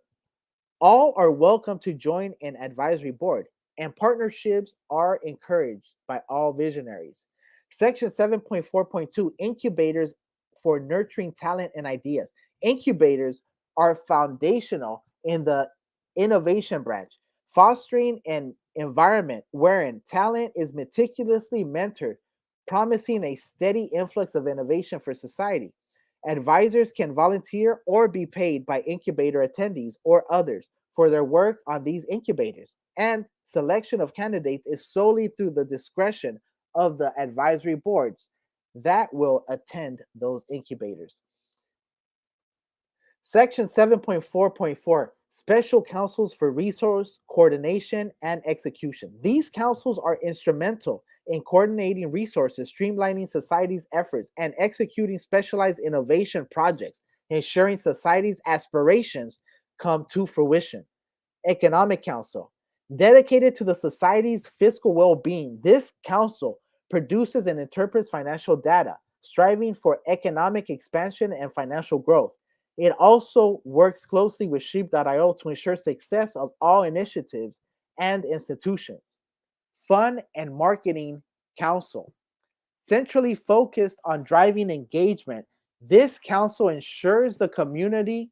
All are welcome to join an advisory board, and partnerships are encouraged by all visionaries. Section 7.4.2 Incubators for nurturing talent and ideas. Incubators are foundational in the innovation branch, fostering an environment wherein talent is meticulously mentored, promising a steady influx of innovation for society. Advisors can volunteer or be paid by incubator attendees or others for their work on these incubators, and selection of candidates is solely through the discretion of the advisory boards that will attend those incubators. Section 7.4.4 Special Councils for Resource Coordination and Execution. These councils are instrumental in coordinating resources, streamlining society's efforts, and executing specialized innovation projects, ensuring society's aspirations come to fruition. Economic Council. Dedicated to the society's fiscal well being, this council produces and interprets financial data, striving for economic expansion and financial growth. It also works closely with Sheep.io to ensure success of all initiatives and institutions. Fund and Marketing Council. Centrally focused on driving engagement, this council ensures the community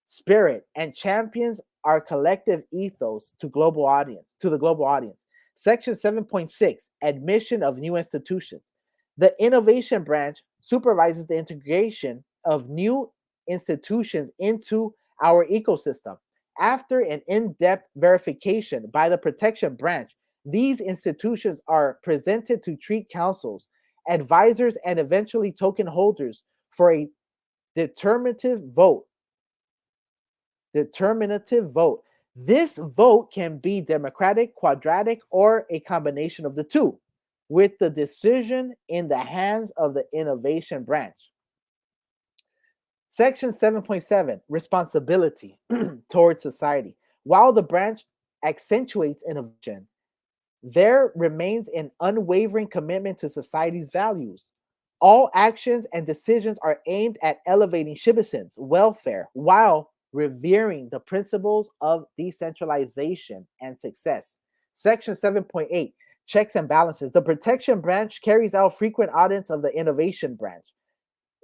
spirit and champions our collective ethos to the global audience. Section 7.6 Admission of new institutions. The innovation branch supervises the integration of new institutions into our ecosystem. After an in-depth verification by the protection branch, these institutions are presented to TREAT councils, advisors, and eventually token holders for a determinative vote. This vote can be democratic, quadratic, or a combination of the two, with the decision in the hands of the innovation branch. Section 7.7 Responsibility towards society. While the branch accentuates innovation, there remains an unwavering commitment to society's values. All actions and decisions are aimed at elevating citizens' welfare while revering the principles of decentralization and success. Section 7.8 Checks and balances. The protection branch carries out frequent audits of the innovation branch,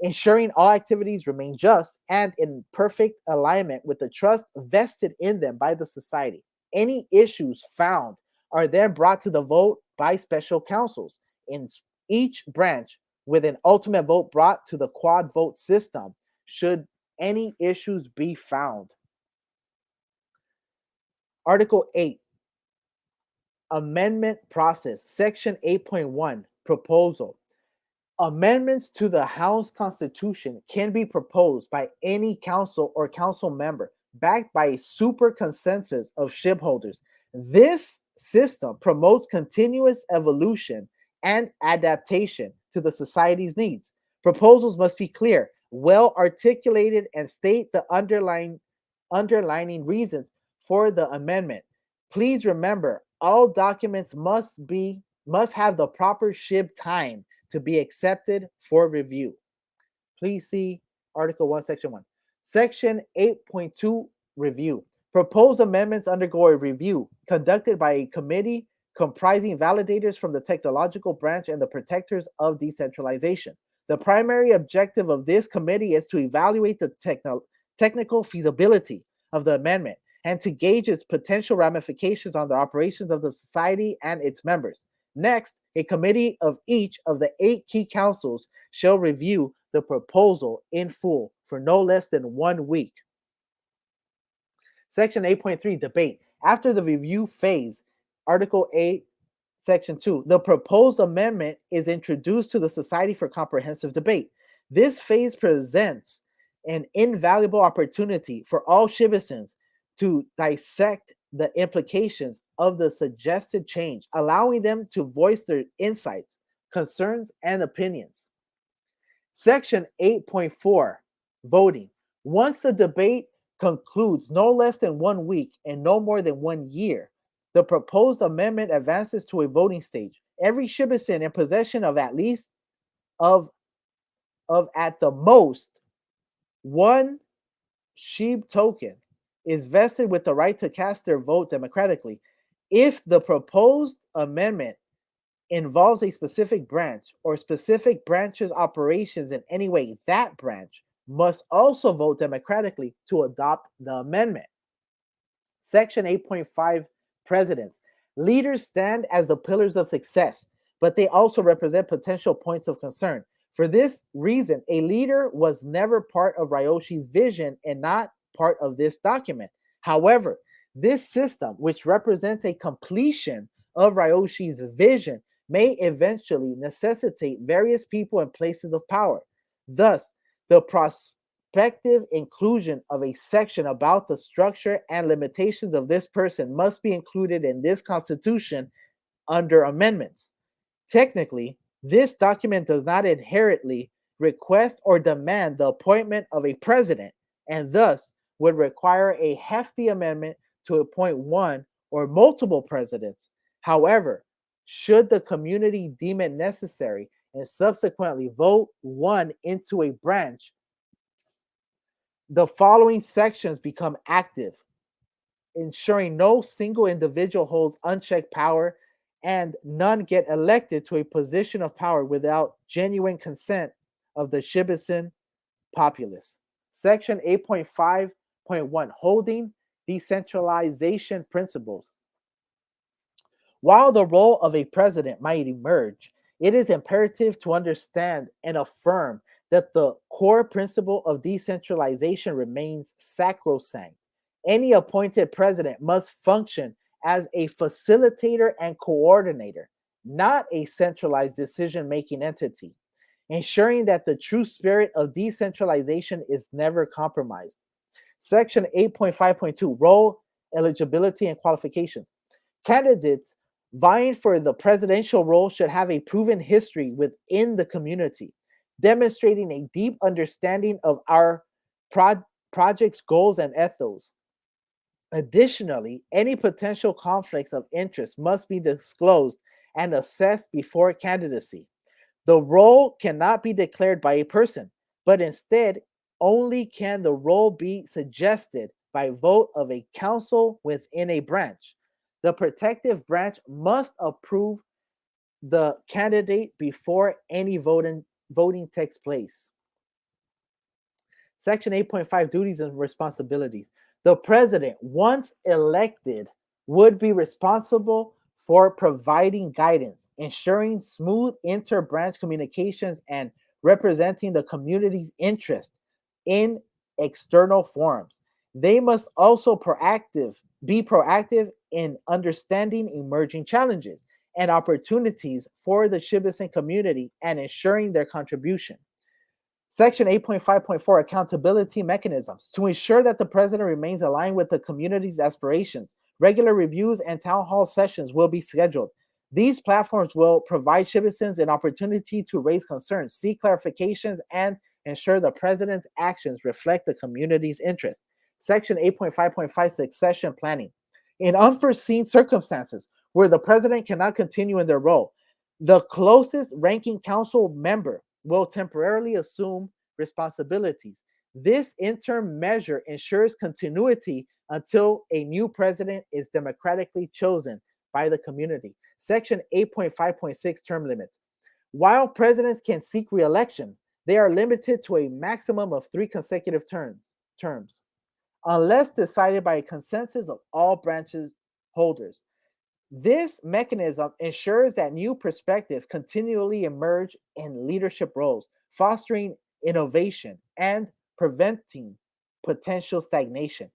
ensuring all activities remain just and in perfect alignment with the trust vested in them by the society. Any issues found are then brought to the vote by special councils in each branch, with an ultimate vote brought to the quad vote system should any issues be found. Article 8 Amendment Process. Section 8.1 Proposal. Amendments to the House Constitution can be proposed by any council or council member, backed by a super consensus of shipholders. This system promotes continuous evolution and adaptation to the society's needs. Proposals must be clear, well articulated, and state the underlining reasons for the amendment. Please remember, all documents must have the proper SHIB time to be accepted for review. Please see Article 1, Section 1. Section 8.2 Review. Proposed amendments undergo a review conducted by a committee comprising validators from the technological branch and the protectors of decentralization. The primary objective of this committee is to evaluate the technical feasibility of the amendment and to gauge its potential ramifications on the operations of the society and its members. Next, a committee of each of the 8 key councils shall review the proposal in full for no less than 1 week. Section 8.3, debate. After the review phase, Article 8, Section 2, the proposed amendment is introduced to the Society for Comprehensive Debate. This phase presents an invaluable opportunity for all citizens to dissect the implications of the suggested change, allowing them to voice their insights, concerns, and opinions. Section 8.4, voting. Once the debate concludes no less than 1 week and no more than 1 year, the proposed amendment advances to a voting stage. Every citizen in possession of at least of at the most one SHIB token is vested with the right to cast their vote democratically. If the proposed amendment involves a specific branch or specific branch's operations in any way, that branch must also vote democratically to adopt the amendment. Section 8.5, presidents. Leaders stand as the pillars of success, but they also represent potential points of concern. For this reason, a leader was never part of Ryoshi's vision and not part of this document. However, this system, which represents a completion of Ryoshi's vision, may eventually necessitate various people and places of power. Thus, the prospective inclusion of a section about the structure and limitations of this person must be included in this constitution under amendments. Technically, this document does not inherently request or demand the appointment of a president, and thus would require a hefty amendment to appoint one or multiple presidents. However, should the community deem it necessary and subsequently vote one into a branch, the following sections become active, ensuring no single individual holds unchecked power and none get elected to a position of power without genuine consent of the Shibisan populace. Section 8.5.1, holding decentralization principles. While the role of a president might emerge, it is imperative to understand and affirm that the core principle of decentralization remains sacrosanct. Any appointed president must function as a facilitator and coordinator, not a centralized decision-making entity, ensuring that the true spirit of decentralization is never compromised. Section 8.5.2, role, eligibility, and qualifications. Candidates vying for the presidential role should have a proven history within the community, demonstrating a deep understanding of our project's goals and ethos. Additionally, any potential conflicts of interest must be disclosed and assessed before candidacy. The role cannot be declared by a person, but instead, only can the role be suggested by vote of a council within a branch. The protective branch must approve the candidate before any voting takes place. Section 8.5, duties and responsibilities. The president, once elected, would be responsible for providing guidance, ensuring smooth inter-branch communications, and representing the community's interest in external forums. They must also be proactive in understanding emerging challenges and opportunities for the Shibisan community and ensuring their contribution. Section 8.5.4, accountability mechanisms. To ensure that the president remains aligned with the community's aspirations, regular reviews and town hall sessions will be scheduled. These platforms will provide citizens an opportunity to raise concerns, seek clarifications, and ensure the president's actions reflect the community's interest. Section 8.5.5, succession planning. In unforeseen circumstances where the president cannot continue in their role, the closest ranking council member will temporarily assume responsibilities. This interim measure ensures continuity until a new president is democratically chosen by the community. Section 8.5.6, term limits. While presidents can seek re-election, they are limited to a maximum of 3 consecutive terms, unless decided by a consensus of all branches holders. This mechanism ensures that new perspectives continually emerge in leadership roles, fostering innovation, and preventing potential stagnation.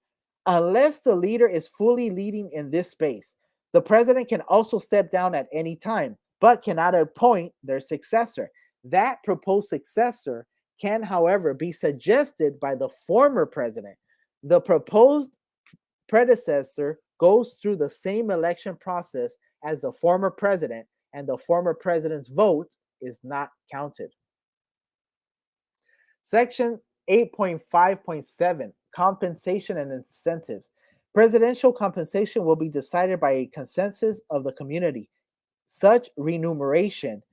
Unless the leader is fully leading in this space, the president can also step down at any time, but cannot appoint their successor. That proposed successor can, however, be suggested by the former president. The proposed predecessor goes through the same election process as the former president, and the former president's vote is not counted. Section 8.5.7 Compensation and Incentives. Presidential compensation will be decided by a consensus of the community. Such remuneration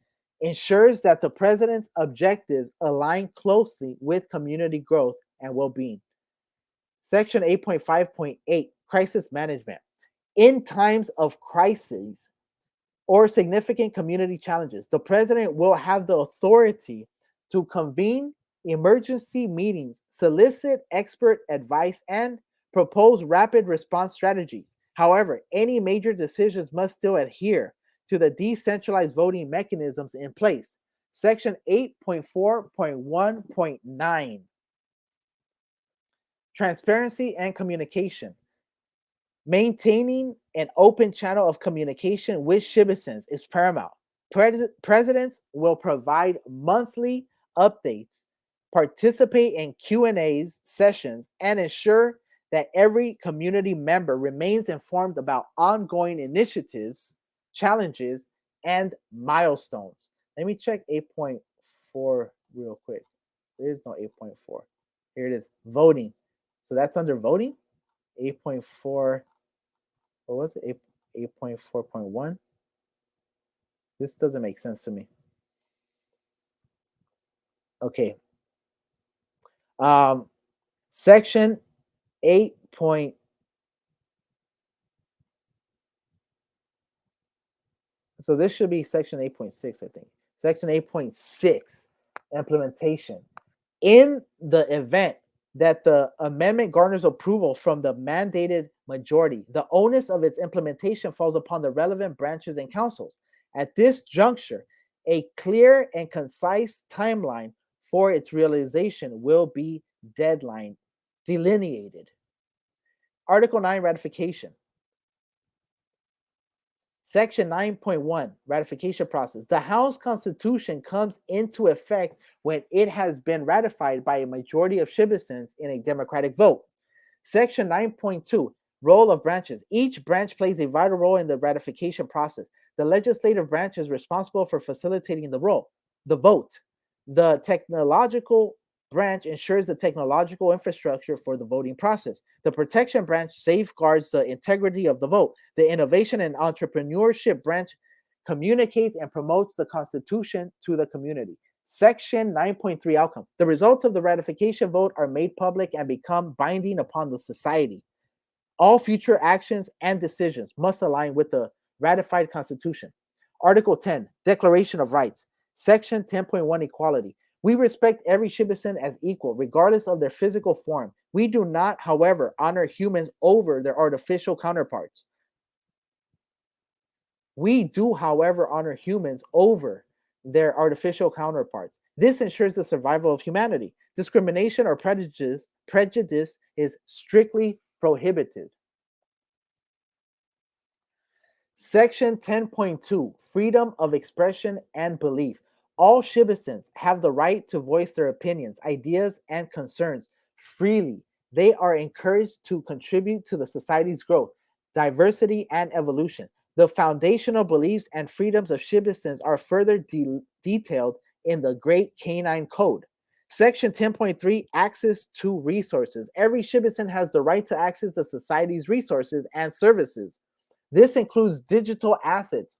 ensures that the president's objectives align closely with community growth and well being. Section 8.5.8 Crisis Management. In times of crises or significant community challenges, the president will have the authority to convene emergency meetings, solicit expert advice, and propose rapid response strategies. However, any major decisions must still adhere to the decentralized voting mechanisms in place. Section 8.4.1.9 Transparency and communication. Maintaining an open channel of communication with citizens is paramount. Presidents will provide monthly updates, participate in Q&As sessions, and ensure that every community member remains informed about ongoing initiatives, challenges, and milestones. Let me check 8.4 real quick. There is no 8.4. Here it is, voting. So that's under voting. 8.4, what was it? 8.4.1. This doesn't make sense to me. Okay. Section 8. So this should be section 8.6, I think. Section 8.6, implementation. In the event that the amendment garners approval from the mandated majority, the onus of its implementation falls upon the relevant branches and councils. At this juncture, a clear and concise timeline for its realization will be delineated. Article 9, ratification. Section 9.1, ratification process. The House Constitution comes into effect when it has been ratified by a majority of citizens in a democratic vote. Section 9.2, role of branches. Each branch plays a vital role in the ratification process. The legislative branch is responsible for facilitating the vote. The technological branch ensures the technological infrastructure for the voting process. The protection branch safeguards the integrity of the vote. The innovation and entrepreneurship branch communicates and promotes the Constitution to the community. Section 9.3 outcome. The results of the ratification vote are made public and become binding upon the society. All future actions and decisions must align with the ratified Constitution. Article 10, Declaration of Rights. Section 10.1, equality. We respect every citizen as equal, regardless of their physical form. We do not, however, honor humans over their artificial counterparts. We do, however, honor humans over their artificial counterparts. This ensures the survival of humanity. Discrimination or prejudice is strictly prohibited. Section 10.2, freedom of expression and belief. All citizens have the right to voice their opinions, ideas, and concerns freely. They are encouraged to contribute to the society's growth, diversity, and evolution. The foundational beliefs and freedoms of citizens are further detailed in the Great Canine Code. Section 10.3, access to resources. Every citizen has the right to access the society's resources and services. This includes digital assets,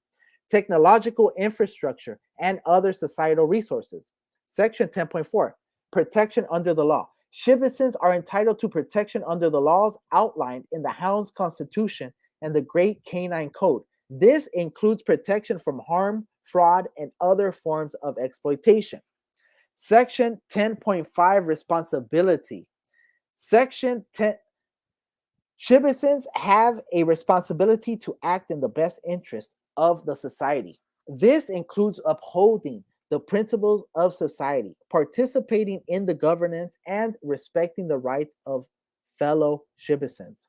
technological infrastructure, and other societal resources. Section 10.4, protection under the law. Citizens are entitled to protection under the laws outlined in the House Constitution and the Great Canine Code. This includes protection from harm, fraud, and other forms of exploitation. Section 10.5, responsibility. Section 10, citizens have a responsibility to act in the best interest of the society. This includes upholding the principles of society, participating in the governance, and respecting the rights of fellow citizens.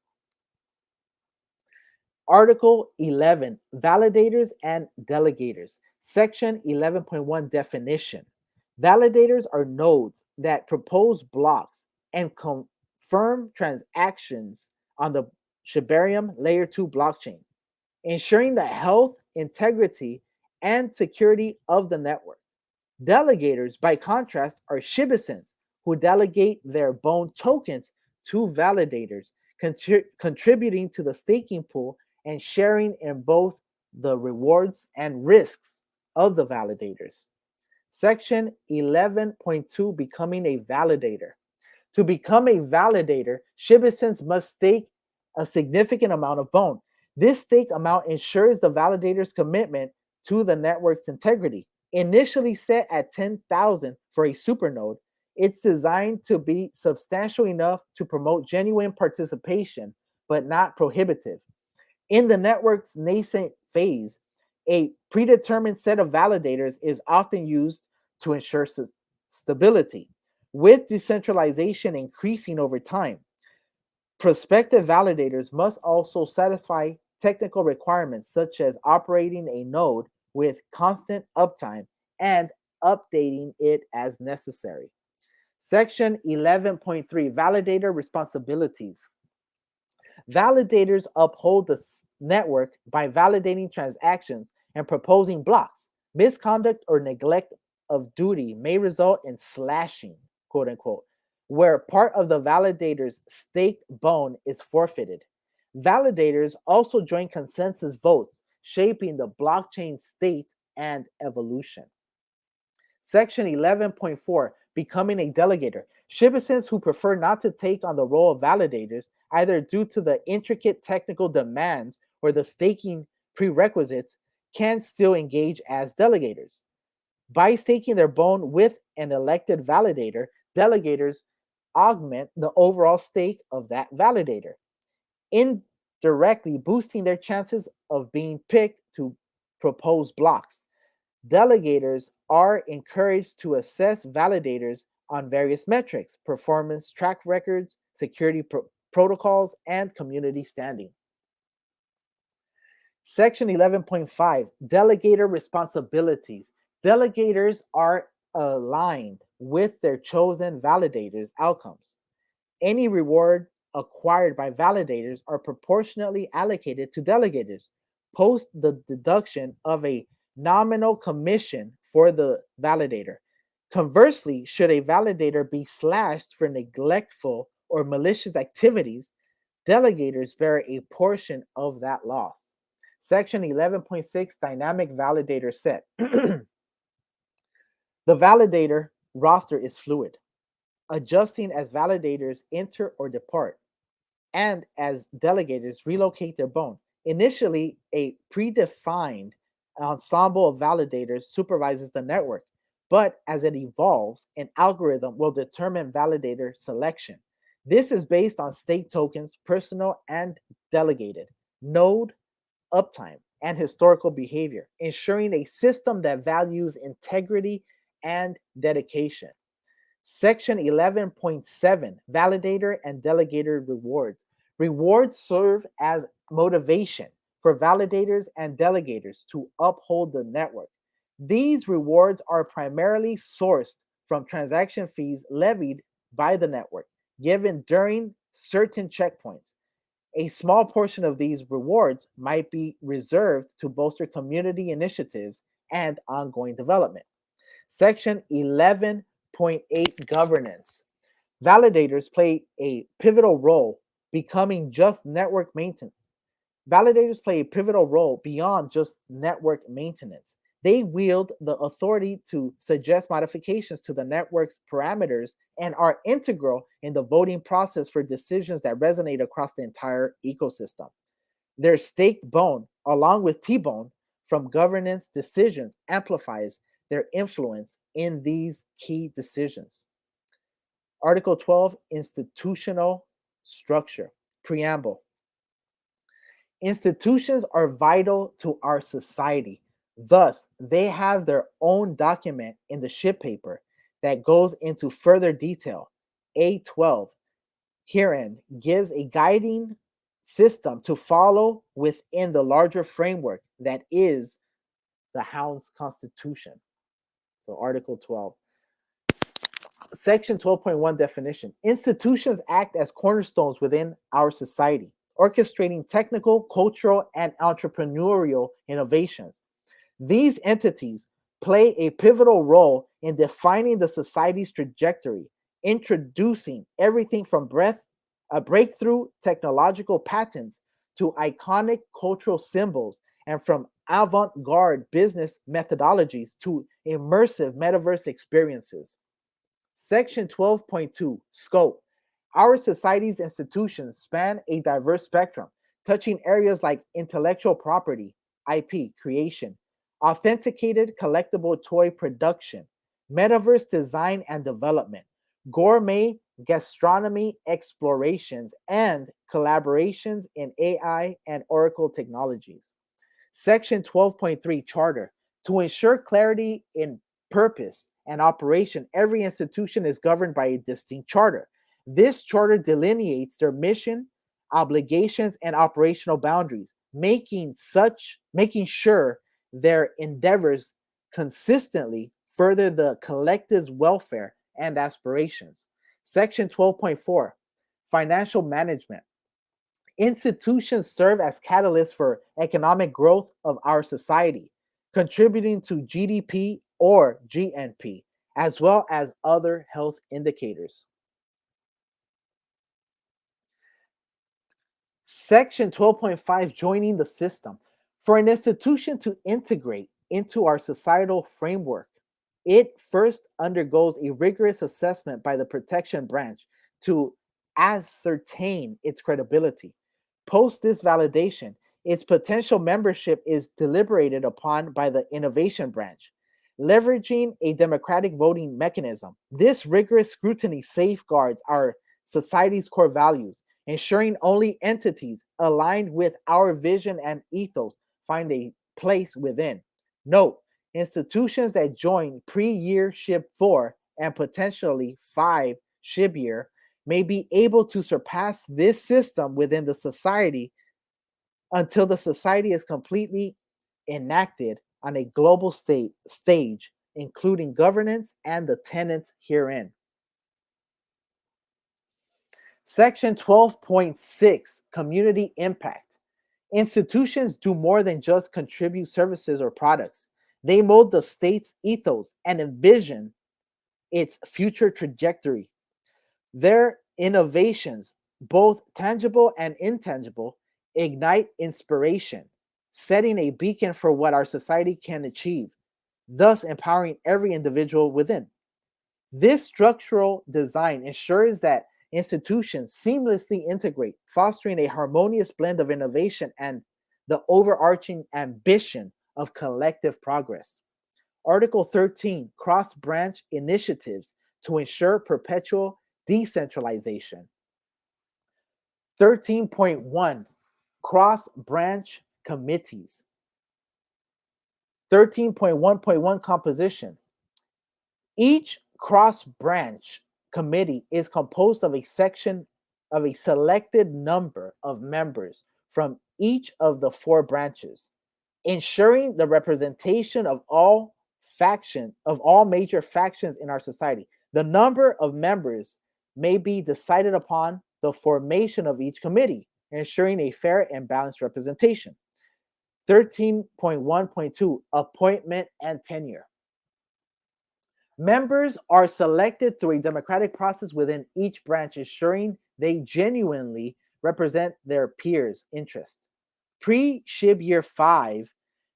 Article 11, validators and delegators. Section 11.1, definition. Validators are nodes that propose blocks and confirm transactions on the Shibarium Layer 2 blockchain, ensuring the health, integrity, and security of the network. Delegators, by contrast, are citizens who delegate their bone tokens to validators, contributing to the staking pool and sharing in both the rewards and risks of the validators. Section 11.2, becoming a validator. To become a validator, citizens must stake a significant amount of bone. This stake amount ensures the validator's commitment to the network's integrity. Initially set at 10,000 for a supernode, it's designed to be substantial enough to promote genuine participation, but not prohibitive. In the network's nascent phase, a predetermined set of validators is often used to ensure stability. With decentralization increasing over time, prospective validators must also satisfy technical requirements such as operating a node with constant uptime and updating it as necessary. Section 11.3, validator responsibilities. Validators uphold the network by validating transactions and proposing blocks. Misconduct or neglect of duty may result in slashing, quote unquote, where part of the validator's staked bone is forfeited. Validators also join consensus votes, shaping the blockchain state and evolution. Section 11.4, becoming a delegator. Citizens who prefer not to take on the role of validators, either due to the intricate technical demands or the staking prerequisites, can still engage as delegators. By staking their bone with an elected validator, delegators augment the overall stake of that validator, indirectly boosting their chances of being picked to propose blocks. Delegators are encouraged to assess validators on various metrics: performance track records, security protocols, and community standing. Section 11.5, delegator responsibilities. Delegators are aligned with their chosen validators' outcomes. Any reward acquired by validators are proportionately allocated to delegators, post the deduction of a nominal commission for the validator. Conversely, should a validator be slashed for neglectful or malicious activities, delegators bear a portion of that loss. Section 11.6, dynamic validator set. The validator roster is fluid, adjusting as validators enter or depart, and as delegators relocate their bone. Initially, a predefined ensemble of validators supervises the network, but as it evolves, an algorithm will determine validator selection. This is based on state tokens, personal and delegated, node uptime, and historical behavior, ensuring a system that values integrity and dedication. Section 11.7, validator and delegator rewards. Rewards serve as motivation for validators and delegators to uphold the network. These rewards are primarily sourced from transaction fees levied by the network, given during certain checkpoints. A small portion of these rewards might be reserved to bolster community initiatives and ongoing development. Section 11.8, governance. Validators play a pivotal role becoming just network maintenance. Validators play a pivotal role beyond just network maintenance. They wield the authority to suggest modifications to the network's parameters and are integral in the voting process for decisions that resonate across the entire ecosystem. Their staked bone, along with T-bone from governance decisions, amplifies their influence in these key decisions. Article 12, institutional structure. Preamble. Institutions are vital to our society. Thus, they have their own document in the SHIP paper that goes into further detail. A12 herein gives a guiding system to follow within the larger framework that is the Hound's Constitution. So, Article 12. Section 12.1 definition. Institutions act as cornerstones within our society, orchestrating technical, cultural, and entrepreneurial innovations. These entities play a pivotal role in defining the society's trajectory, introducing everything from breakthrough technological patents to iconic cultural symbols, and from avant-garde business methodologies to immersive metaverse experiences. Section 12.2 Scope. Our society's institutions span a diverse spectrum, touching areas like intellectual property, IP creation, authenticated collectible toy production, metaverse design and development, gourmet gastronomy explorations, and collaborations in AI and Oracle technologies. Section 12.3 Charter. To ensure clarity in purpose and operation, every institution is governed by a distinct charter. This charter delineates their mission, obligations, and operational boundaries, making sure their endeavors consistently further the collective's welfare and aspirations. Section 12.4 Financial Management. Institutions serve as catalysts for economic growth of our society, contributing to GDP or GNP, as well as other health indicators. Section 12.5 Joining the system. For an institution to integrate into our societal framework, it first undergoes a rigorous assessment by the protection branch to ascertain its credibility. Post this validation, its potential membership is deliberated upon by the innovation branch. Leveraging a democratic voting mechanism, this rigorous scrutiny safeguards our society's core values, ensuring only entities aligned with our vision and ethos find a place within. Note, institutions that join pre-year SHIB 4 and potentially 5 SHIB year may be able to surpass this system within the society until the society is completely enacted on a global stage, including governance and the tenets herein. Section 12.6 Community Impact. Institutions do more than just contribute services or products. They mold the state's ethos and envision its future trajectory. Their innovations, both tangible and intangible, ignite inspiration, setting a beacon for what our society can achieve, thus empowering every individual within. This structural design ensures that institutions seamlessly integrate, fostering a harmonious blend of innovation and the overarching ambition of collective progress. Article 13 Cross branch initiatives to ensure perpetual decentralization. 13.1 Cross branch committees. 13.1.1 Composition. Each cross branch committee is composed of a selected number of members from each of the four branches, ensuring the representation of all major factions in our society. The number of members may be decided upon the formation of each committee, ensuring a fair and balanced representation. 13.1.2 Appointment and tenure. Members are selected through a democratic process within each branch, ensuring they genuinely represent their peers' interests. Pre-SHIB year 5,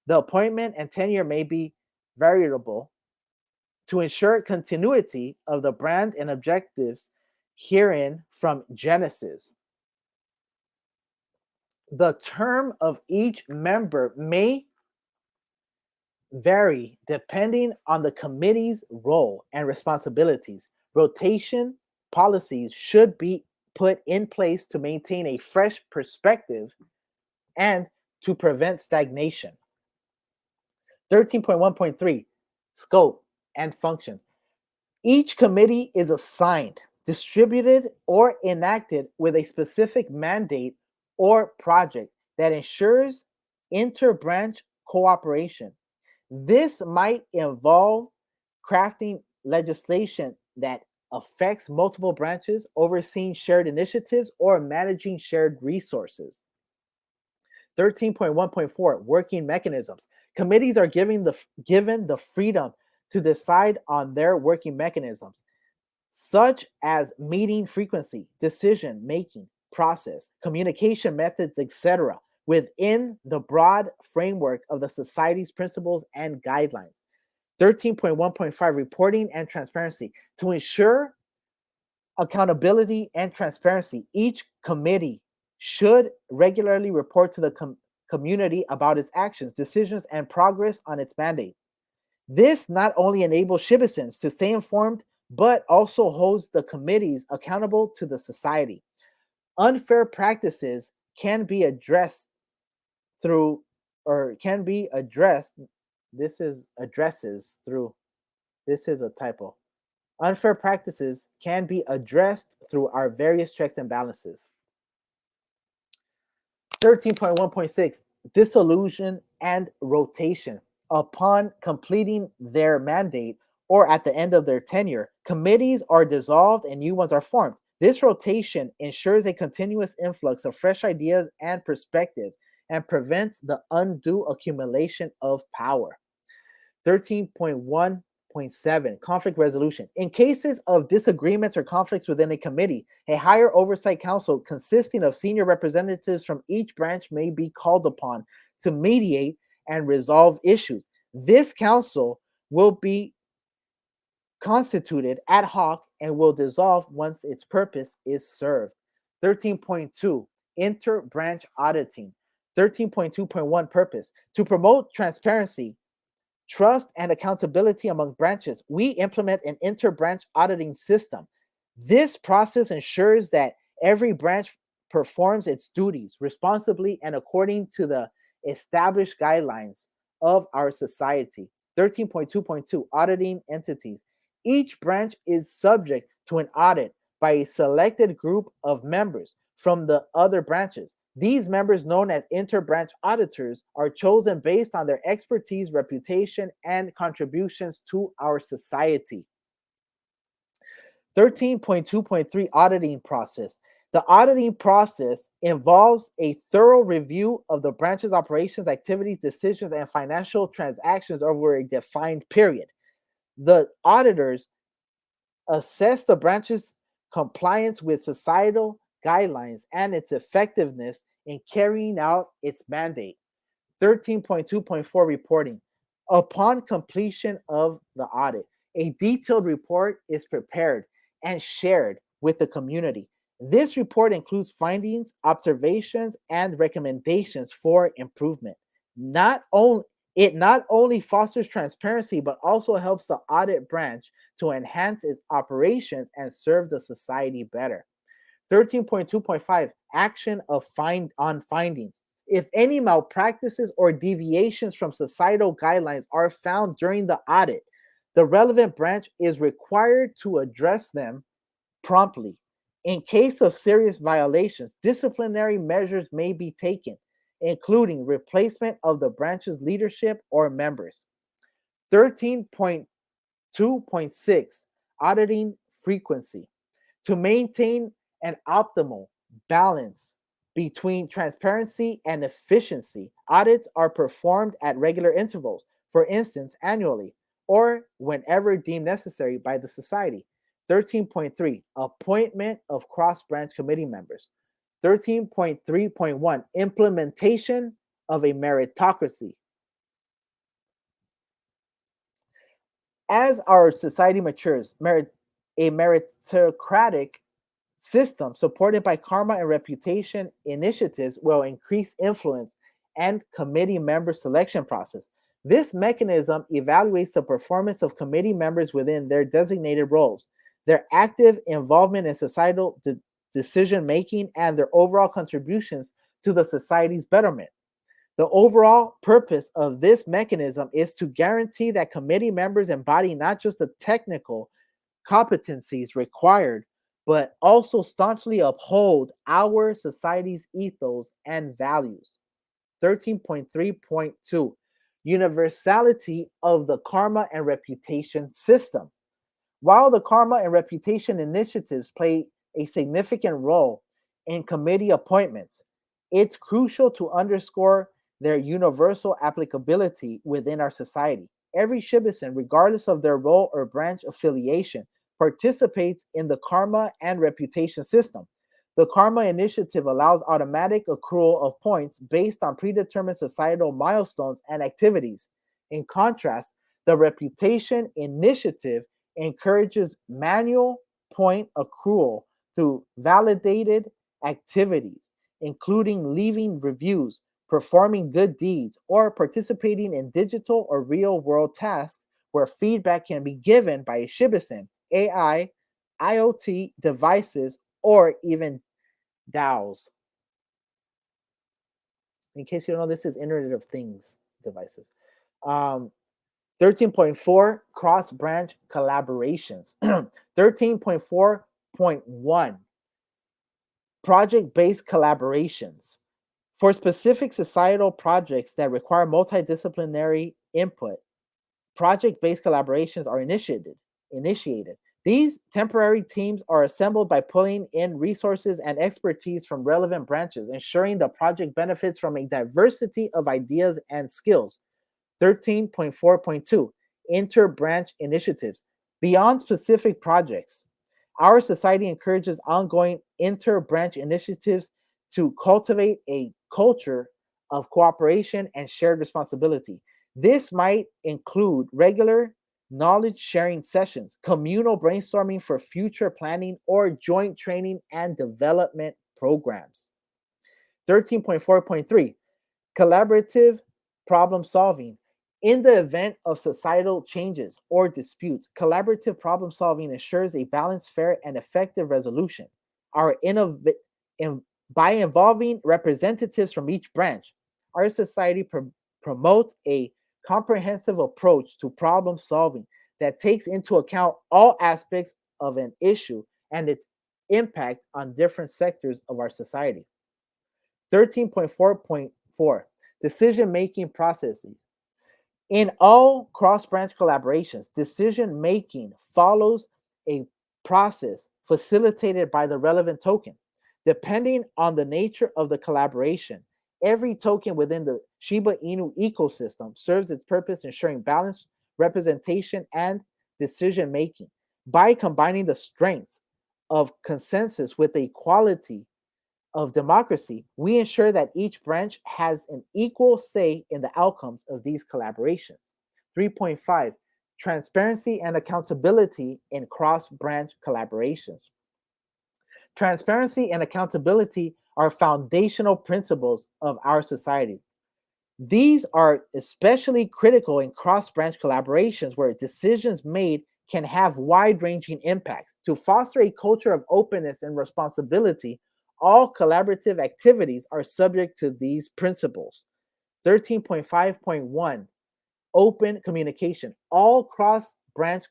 the appointment and tenure may be variable to ensure continuity of the brand and objectives herein from Genesis. The term of each member may vary depending on the committee's role and responsibilities. Rotation policies should be put in place to maintain a fresh perspective and to prevent stagnation. 13.1.3 Scope and function. Each committee is assigned, distributed, or enacted with a specific mandate or project that ensures inter-branch cooperation. This might involve crafting legislation that affects multiple branches, overseeing shared initiatives, or managing shared resources. 13.1.4 Working mechanisms. Committees are given the freedom to decide on their working mechanisms, such as meeting frequency, decision making process, communication methods, etc., within the broad framework of the society's principles and guidelines. 13.1.5 Reporting and transparency. To ensure accountability and transparency, each committee should regularly report to the community about its actions, decisions, and progress on its mandate. This not only enables citizens to stay informed, but also holds the committees accountable to the society. Unfair practices can be addressed through, or can be addressed. This is addresses through, this is a typo. Unfair practices can be addressed through our various checks and balances. 13.1.6 Dissolution and rotation. Upon completing their mandate or at the end of their tenure, committees are dissolved and new ones are formed. This rotation ensures a continuous influx of fresh ideas and perspectives and prevents the undue accumulation of power. 13.1.7 Conflict resolution. In cases of disagreements or conflicts within a committee, a higher oversight council consisting of senior representatives from each branch may be called upon to mediate and resolve issues. This council will be constituted ad hoc and will dissolve once its purpose is served. 13.2 Inter-branch auditing. 13.2.1 Purpose. To promote transparency, trust, and accountability among branches, we implement an inter-branch auditing system. This process ensures that every branch performs its duties responsibly and according to the established guidelines of our society. 13.2.2 Auditing entities. Each branch is subject to an audit by a selected group of members from the other branches. These members, known as inter-branch auditors, are chosen based on their expertise, reputation, and contributions to our society. 13.2.3 Auditing process. The auditing process involves a thorough review of the branch's operations, activities, decisions, and financial transactions over a defined period. The auditors assess the branch's compliance with societal guidelines and its effectiveness in carrying out its mandate. 13.2.4 Reporting. Upon completion of the audit, a detailed report is prepared and shared with the community. This report includes findings, observations, and recommendations for improvement. It not only fosters transparency, but also helps the audit branch to enhance its operations and serve the society better. 13.2.5 Action on findings. If any malpractices or deviations from societal guidelines are found during the audit, the relevant branch is required to address them promptly. In case of serious violations, disciplinary measures may be taken, including replacement of the branch's leadership or members. 13.2.6 Auditing frequency. To maintain an optimal balance between transparency and efficiency, audits are performed at regular intervals, for instance, annually, or whenever deemed necessary by the society. 13.3 Appointment of cross-branch committee members. 13.3.1 Implementation of a meritocracy. As our society matures, a meritocratic system supported by karma and reputation initiatives will increase influence and committee member selection process. This mechanism evaluates the performance of committee members within their designated roles, their active involvement in societal decision making, and their overall contributions to the society's betterment. The overall purpose of this mechanism is to guarantee that committee members embody not just the technical competencies required, but also staunchly uphold our society's ethos and values. 13.3.2 Universality of the karma and reputation system. While the karma and reputation initiatives play a significant role in committee appointments, it's crucial to underscore their universal applicability within our society. Every citizen, regardless of their role or branch affiliation, participates in the karma and reputation system. The karma initiative allows automatic accrual of points based on predetermined societal milestones and activities. In contrast, the reputation initiative encourages manual point accrual through validated activities, including leaving reviews, performing good deeds, or participating in digital or real world tasks where feedback can be given by a citizen, AI, IoT devices, or even DAOs. In case you don't know, this is Internet of Things devices. Um, 13.4 cross branch collaborations. 13.4.1 project based collaborations. For specific societal projects that require multidisciplinary input, project based collaborations are initiated. These temporary teams are assembled by pulling in resources and expertise from relevant branches, ensuring the project benefits from a diversity of ideas and skills. 13.4.2 Inter-branch initiatives. Beyond specific projects, our society encourages ongoing inter-branch initiatives to cultivate a culture of cooperation and shared responsibility. This might include regular knowledge sharing sessions, communal brainstorming for future planning, or joint training and development programs. 13.4.3 Collaborative problem solving. In the event of societal changes or disputes, collaborative problem solving ensures a balanced, fair, and effective resolution. Our by involving representatives from each branch, our society promotes a comprehensive approach to problem solving that takes into account all aspects of an issue and its impact on different sectors of our society. 13.4.4 Decision making processes. In all cross branch collaborations, decision making follows a process facilitated by the relevant token. Depending on the nature of the collaboration, every token within the Shiba Inu ecosystem serves its purpose, ensuring balanced representation and decision making. By combining the strength of consensus with the equality of democracy, we ensure that each branch has an equal say in the outcomes of these collaborations. 3.5 Transparency and accountability in cross branch collaborations. Transparency and accountability are foundational principles of our society. These are especially critical in cross branch collaborations where decisions made can have wide ranging impacts. To foster a culture of openness and responsibility, all collaborative activities are subject to these principles. 13.5.1 Open communication. All cross branch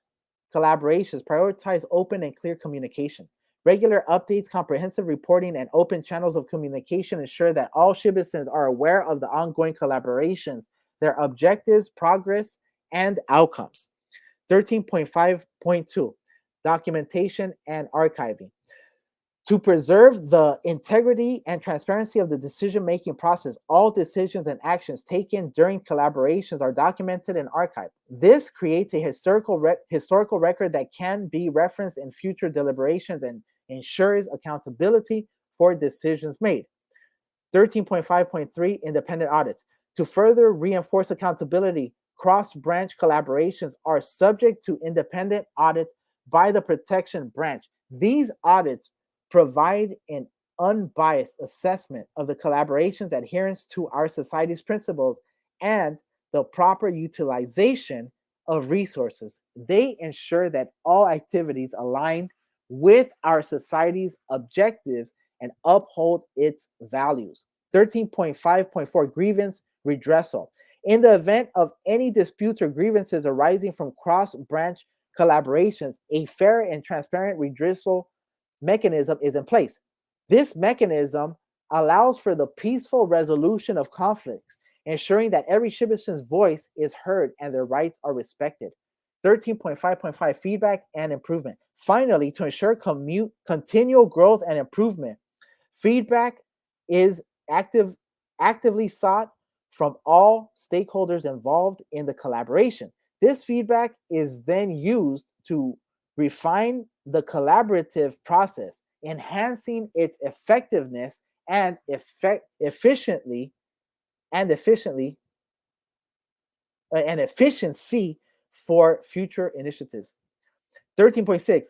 collaborations prioritize open and clear communication. Regular updates, comprehensive reporting, and open channels of communication ensure that all citizens are aware of the ongoing collaborations, their objectives, progress, and outcomes. 13.5.2 Documentation and archiving. To preserve the integrity and transparency of the decision-making process, all decisions and actions taken during collaborations are documented and archived. This creates a historical record that can be referenced in future deliberations and ensures accountability for decisions made. 13.5.3 Independent audits. To further reinforce accountability, cross-branch collaborations are subject to independent audits by the protection branch. These audits provide an unbiased assessment of the collaboration's adherence to our society's principles and the proper utilization of resources. They ensure that all activities align with our society's objectives and uphold its values. 13.5.4 Grievance redressal. In the event of any disputes or grievances arising from cross branch collaborations, a fair and transparent redressal mechanism is in place. This mechanism allows for the peaceful resolution of conflicts, ensuring that every citizen's voice is heard and their rights are respected. 13.5.5 Feedback and improvement. Finally, to ensure continual growth and improvement, feedback is actively sought from all stakeholders involved in the collaboration. This feedback is then used to refine the collaborative process, enhancing its effectiveness and efficiently and efficiently and efficiency for future initiatives. 13.6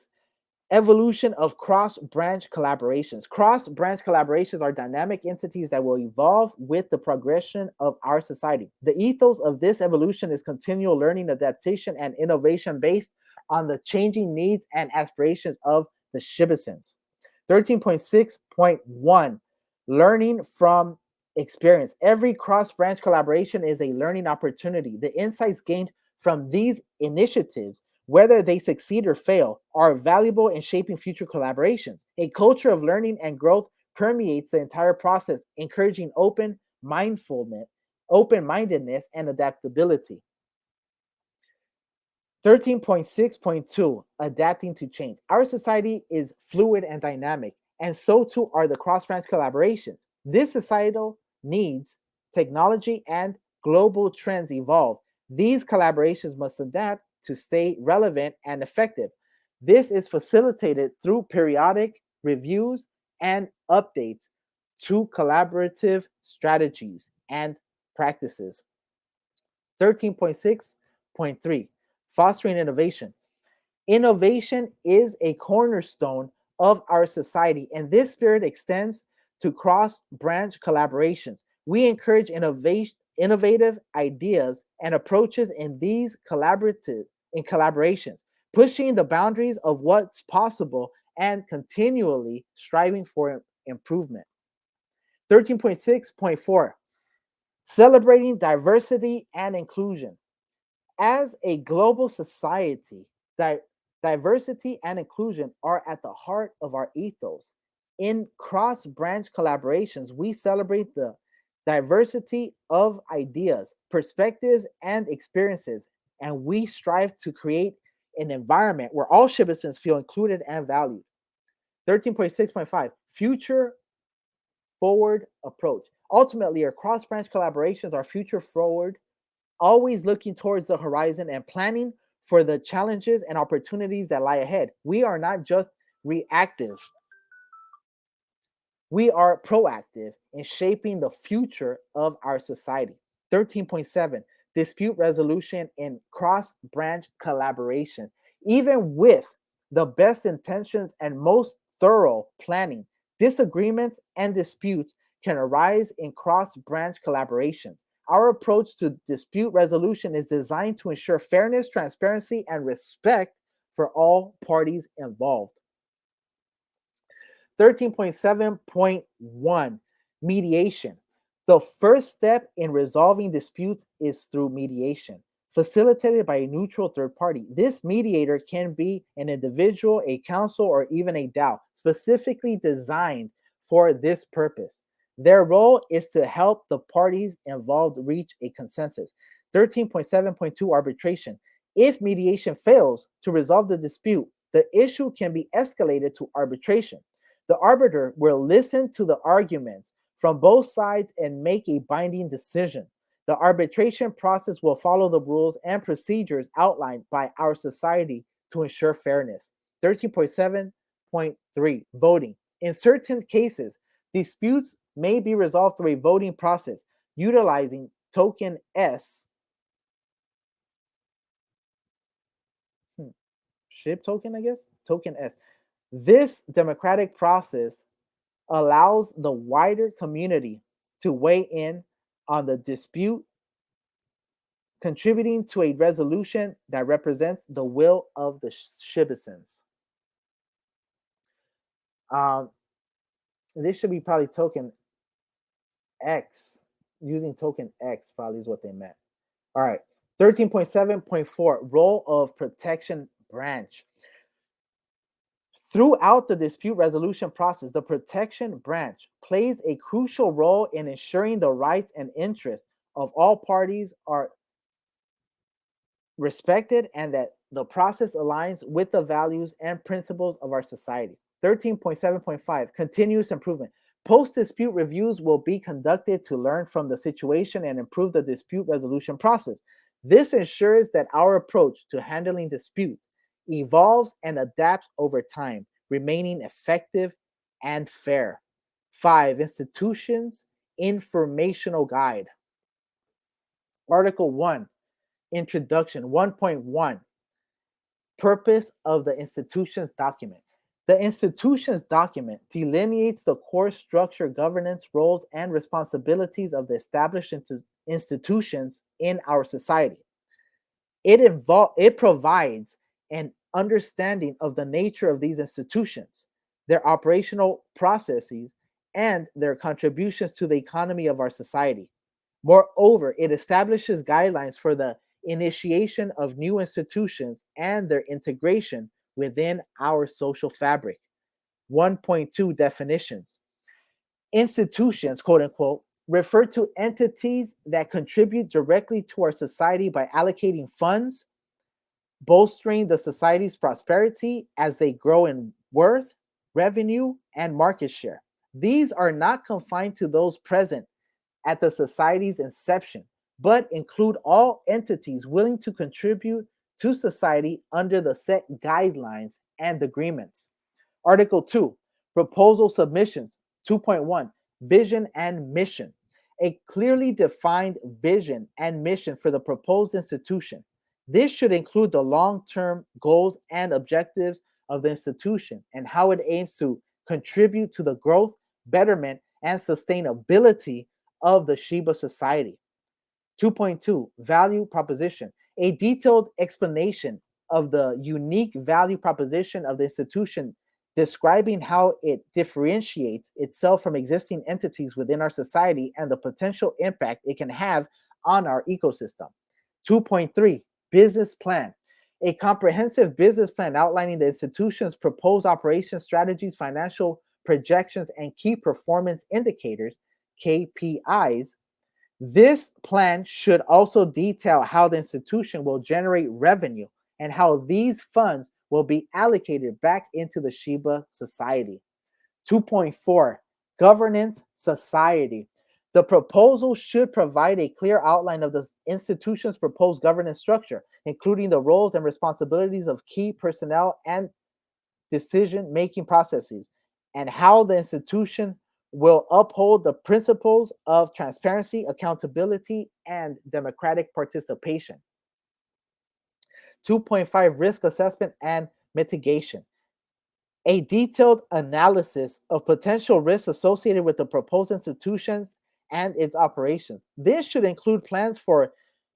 Evolution of cross-branch collaborations. Cross-branch collaborations are dynamic entities that will evolve with the progression of our society. The ethos of this evolution is continual learning, adaptation, and innovation based on the changing needs and aspirations of the citizens. 13.6.1 Learning from experience. Every cross-branch collaboration is a learning opportunity. The insights gained from these initiatives, whether they succeed or fail, are valuable in shaping future collaborations. A culture of learning and growth permeates the entire process, encouraging open-mindedness, and adaptability. 13.6.2 Adapting to change. Our society is fluid and dynamic, and so too are the cross-branch collaborations. This societal needs, technology, and global trends evolve. These collaborations must adapt to stay relevant and effective. This is facilitated through periodic reviews and updates to collaborative strategies and practices. 13.6.3 Fostering innovation. Innovation is a cornerstone of our society, and this spirit extends to cross-branch collaborations. We encourage innovative ideas and approaches in these collaborations, pushing the boundaries of what's possible and continually striving for improvement. 13.6.4 Celebrating diversity and inclusion. As a global society, diversity and inclusion are at the heart of our ethos. In cross branch collaborations, we celebrate the diversity of ideas, perspectives, and experiences, and we strive to create an environment where all citizens feel included and valued. 13.6.5 Future forward approach. Ultimately, our cross branch collaborations are future forward, always looking towards the horizon and planning for the challenges and opportunities that lie ahead. We are not just reactive, we are proactive in shaping the future of our society. 13.7 Dispute resolution in cross branch collaboration. Even with the best intentions and most thorough planning, disagreements and disputes can arise in cross branch collaborations. Our approach to dispute resolution is designed to ensure fairness, transparency, and respect for all parties involved. 13.7.1 Mediation. The first step in resolving disputes is through mediation, facilitated by a neutral third party. This mediator can be an individual, a council, or even a DAO, specifically designed for this purpose. Their role is to help the parties involved reach a consensus. 13.7.2 Arbitration. If mediation fails to resolve the dispute, the issue can be escalated to arbitration. The arbiter will listen to the arguments from both sides and make a binding decision. The arbitration process will follow the rules and procedures outlined by our society to ensure fairness. 13.7.3 Voting. In certain cases, disputes may be resolved through a voting process utilizing token S. SHIB token, I guess? Token S. This democratic process allows the wider community to weigh in on the dispute, contributing to a resolution that represents the will of the citizens. This should be probably token X. using token X probably is what they meant. All right. 13.7.4 role of protection branch. Throughout the dispute resolution process, the protection branch plays a crucial role in ensuring the rights and interests of all parties are respected and that the process aligns with the values and principles of our society. 13.7.5 continuous improvement. Post dispute reviews will be conducted to learn from the situation and improve the dispute resolution process. This ensures that our approach to handling disputes evolves and adapts over time, remaining effective and fair. 5. Institutions Informational Guide. Article 1, Introduction. 1.1, Purpose of the institution's document. The institution's document delineates the core structure, governance, roles, and responsibilities of the established institutions in our society. It provides an understanding of the nature of these institutions, their operational processes, and their contributions to the economy of our society. Moreover, it establishes guidelines for the initiation of new institutions and their integration within our social fabric. 1.2 definitions. Institutions, quote unquote, refer to entities that contribute directly to our society by allocating funds, bolstering the society's prosperity as they grow in worth, revenue, and market share. These are not confined to those present at the society's inception, but include all entities willing to contribute to society under the set guidelines and agreements. Article 2, Proposal Submissions. 2.1, Vision and Mission. A clearly defined vision and mission for the proposed institution. This should include the long-term goals and objectives of the institution and how it aims to contribute to the growth, betterment, and sustainability of the Shiba society. 2.2, Value Proposition. A detailed explanation of the unique value proposition of the institution, describing how it differentiates itself from existing entities within our society and the potential impact it can have on our ecosystem. 2.3, Business Plan. A comprehensive business plan outlining the institution's proposed operation strategies, financial projections, and key performance indicators, KPIs. This plan should also detail how the institution will generate revenue and how these funds will be allocated back into the Shiba society. 2.4, Governance Society. The proposal should provide a clear outline of the institution's proposed governance structure, including the roles and responsibilities of key personnel and decision-making processes, and how the institution will uphold the principles of transparency, accountability, and democratic participation. 2.5, Risk Assessment and Mitigation. A detailed analysis of potential risks associated with the proposed institutions and its operations. This should include plans for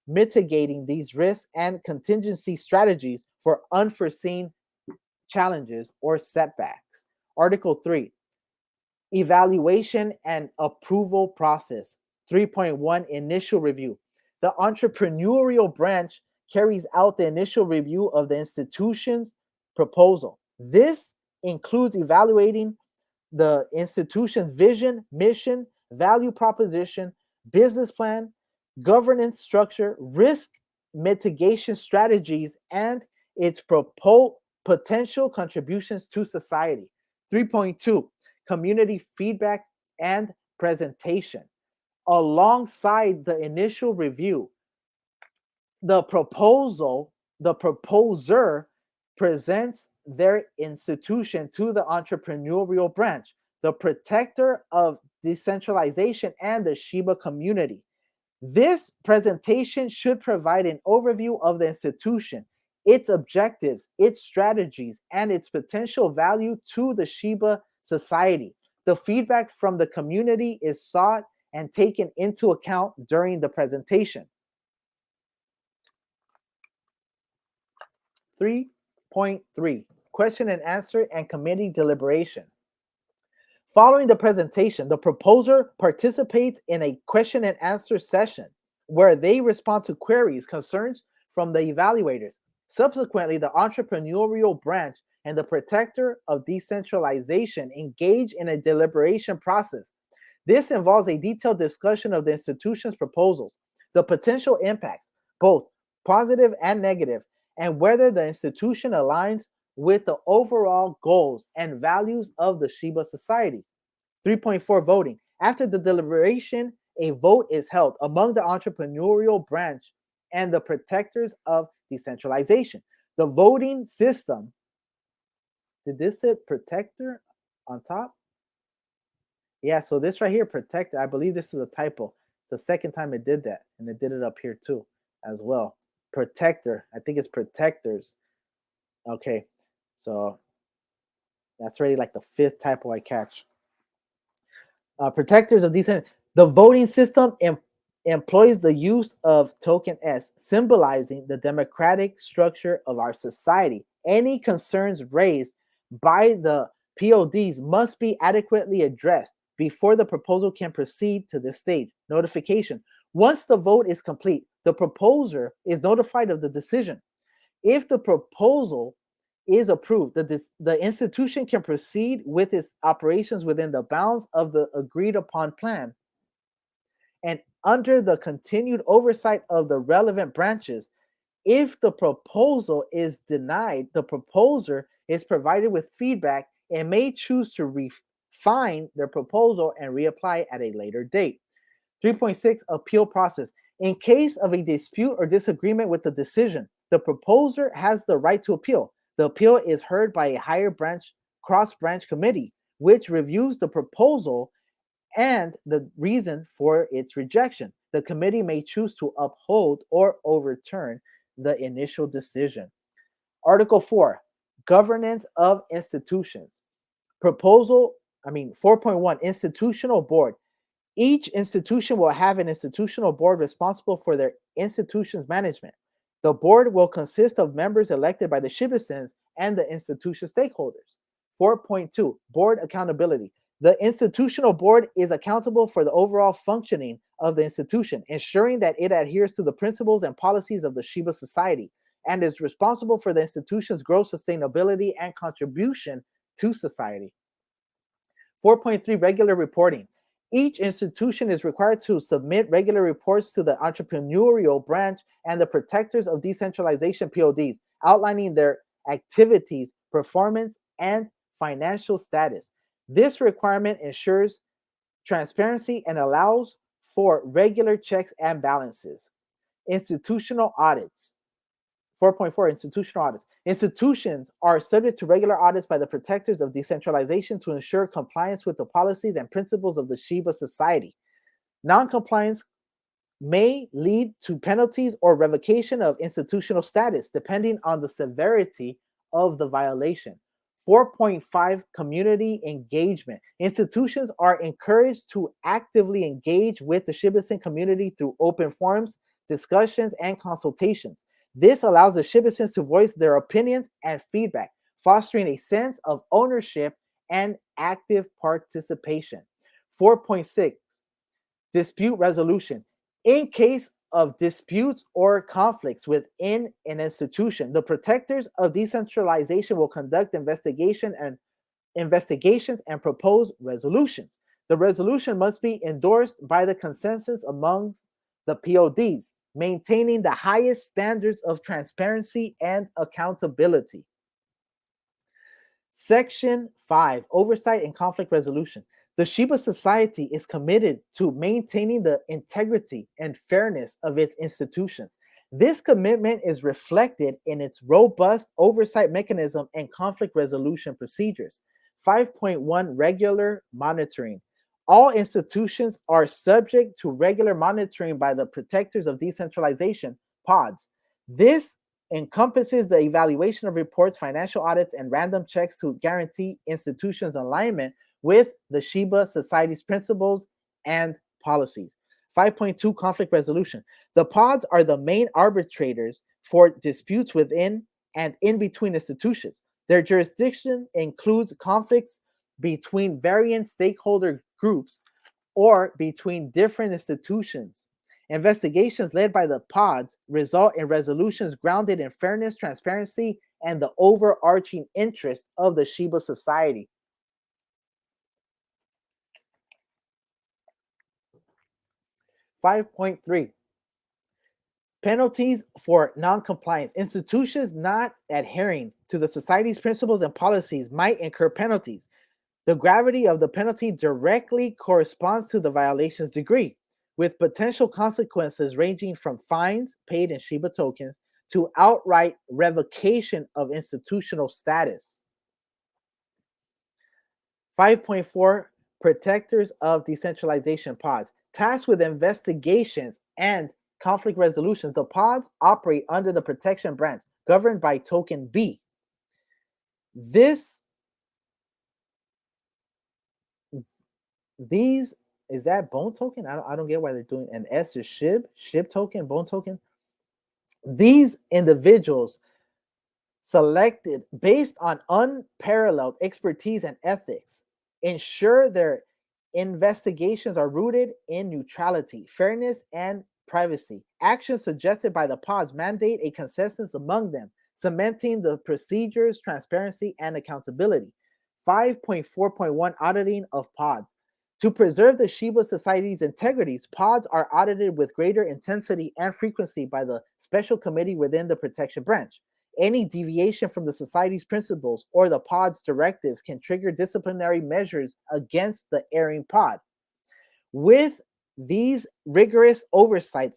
mitigating these risks and contingency strategies for unforeseen challenges or setbacks. Article 3, Evaluation and Approval Process. 3.1, Initial Review. The entrepreneurial branch carries out the initial review of the institution's proposal. This includes evaluating the institution's vision, mission, value proposition, business plan, governance structure, risk mitigation strategies, and its potential contributions to society. 3.2, Community feedback and presentation. Alongside the initial review, the proposer presents their institution to the entrepreneurial branch, the protector of decentralization, and the Shiba community. This presentation should provide an overview of the institution, its objectives, its strategies, and its potential value to the Shiba society. The feedback from the community is sought and taken into account during the presentation. 3.3, Question and answer and committee deliberation. Following the presentation, the proposer participates in a question and answer session where they respond to queries, concerns from the evaluators. Subsequently, the entrepreneurial branch and the protector of decentralization engage in a deliberation process. This involves a detailed discussion of the institution's proposals, the potential impacts, both positive and negative, and whether the institution aligns with the overall goals and values of the Shiba society. 3.4 voting. After the deliberation, a vote is held among the entrepreneurial branch and the protectors of decentralization. The voting system, did this say protector on top? Yeah, so this right here, protector, I believe this is a typo. It's the second time it did that, and it did it up here too as well. Protector, I think it's protectors. Okay, so that's already like the fifth typo I catch. Protectors of decent. The voting system employs the use of token S, symbolizing the democratic structure of our society. Any concerns raised by the PODs must be adequately addressed before the proposal can proceed to this stage. Notification. Once the vote is complete, the proposer is notified of the decision. If the proposal is approved, the institution can proceed with its operations within the bounds of the agreed upon plan and under the continued oversight of the relevant branches. If the proposal is denied, the proposer is provided with feedback and may choose to refine their proposal and reapply at a later date. 3.6 Appeal process. In case of a dispute or disagreement with the decision, the proposer has the right to appeal. The appeal is heard by a higher branch, cross-branch committee, which reviews the proposal and the reason for its rejection. The committee may choose to uphold or overturn the initial decision. Article 4, Governance of Institutions. 4.1, Institutional Board. Each institution will have an institutional board responsible for their institution's management. The board will consist of members elected by the citizens and the institution stakeholders. 4.2, Board accountability. The institutional board is accountable for the overall functioning of the institution, ensuring that it adheres to the principles and policies of the Shiba society, and is responsible for the institution's growth, sustainability, and contribution to society. 4.3, Regular reporting. Each institution is required to submit regular reports to the entrepreneurial branch and the protectors of decentralization PODs, outlining their activities, performance, and financial status. This requirement ensures transparency and allows for regular checks and balances. Institutional audits. 4.4, Institutional audits. Institutions are subject to regular audits by the protectors of decentralization to ensure compliance with the policies and principles of the Shiba society. Non-compliance may lead to penalties or revocation of institutional status, depending on the severity of the violation. 4.5, Community engagement. Institutions are encouraged to actively engage with the citizen community through open forums, discussions, and consultations. This allows the citizens to voice their opinions and feedback, fostering a sense of ownership and active participation. 4.6, Dispute resolution. In case of disputes or conflicts within an institution, the protectors of decentralization will conduct investigations and propose resolutions. The resolution must be endorsed by the consensus amongst the PODs, maintaining the highest standards of transparency and accountability. Section 5, Oversight and Conflict Resolution. The Shiba Society is committed to maintaining the integrity and fairness of its institutions. This commitment is reflected in its robust oversight mechanism and conflict resolution procedures. 5.1, Regular monitoring. All institutions are subject to regular monitoring by the protectors of decentralization, PODs. This encompasses the evaluation of reports, financial audits, and random checks to guarantee institutions' alignment with the Shiba Society's principles and policies. 5.2, Conflict resolution. The PODs are the main arbitrators for disputes within and in between institutions. Their jurisdiction includes conflicts between varying stakeholder groups or between different institutions. Investigations led by the pods result in resolutions grounded in fairness, transparency, and the overarching interest of the Shiba society. 5.3 Penalties for noncompliance. Institutions not adhering to the society's principles and policies might incur penalties. The gravity of the penalty directly corresponds to the violation's degree, with potential consequences ranging from fines paid in Shiba tokens to outright revocation of institutional status. 5.4 Protectors of decentralization pods. Tasked with investigations and conflict resolutions, the pods operate under the protection branch governed by token B. These is that bone token? I don't get why they're doing an S is SHIB token, bone token. These individuals selected based on unparalleled expertise and ethics ensure their investigations are rooted in neutrality, fairness, and privacy. Actions suggested by the pods mandate a consensus among them, cementing the procedures, transparency, and accountability. 5.4.1 Auditing of pods. To preserve the Shiba Society's integrities, pods are audited with greater intensity and frequency by the special committee within the protection branch. Any deviation from the society's principles or the pod's directives can trigger disciplinary measures against the erring pod. With these rigorous oversight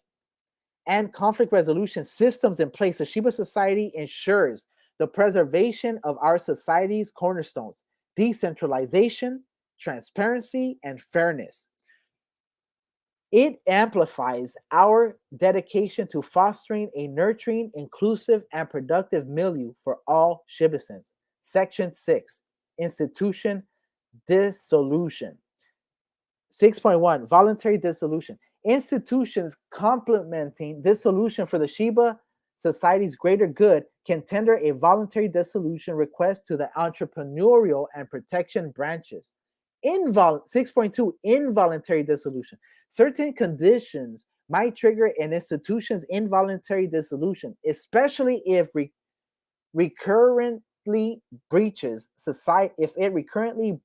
and conflict resolution systems in place, the Shiba Society ensures the preservation of our society's cornerstones: decentralization, transparency, and fairness. It amplifies our dedication to fostering a nurturing, inclusive, and productive milieu for all Shibasons. Section 6, Institution Dissolution. 6.1, Voluntary Dissolution. Institutions complementing dissolution for the Shiba Society's greater good can tender a voluntary dissolution request to the entrepreneurial and protection branches. 6.2, Involuntary Dissolution. Certain conditions might trigger an institution's involuntary dissolution, especially if recurrently breaches society, if it recurrently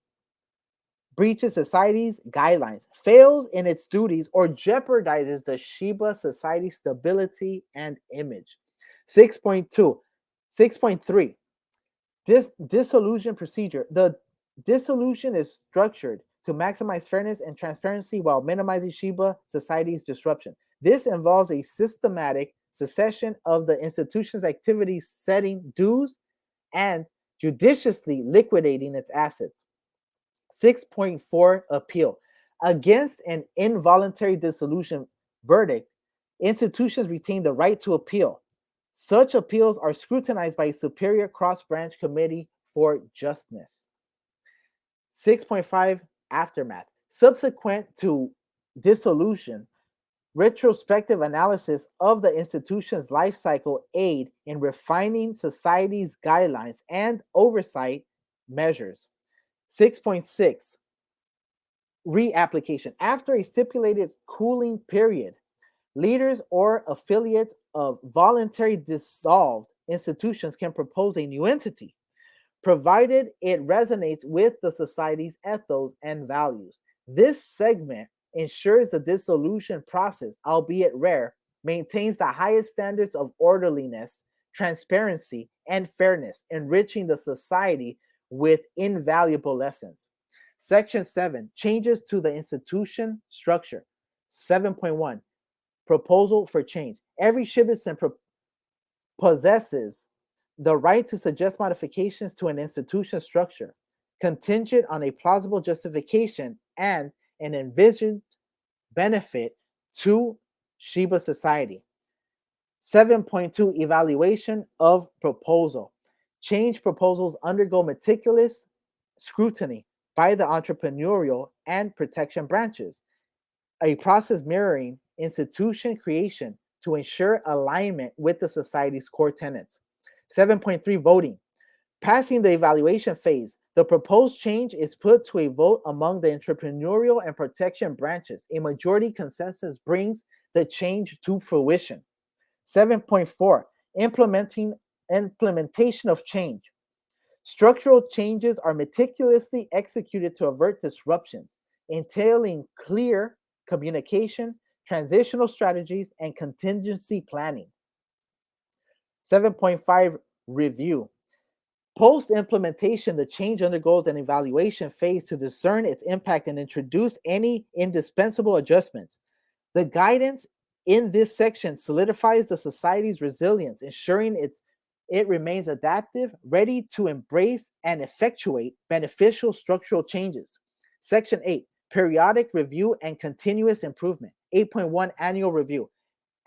breaches society's guidelines, fails in its duties, or jeopardizes the Shiba Society's stability and image. 6.2, 6.3, dissolution procedure. The dissolution is structured to maximize fairness and transparency while minimizing Shiba Society's disruption. This involves a systematic cessation of the institution's activities, setting dues, and judiciously liquidating its assets. 6.4 Appeal. Against an involuntary dissolution verdict, institutions retain the right to appeal. Such appeals are scrutinized by a superior cross-branch committee for justness. 6.5 Aftermath. Subsequent to dissolution, retrospective analysis of the institution's life cycle aid in refining society's guidelines and oversight measures. 6.6 Reapplication. After a stipulated cooling period, leaders or affiliates of voluntary dissolved institutions can propose a new entity, provided it resonates with the society's ethos and values. This segment ensures the dissolution process, albeit rare, maintains the highest standards of orderliness, transparency, and fairness, enriching the society with invaluable lessons. Section 7, Changes to the institution structure. 7.1, Proposal for change. Every Shibason possesses the right to suggest modifications to an institution structure, contingent on a plausible justification and an envisioned benefit to Shiba Society. 7.2, Evaluation of proposal. Change proposals undergo meticulous scrutiny by the entrepreneurial and protection branches, a process mirroring institution creation to ensure alignment with the society's core tenets. 7.3, Voting. Passing the evaluation phase, The proposed change is put to a vote among the entrepreneurial and protection branches. A majority consensus brings the change to fruition. 7.4 Implementation of change. Structural changes are meticulously executed to avert disruptions, entailing clear communication, transitional strategies, and contingency planning. 7.5 Review. Post implementation, the change undergoes an evaluation phase to discern its impact and introduce any indispensable adjustments. The guidance in this section solidifies the society's resilience, ensuring it remains adaptive, ready to embrace and effectuate beneficial structural changes. Section 8, periodic review and continuous improvement. 8.1 Annual review.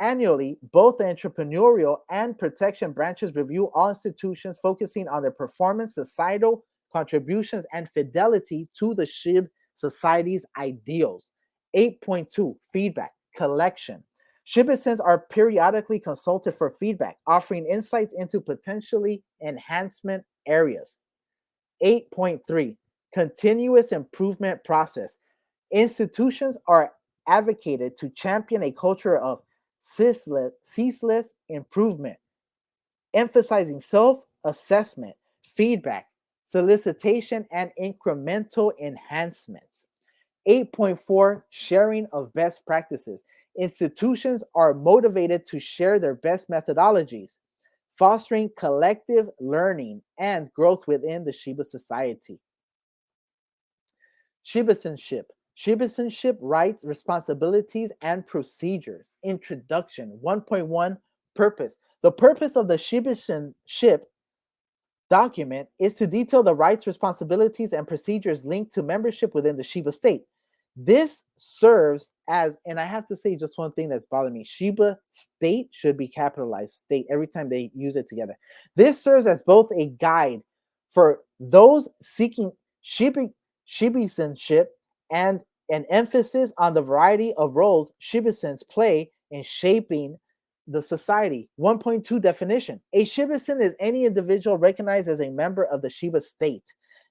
Annually, both the entrepreneurial and protection branches review all institutions, focusing on their performance, societal contributions, and fidelity to the SHIB society's ideals. 8.2 Feedback collection. Citizens are periodically consulted for feedback, offering insights into potentially enhancement areas. 8.3 Continuous improvement process. Institutions are advocated to champion a culture of ceaseless improvement, emphasizing self-assessment, feedback, solicitation, and incremental enhancements. 8.4 Sharing of best practices. Institutions are motivated to share their best methodologies, fostering collective learning and growth within the Shiba society. Shibisanship. Shibisanship rights, responsibilities, and procedures. Introduction. 1.1 Purpose. The purpose of the Shibisanship document is to detail the rights, responsibilities, and procedures linked to membership within the Shiba state. This serves as, and I have to say just one thing that's bothering me, Shiba state should be capitalized state every time they use it together. This serves as both a guide for those seeking Shibisanship and an emphasis on the variety of roles Shibisans play in shaping the society. 1.2 Definition. A Shibisan is any individual recognized as a member of the Shiba state.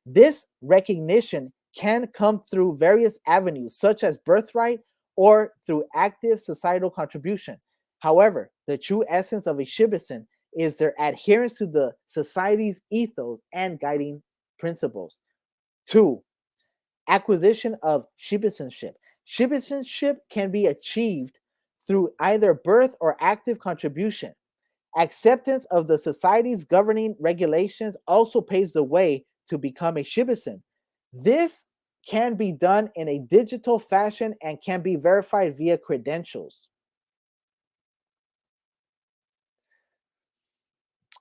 This recognition can come through various avenues, such as birthright or through active societal contribution. However, the true essence of a Shibisan is their adherence to the society's ethos and guiding principles. 2. Acquisition of Shibisanship. Shibisanship can be achieved through either birth or active contribution. Acceptance of the society's governing regulations also paves the way to become a Shibisan. This can be done in a digital fashion and can be verified via credentials.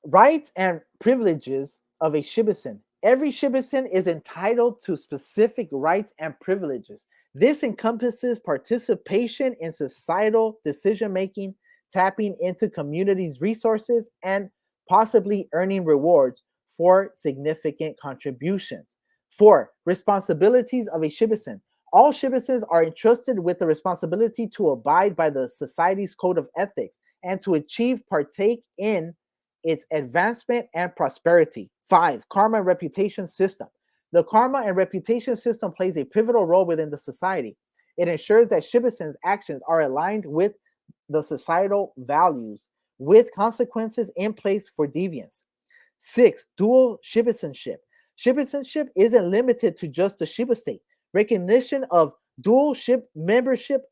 Rights and privileges of a Shibisan. Every Shibisan is entitled to specific rights and privileges. This encompasses participation in societal decision-making, tapping into communities' resources, and possibly earning rewards for significant contributions. 4. Responsibilities of a Shibisan. All Shibisans are entrusted with the responsibility to abide by the society's code of ethics and to partake in its advancement and prosperity. 5. Karma and reputation system. The karma and reputation system plays a pivotal role within the society. It ensures that Shibisans' actions are aligned with the societal values, with consequences in place for deviance. 6. Dual Shibisanship. Shibisanship isn't limited to just the Shiba state. Recognition of dual ship membership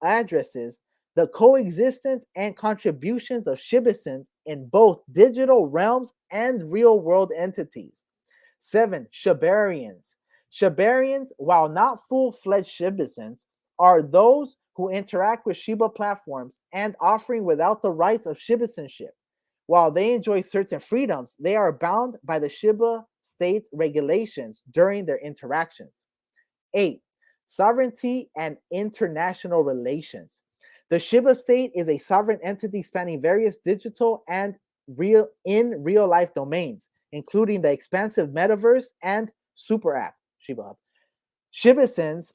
addresses the coexistence and contributions of Shibisans in both digital realms and real-world entities. 7. Shibarians. Shibarians, while not full-fledged Shibisans, are those who interact with Shiba platforms and offering without the rights of Shibisanship. While they enjoy certain freedoms, they are bound by the Shiba state regulations during their interactions. 8. Sovereignty and international relations. The Shiba state is a sovereign entity spanning various digital and real-life domains, including the expansive metaverse and super app, Shiba Hub. Shibisans,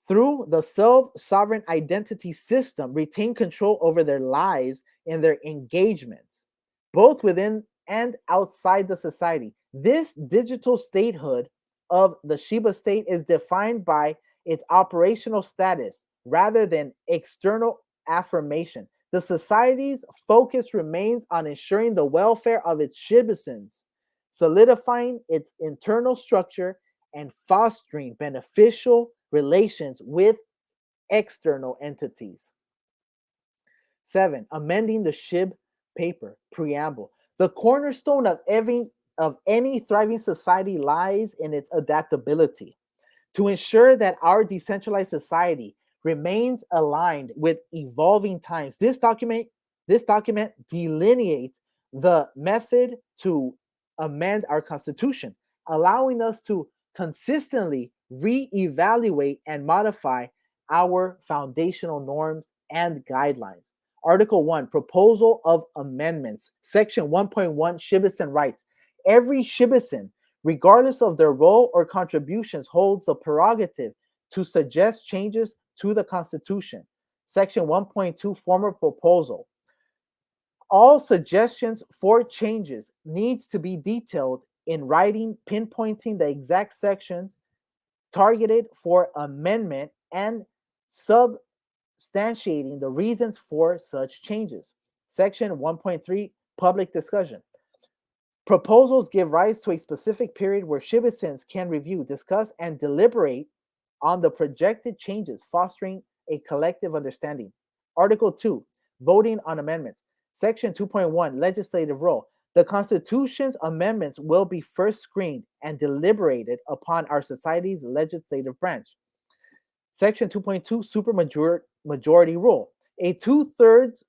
through the self-sovereign identity system, retain control over their lives and their engagements, both within and outside the society. This digital statehood of the Shiba state is defined by its operational status rather than external affirmation. The society's focus remains on ensuring the welfare of its citizens, solidifying its internal structure, and fostering beneficial relations with external entities. 7. Amending the SHIB paper preamble. The cornerstone of any thriving society lies in its adaptability. To ensure that our decentralized society remains aligned with evolving times, this document delineates the method to amend our constitution, allowing us to consistently reevaluate and modify our foundational norms and guidelines. Article 1, Proposal of Amendments, Section 1.1, Citizen Rights. Every citizen, regardless of their role or contributions, holds the prerogative to suggest changes to the Constitution. Section 1.2, Formal Proposal. All suggestions for changes needs to be detailed in writing, pinpointing the exact sections targeted for amendment and substantiating the reasons for such changes. Section 1.3, Public Discussion. Proposals give rise to a specific period where citizens can review, discuss, and deliberate on the projected changes, fostering a collective understanding. Article 2, Voting on Amendments. Section 2.1, Legislative Role. The Constitution's amendments will be first screened and deliberated upon our society's legislative branch. Section 2.2, Supermajority Rule. A two-thirds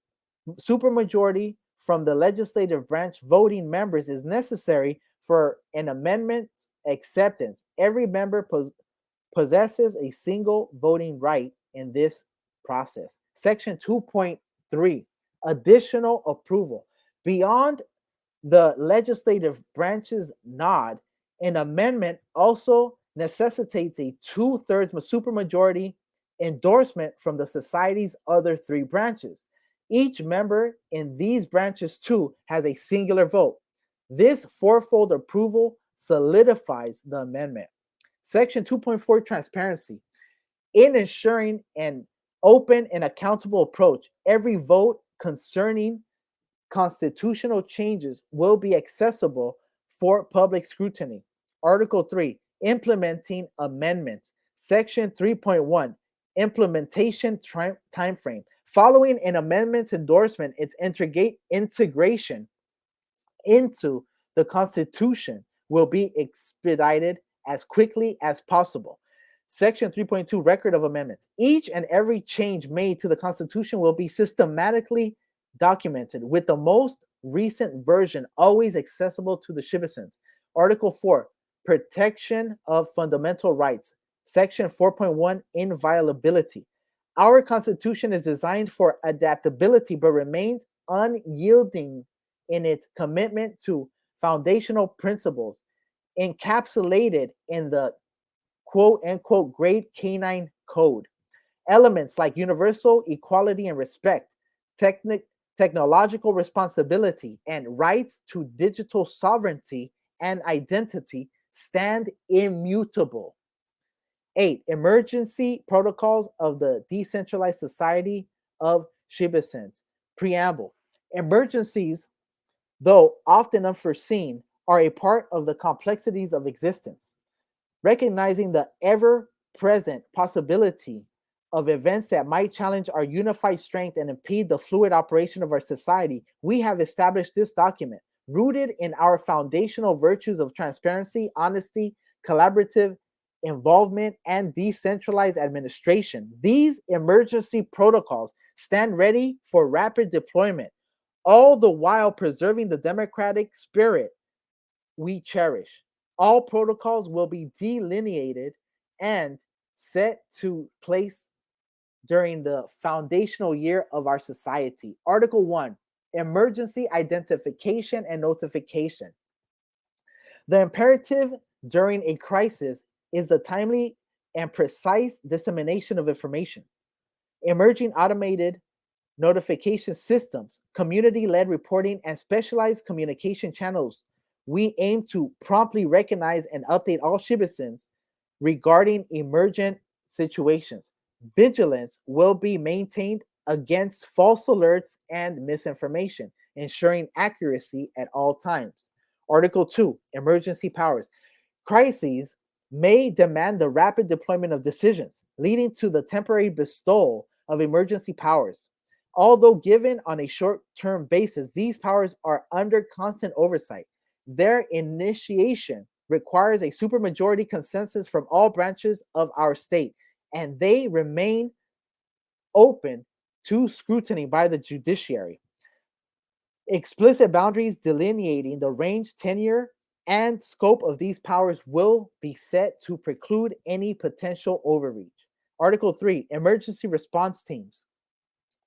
supermajority from the legislative branch voting members is necessary for an amendment's acceptance. Every member possesses a single voting right in this process. Section 2.3, Additional Approval. Beyond the legislative branch's nod, an amendment also necessitates a two-thirds supermajority endorsement from the society's other three branches. Each member in these branches, too, has a singular vote. This fourfold approval solidifies the amendment. Section 2.4, Transparency. In ensuring an open and accountable approach, every vote concerning constitutional changes will be accessible for public scrutiny. Article 3, Implementing Amendments. Section 3.1, Implementation Timeframe. Following an amendment's endorsement, its integration into the Constitution will be expedited as quickly as possible. Section 3.2, Record of Amendments. Each and every change made to the Constitution will be systematically documented, with the most recent version always accessible to the citizens. Article 4, Protection of Fundamental Rights. Section 4.1, Inviolability. Our Constitution is designed for adaptability but remains unyielding in its commitment to foundational principles encapsulated in the quote-unquote Great Canine Code. Elements like universal equality and respect, technological responsibility, and rights to digital sovereignty and identity stand immutable. 8. Emergency Protocols of the Decentralized Society of Shibasens. Preamble. Emergencies, though often unforeseen, are a part of the complexities of existence. Recognizing the ever-present possibility of events that might challenge our unified strength and impede the fluid operation of our society, we have established this document, rooted in our foundational virtues of transparency, honesty, collaborative involvement, and decentralized administration. These emergency protocols stand ready for rapid deployment, all the while preserving the democratic spirit we cherish. All protocols will be delineated and set to place during the foundational year of our society. Article 1, Emergency Identification and Notification. The imperative during a crisis is the timely and precise dissemination of information. Emerging automated notification systems, community-led reporting, and specialized communication channels. We aim to promptly recognize and update all citizens regarding emergent situations. Vigilance will be maintained against false alerts and misinformation, ensuring accuracy at all times. Article 2, Emergency Powers. Crises may demand the rapid deployment of decisions, leading to the temporary bestowal of emergency powers. Although given on a short term basis, these powers are under constant oversight. Their initiation requires a supermajority consensus from all branches of our state, and they remain open to scrutiny by the judiciary. Explicit boundaries delineating the range, tenure, and scope of these powers will be set to preclude any potential overreach. Article 3, Emergency Response Teams.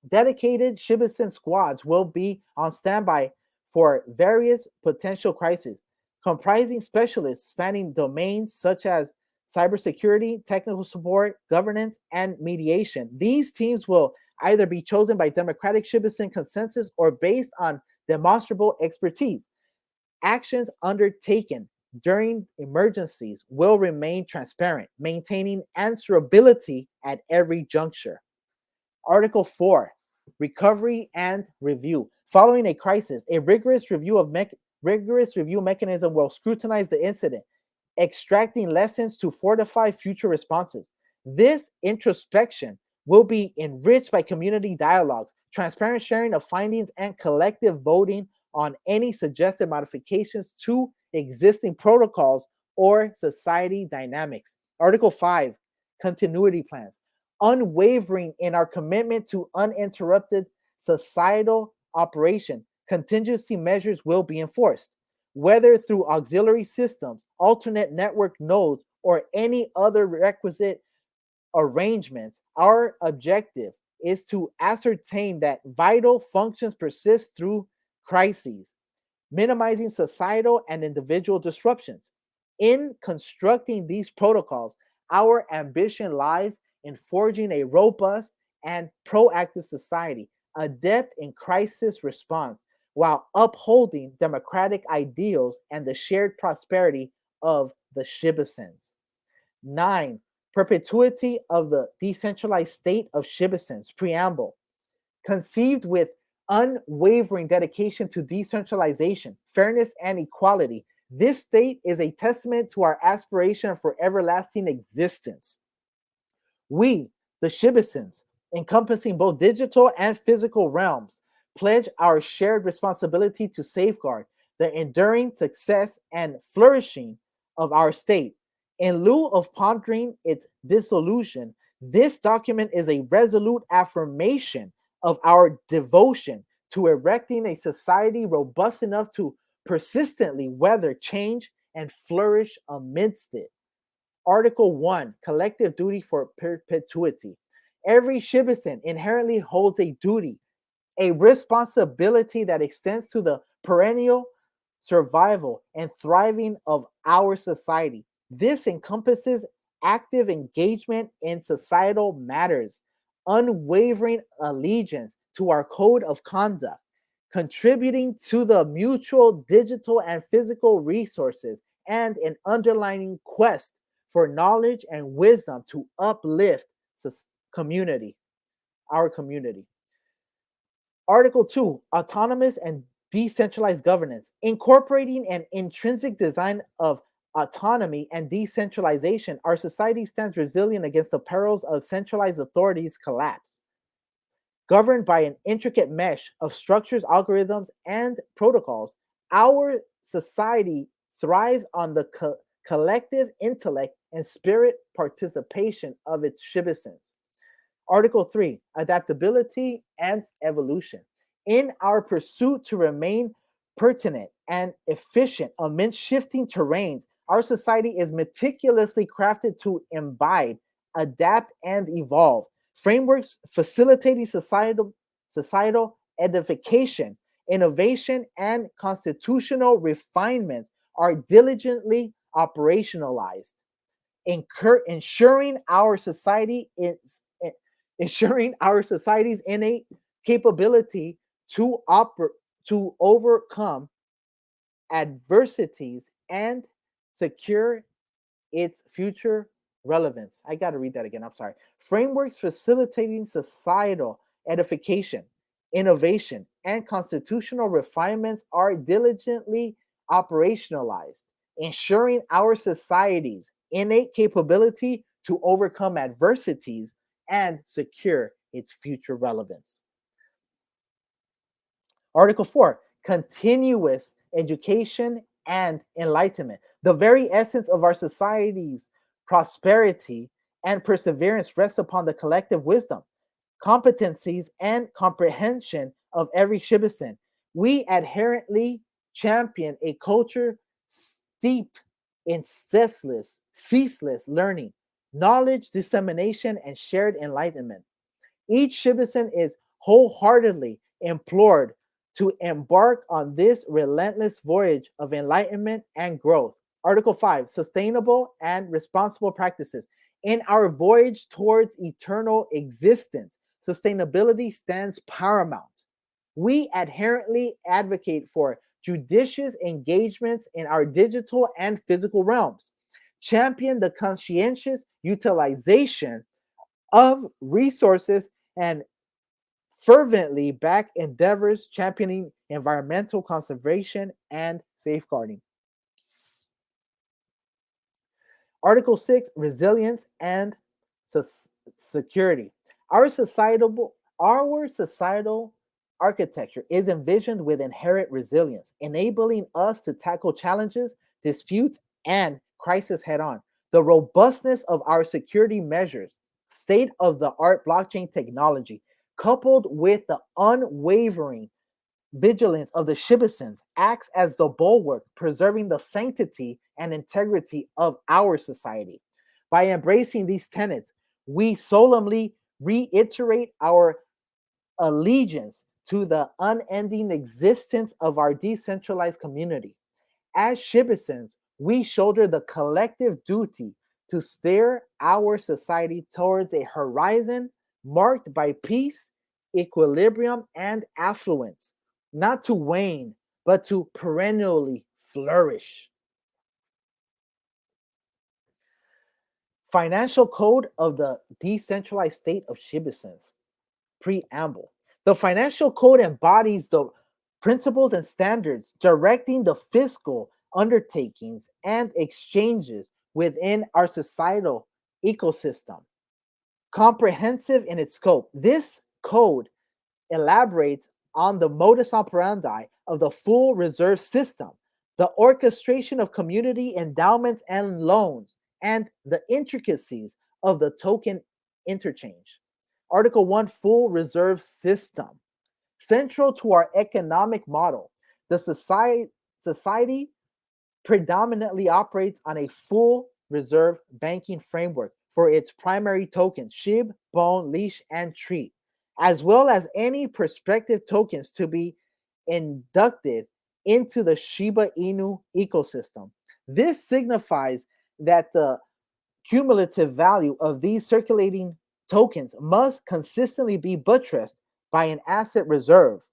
Dedicated Shibusen squads will be on standby for various potential crises, comprising specialists spanning domains such as cybersecurity, technical support, governance, and mediation. These teams will either be chosen by democratic Shibusen consensus or based on demonstrable expertise. Actions undertaken during emergencies will remain transparent, maintaining answerability at every juncture. Article 4, Recovery and Review. Following a crisis, a rigorous review mechanism will scrutinize the incident, extracting lessons to fortify future responses. This introspection will be enriched by community dialogues, transparent sharing of findings, and collective voting on any suggested modifications to existing protocols or society dynamics. Article 5, Continuity Plans. Unwavering in our commitment to uninterrupted societal operation, contingency measures will be enforced, whether through auxiliary systems, alternate network nodes, or any other requisite arrangements. Our objective is to ascertain that vital functions persist through crises, minimizing societal and individual disruptions. In constructing these protocols, our ambition lies in forging a robust and proactive society, adept in crisis response, while upholding democratic ideals and the shared prosperity of the Shibusens. 9. Perpetuity of the decentralized state of Shibusens. Preamble. Conceived with unwavering dedication to decentralization, fairness, and equality, this state is a testament to our aspiration for everlasting existence. We, the Shibusens, encompassing both digital and physical realms, pledge our shared responsibility to safeguard the enduring success and flourishing of our state. In lieu of pondering its dissolution, this document is a resolute affirmation of our devotion to erecting a society robust enough to persistently weather change and flourish amidst it. Article 1, Collective Duty for Perpetuity. Every Shibusen inherently holds a duty, a responsibility that extends to the perennial survival and thriving of our society. This encompasses active engagement in societal matters, unwavering allegiance to our code of conduct, contributing to the mutual digital and physical resources, and an underlying quest for knowledge and wisdom to uplift community, our community. Article 2, Autonomous and Decentralized Governance. Incorporating an intrinsic design of autonomy and decentralization, our society stands resilient against the perils of centralized authorities' collapse. Governed by an intricate mesh of structures, algorithms, and protocols, our society thrives on the collective intellect and spirit participation of its Shibusens. Article 3, Adaptability and Evolution. In our pursuit to remain pertinent and efficient amidst shifting terrains, our society is meticulously crafted to imbibe, adapt, and evolve. Frameworks facilitating societal edification, innovation, and constitutional refinements are diligently operationalized, ensuring our society is ensuring our society's innate capability to overcome adversities and secure its future relevance. I got to read that again. I'm sorry. Frameworks facilitating societal edification, innovation, and constitutional refinements are diligently operationalized, ensuring our society's innate capability to overcome adversities and secure its future relevance. Article 4, continuous education and enlightenment. The very essence of our society's prosperity and perseverance rests upon the collective wisdom, competencies, and comprehension of every citizen. We adherently champion a culture steeped in ceaseless learning, knowledge dissemination, and shared enlightenment. Each citizen is wholeheartedly implored to embark on this relentless voyage of enlightenment and growth. Article 5, sustainable and responsible practices. In our voyage towards eternal existence, sustainability stands paramount. We adherently advocate for judicious engagements in our digital and physical realms, champion the conscientious utilization of resources, and fervently back endeavors championing environmental conservation and safeguarding. Article 6, resilience and security. Our societal architecture is envisioned with inherent resilience, enabling us to tackle challenges, disputes, and crisis head on. The robustness of our security measures, state of the art blockchain technology, coupled with the unwavering vigilance of the citizens, acts as the bulwark preserving the sanctity and integrity of our society. By embracing these tenets, we solemnly reiterate our allegiance to the unending existence of our decentralized community. As citizens, we shoulder the collective duty to steer our society towards a horizon marked by peace, equilibrium, and affluence, not to wane, but to perennially flourish. Financial Code of the Decentralized State of Citizens. Preamble. The Financial Code embodies the principles and standards directing the fiscal undertakings and exchanges within our societal ecosystem. Comprehensive in its scope, this code elaborates on the modus operandi of the full reserve system, the orchestration of community endowments and loans, and the intricacies of the token interchange. Article 1, full reserve system. Central to our economic model, the society predominantly operates on a full reserve banking framework for its primary tokens, SHIB, bone, leash, and treat, as well as any prospective tokens to be inducted into the Shiba Inu ecosystem. This signifies that the cumulative value of these circulating tokens must consistently be buttressed by an asset reserve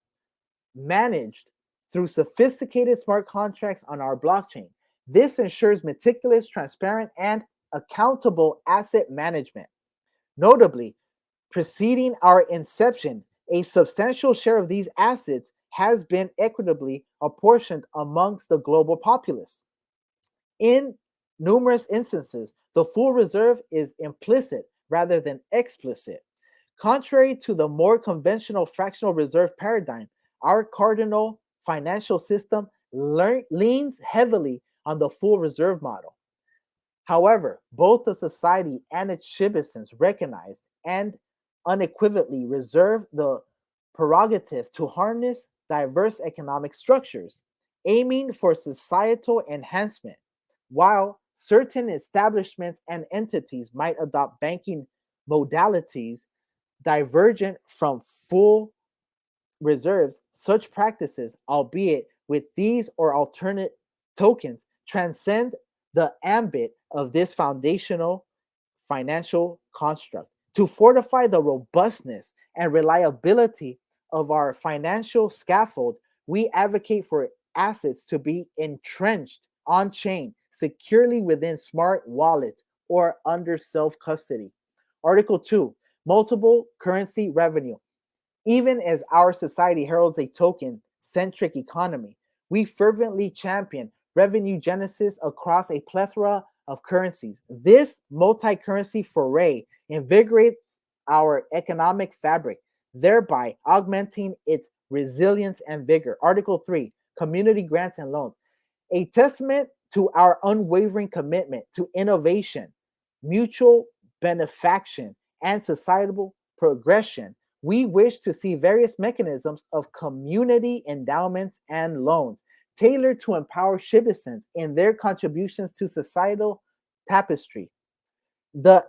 managed through sophisticated smart contracts on our blockchain. This ensures meticulous, transparent, and accountable asset management. Notably, preceding our inception, a substantial share of these assets has been equitably apportioned amongst the global populace. In numerous instances, the full reserve is implicit rather than explicit. Contrary to the more conventional fractional reserve paradigm, our cardinal financial system leans heavily on the full reserve model. However, both the society and its citizens recognize and unequivocally reserve the prerogative to harness diverse economic structures, aiming for societal enhancement. While certain establishments and entities might adopt banking modalities divergent from full reserves, such practices, albeit with these or alternate tokens, transcend the ambit of this foundational financial construct. To fortify the robustness and reliability of our financial scaffold, we advocate for assets to be entrenched on chain, securely within smart wallets or under self custody. Article 2, multiple currency revenue. Even as our society heralds a token centric economy, we fervently champion revenue genesis across a plethora of currencies. This multi currency foray invigorates our economic fabric, thereby augmenting its resilience and vigor. Article 3, community grants and loans, a testament to our unwavering commitment to innovation, mutual benefaction, and societal progression. We wish to see various mechanisms of community endowments and loans tailored to empower citizens in their contributions to societal tapestry. The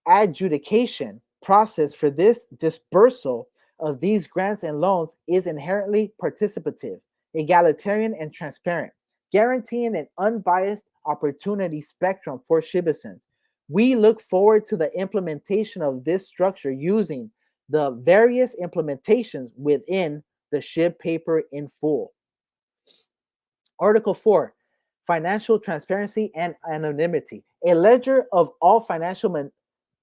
adjudication process for this dispersal of these grants and loans is inherently participative, egalitarian, and transparent, guaranteeing an unbiased opportunity spectrum for citizens. We look forward to the implementation of this structure using the various implementations within the SHIB paper in full. Article 4, financial transparency and anonymity. A ledger of all financial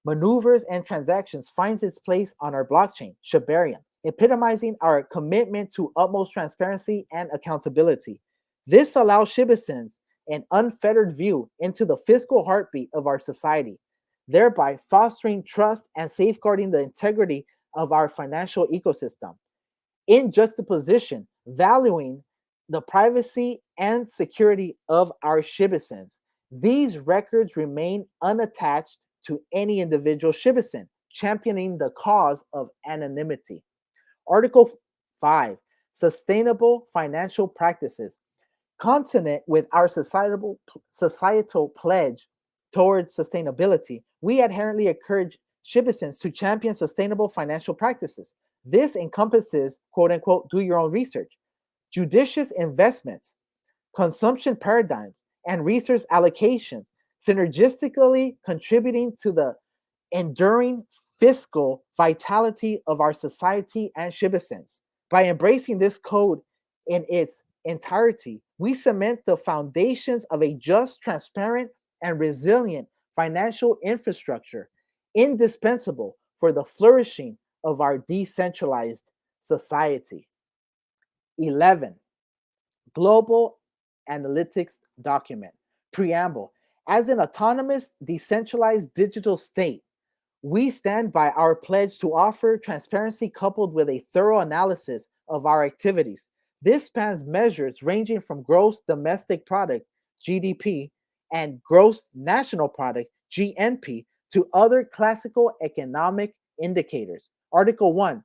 maneuvers and transactions finds its place on our blockchain, Shibarium, epitomizing our commitment to utmost transparency and accountability. This allows citizens an unfettered view into the fiscal heartbeat of our society, thereby fostering trust and safeguarding the integrity of our financial ecosystem. In juxtaposition, valuing the privacy and security of our citizens. These records remain unattached to any individual citizen, championing the cause of anonymity. Article 5, sustainable financial practices. Consonant with our societal pledge towards sustainability, we inherently encourage citizens to champion sustainable financial practices. This encompasses, quote unquote, do your own research, judicious investments, consumption paradigms, and resource allocation, synergistically contributing to the enduring fiscal vitality of our society and citizens. By embracing this code in its entirety, we cement the foundations of a just, transparent, and resilient financial infrastructure indispensable for the flourishing of our decentralized society. 11, global analytics document. Preamble. As an autonomous, decentralized digital state, we stand by our pledge to offer transparency coupled with a thorough analysis of our activities. This spans measures ranging from gross domestic product, GDP, and gross national product, GNP, to other classical economic indicators. Article 1,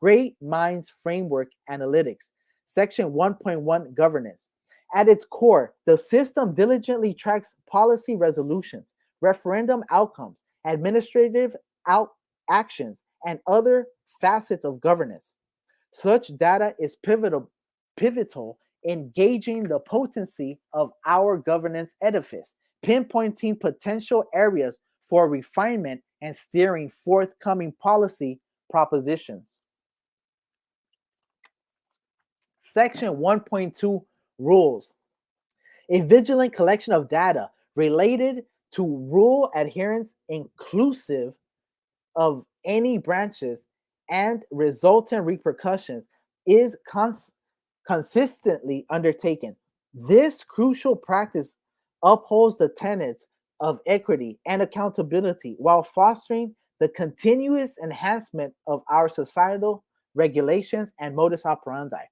Great Minds Framework Analytics. Section 1.1, Governance. At its core, the system diligently tracks policy resolutions, referendum outcomes, administrative actions, and other facets of governance. Such data is pivotal in gauging the potency of our governance edifice, pinpointing potential areas for refinement and steering forthcoming policy propositions. Section 1.2, Rules. A vigilant collection of data related to rule adherence inclusive of any branches and resultant repercussions is consistently undertaken. This crucial practice upholds the tenets of equity and accountability while fostering the continuous enhancement of our societal regulations and modus operandi.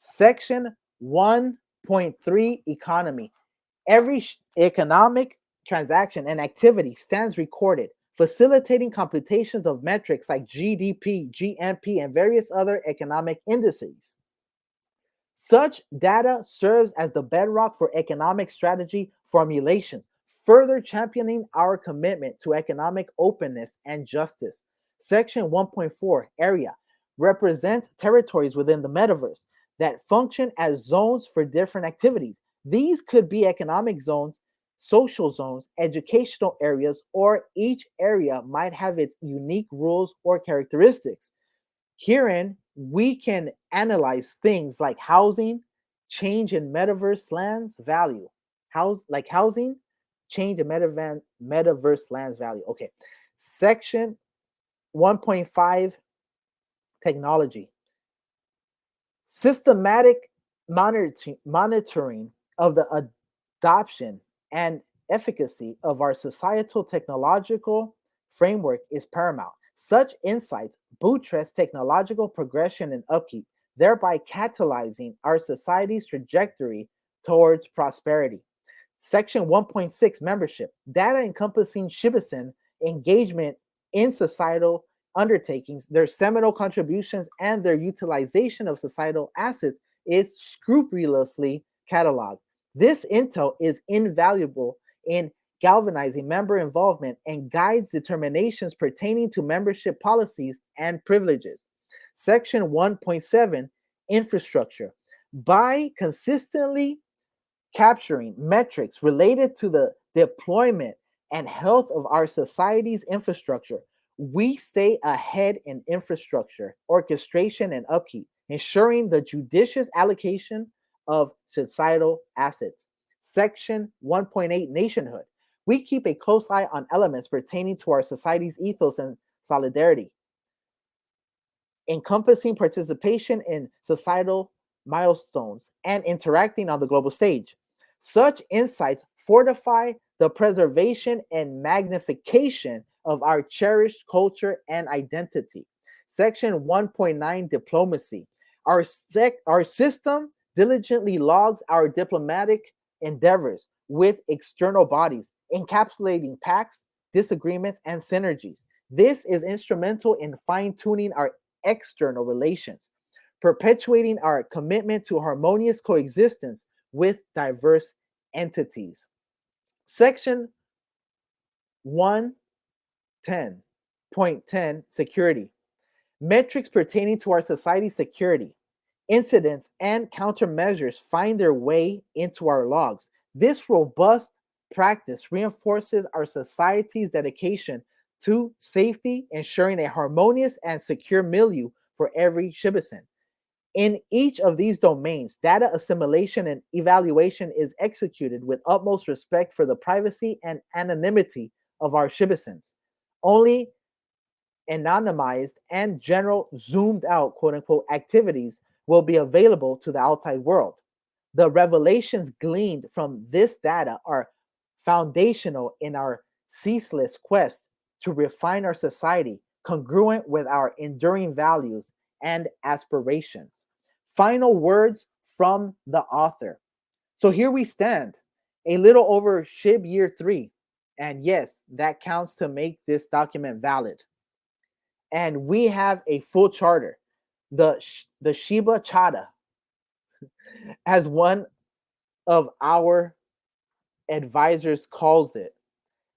Section 1.3, Economy. Every economic transaction and activity stands recorded, facilitating computations of metrics like GDP, GNP, and various other economic indices. Such data serves as the bedrock for economic strategy formulation, further championing our commitment to economic openness and justice. Section 1.4, Area, represents territories within the metaverse that function as zones for different activities. These could be economic zones, social zones, educational areas, or each area might have its unique rules or characteristics. Herein we can analyze things like housing, change in metaverse lands value. Housing, change in metaverse lands value. Okay. Section 1.5, technology. Systematic monitoring of the adoption and efficacy of our societal technological framework is paramount. Such insights buttress technological progression and upkeep, thereby catalyzing our society's trajectory towards prosperity. Section 1.6, membership. Data encompassing citizen engagement in societal undertakings, their seminal contributions, and their utilization of societal assets is scrupulously cataloged. This intel is invaluable in galvanizing member involvement and guides determinations pertaining to membership policies and privileges. Section 1.7, infrastructure. By consistently capturing metrics related to the deployment and health of our society's infrastructure, we stay ahead in infrastructure, orchestration, and upkeep, ensuring the judicious allocation of societal assets. Section 1.8, nationhood. We keep a close eye on elements pertaining to our society's ethos and solidarity, encompassing participation in societal milestones and interacting on the global stage. Such insights fortify the preservation and magnification of our cherished culture and identity. Section 1.9, diplomacy. Our system diligently logs our diplomatic endeavors with external bodies, encapsulating pacts, disagreements, and synergies. This is instrumental in fine tuning our external relations, perpetuating our commitment to harmonious coexistence with diverse entities. Section 110.10, security. Metrics pertaining to our society's security, incidents, and countermeasures find their way into our logs. This robust practice reinforces our society's dedication to safety, ensuring a harmonious and secure milieu for every citizen. In each of these domains, data assimilation and evaluation is executed with utmost respect for the privacy and anonymity of our citizens. Only anonymized and general zoomed out, quote unquote, activities will be available to the outside world. The revelations gleaned from this data are foundational in our ceaseless quest to refine our society congruent with our enduring values and aspirations. Final words from the author. So here we stand, a little over SHIB year 3. And yes, that counts to make this document valid. And we have a full charter. The Shiba Chata, as one of our advisors calls it.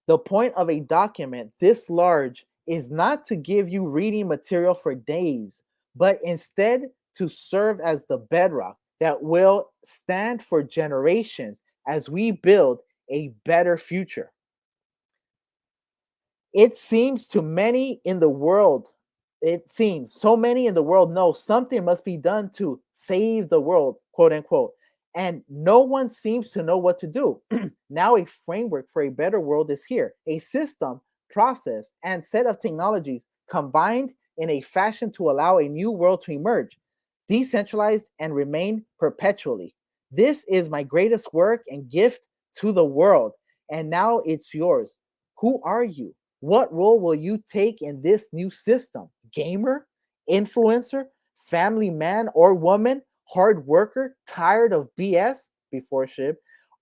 The point of a document this large is not to give you reading material for days, but instead to serve as the bedrock that will stand for generations as we build a better future. It seems to many in the world, it seems so many in the world know something must be done to save the world, quote unquote, and no one seems to know what to do. Now, a framework for a better world is here, a system, process, and set of technologies combined in a fashion to allow a new world to emerge, decentralized and remain perpetually. This is my greatest work and gift to the world, and now it's yours. Who are you? What role will you take in this new system? Gamer, influencer, family man or woman, hard worker, tired of BS before SHIB?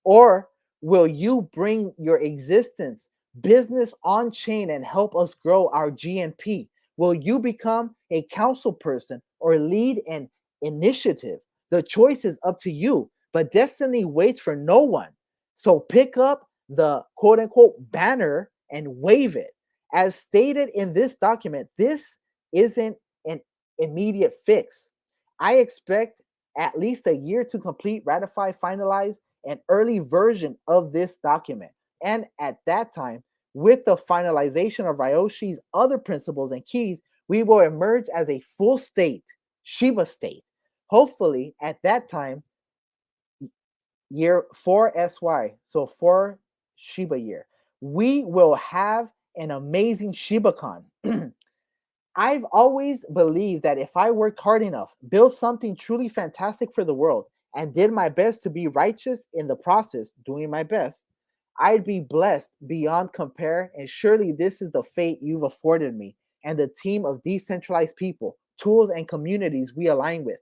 Or will you bring your existence, business on chain and help us grow our GNP? Will you become a council person or lead an initiative? The choice is up to you, but destiny waits for no one. So pick up the quote unquote banner and wave it. As stated in this document, this isn't an immediate fix. I expect at least a year to complete, ratify, finalize an early version of this document. And at that time, with the finalization of Ryoshi's other principles and keys, we will emerge as a full state Shiba state. Hopefully, at that time, year 4 SY, so 4 Shiba year, we will have an amazing ShibaCon. I've always believed that if I worked hard enough, built something truly fantastic for the world, and did my best to be righteous in the process, doing my best, I'd be blessed beyond compare. And surely this is the fate you've afforded me and the team of decentralized people, tools, and communities we align with.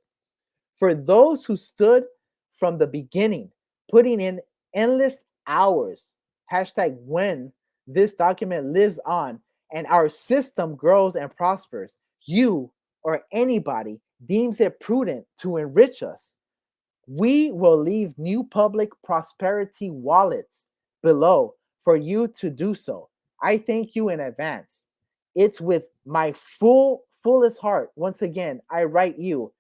For those who stood from the beginning, putting in endless hours, hashtag when this document lives on and our system grows and prospers, you or anybody deems it prudent to enrich us, we will leave new public prosperity wallets below for you to do so. I thank you in advance. It's with my fullest heart. Once again, I write you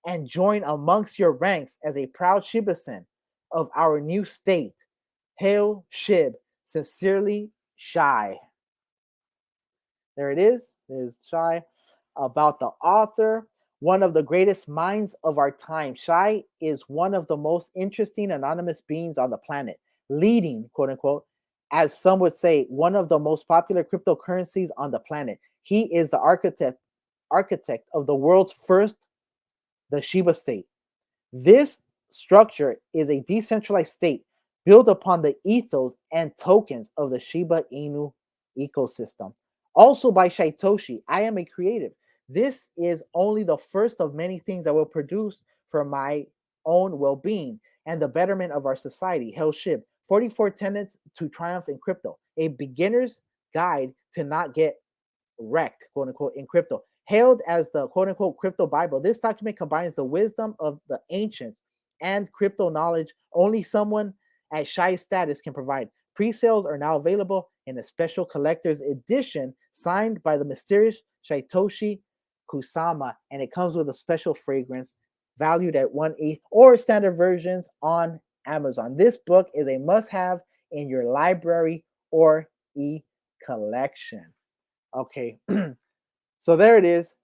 and join amongst your ranks as a proud Shibasen of our new state. Hail Shib, sincerely Shy. There it is. There's Shy. About the author, one of the greatest minds of our time. Shy is one of the most interesting anonymous beings on the planet, leading, quote unquote, as some would say, one of the most popular cryptocurrencies on the planet. He is the architect of the world's first, the Shiba state. This structure is a decentralized state built upon the ethos and tokens of the Shiba Inu ecosystem. Also by Shaitoshi, I am a creative. This is only the first of many things I will produce for my own well being and the betterment of our society. Hell Shib, 44 tenets to triumph in crypto, a beginner's guide to not get wrecked, quote unquote, in crypto. Hailed as the quote unquote crypto Bible, this document combines the wisdom of the ancients and crypto knowledge only someone at shy status can provide. Pre-sales are now available in a special collector's edition signed by the mysterious Shaitoshi Kusama, and it comes with a special fragrance valued at 1/8 or standard versions on Amazon. This book is a must-have in your library or e-collection. Okay, so there it is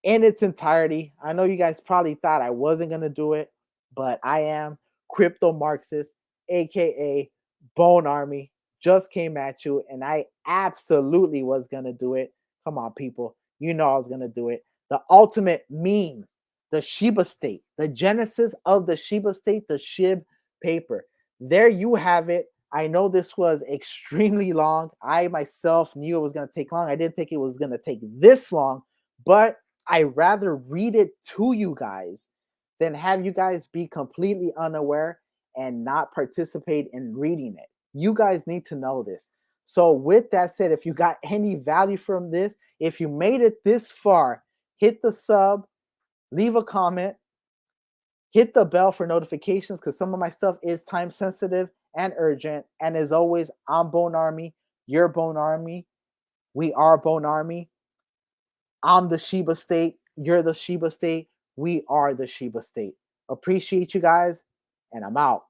in its entirety. I know you guys probably thought I wasn't going to do it, but I am. Crypto Marxist, aka Bone Army, just came at you, and I absolutely was going to do it. Come on, people. You know I was going to do it. The ultimate meme, the Shiba state, the genesis of the Shiba state, the SHIB paper. There you have it. I know this was extremely long. I myself knew it was going to take long. I didn't think it was going to take this long, but I rather read it to you guys than have you guys be completely unaware and not participate in reading it. You guys need to know this. So, with that said, if you got any value from this, if you made it this far, hit the sub, leave a comment, hit the bell for notifications because some of my stuff is time sensitive and urgent. And as always, I'm Bone Army, you're Bone Army, we are Bone Army. I'm the Shiba State. You're the Shiba State. We are the Shiba State. Appreciate you guys, and I'm out.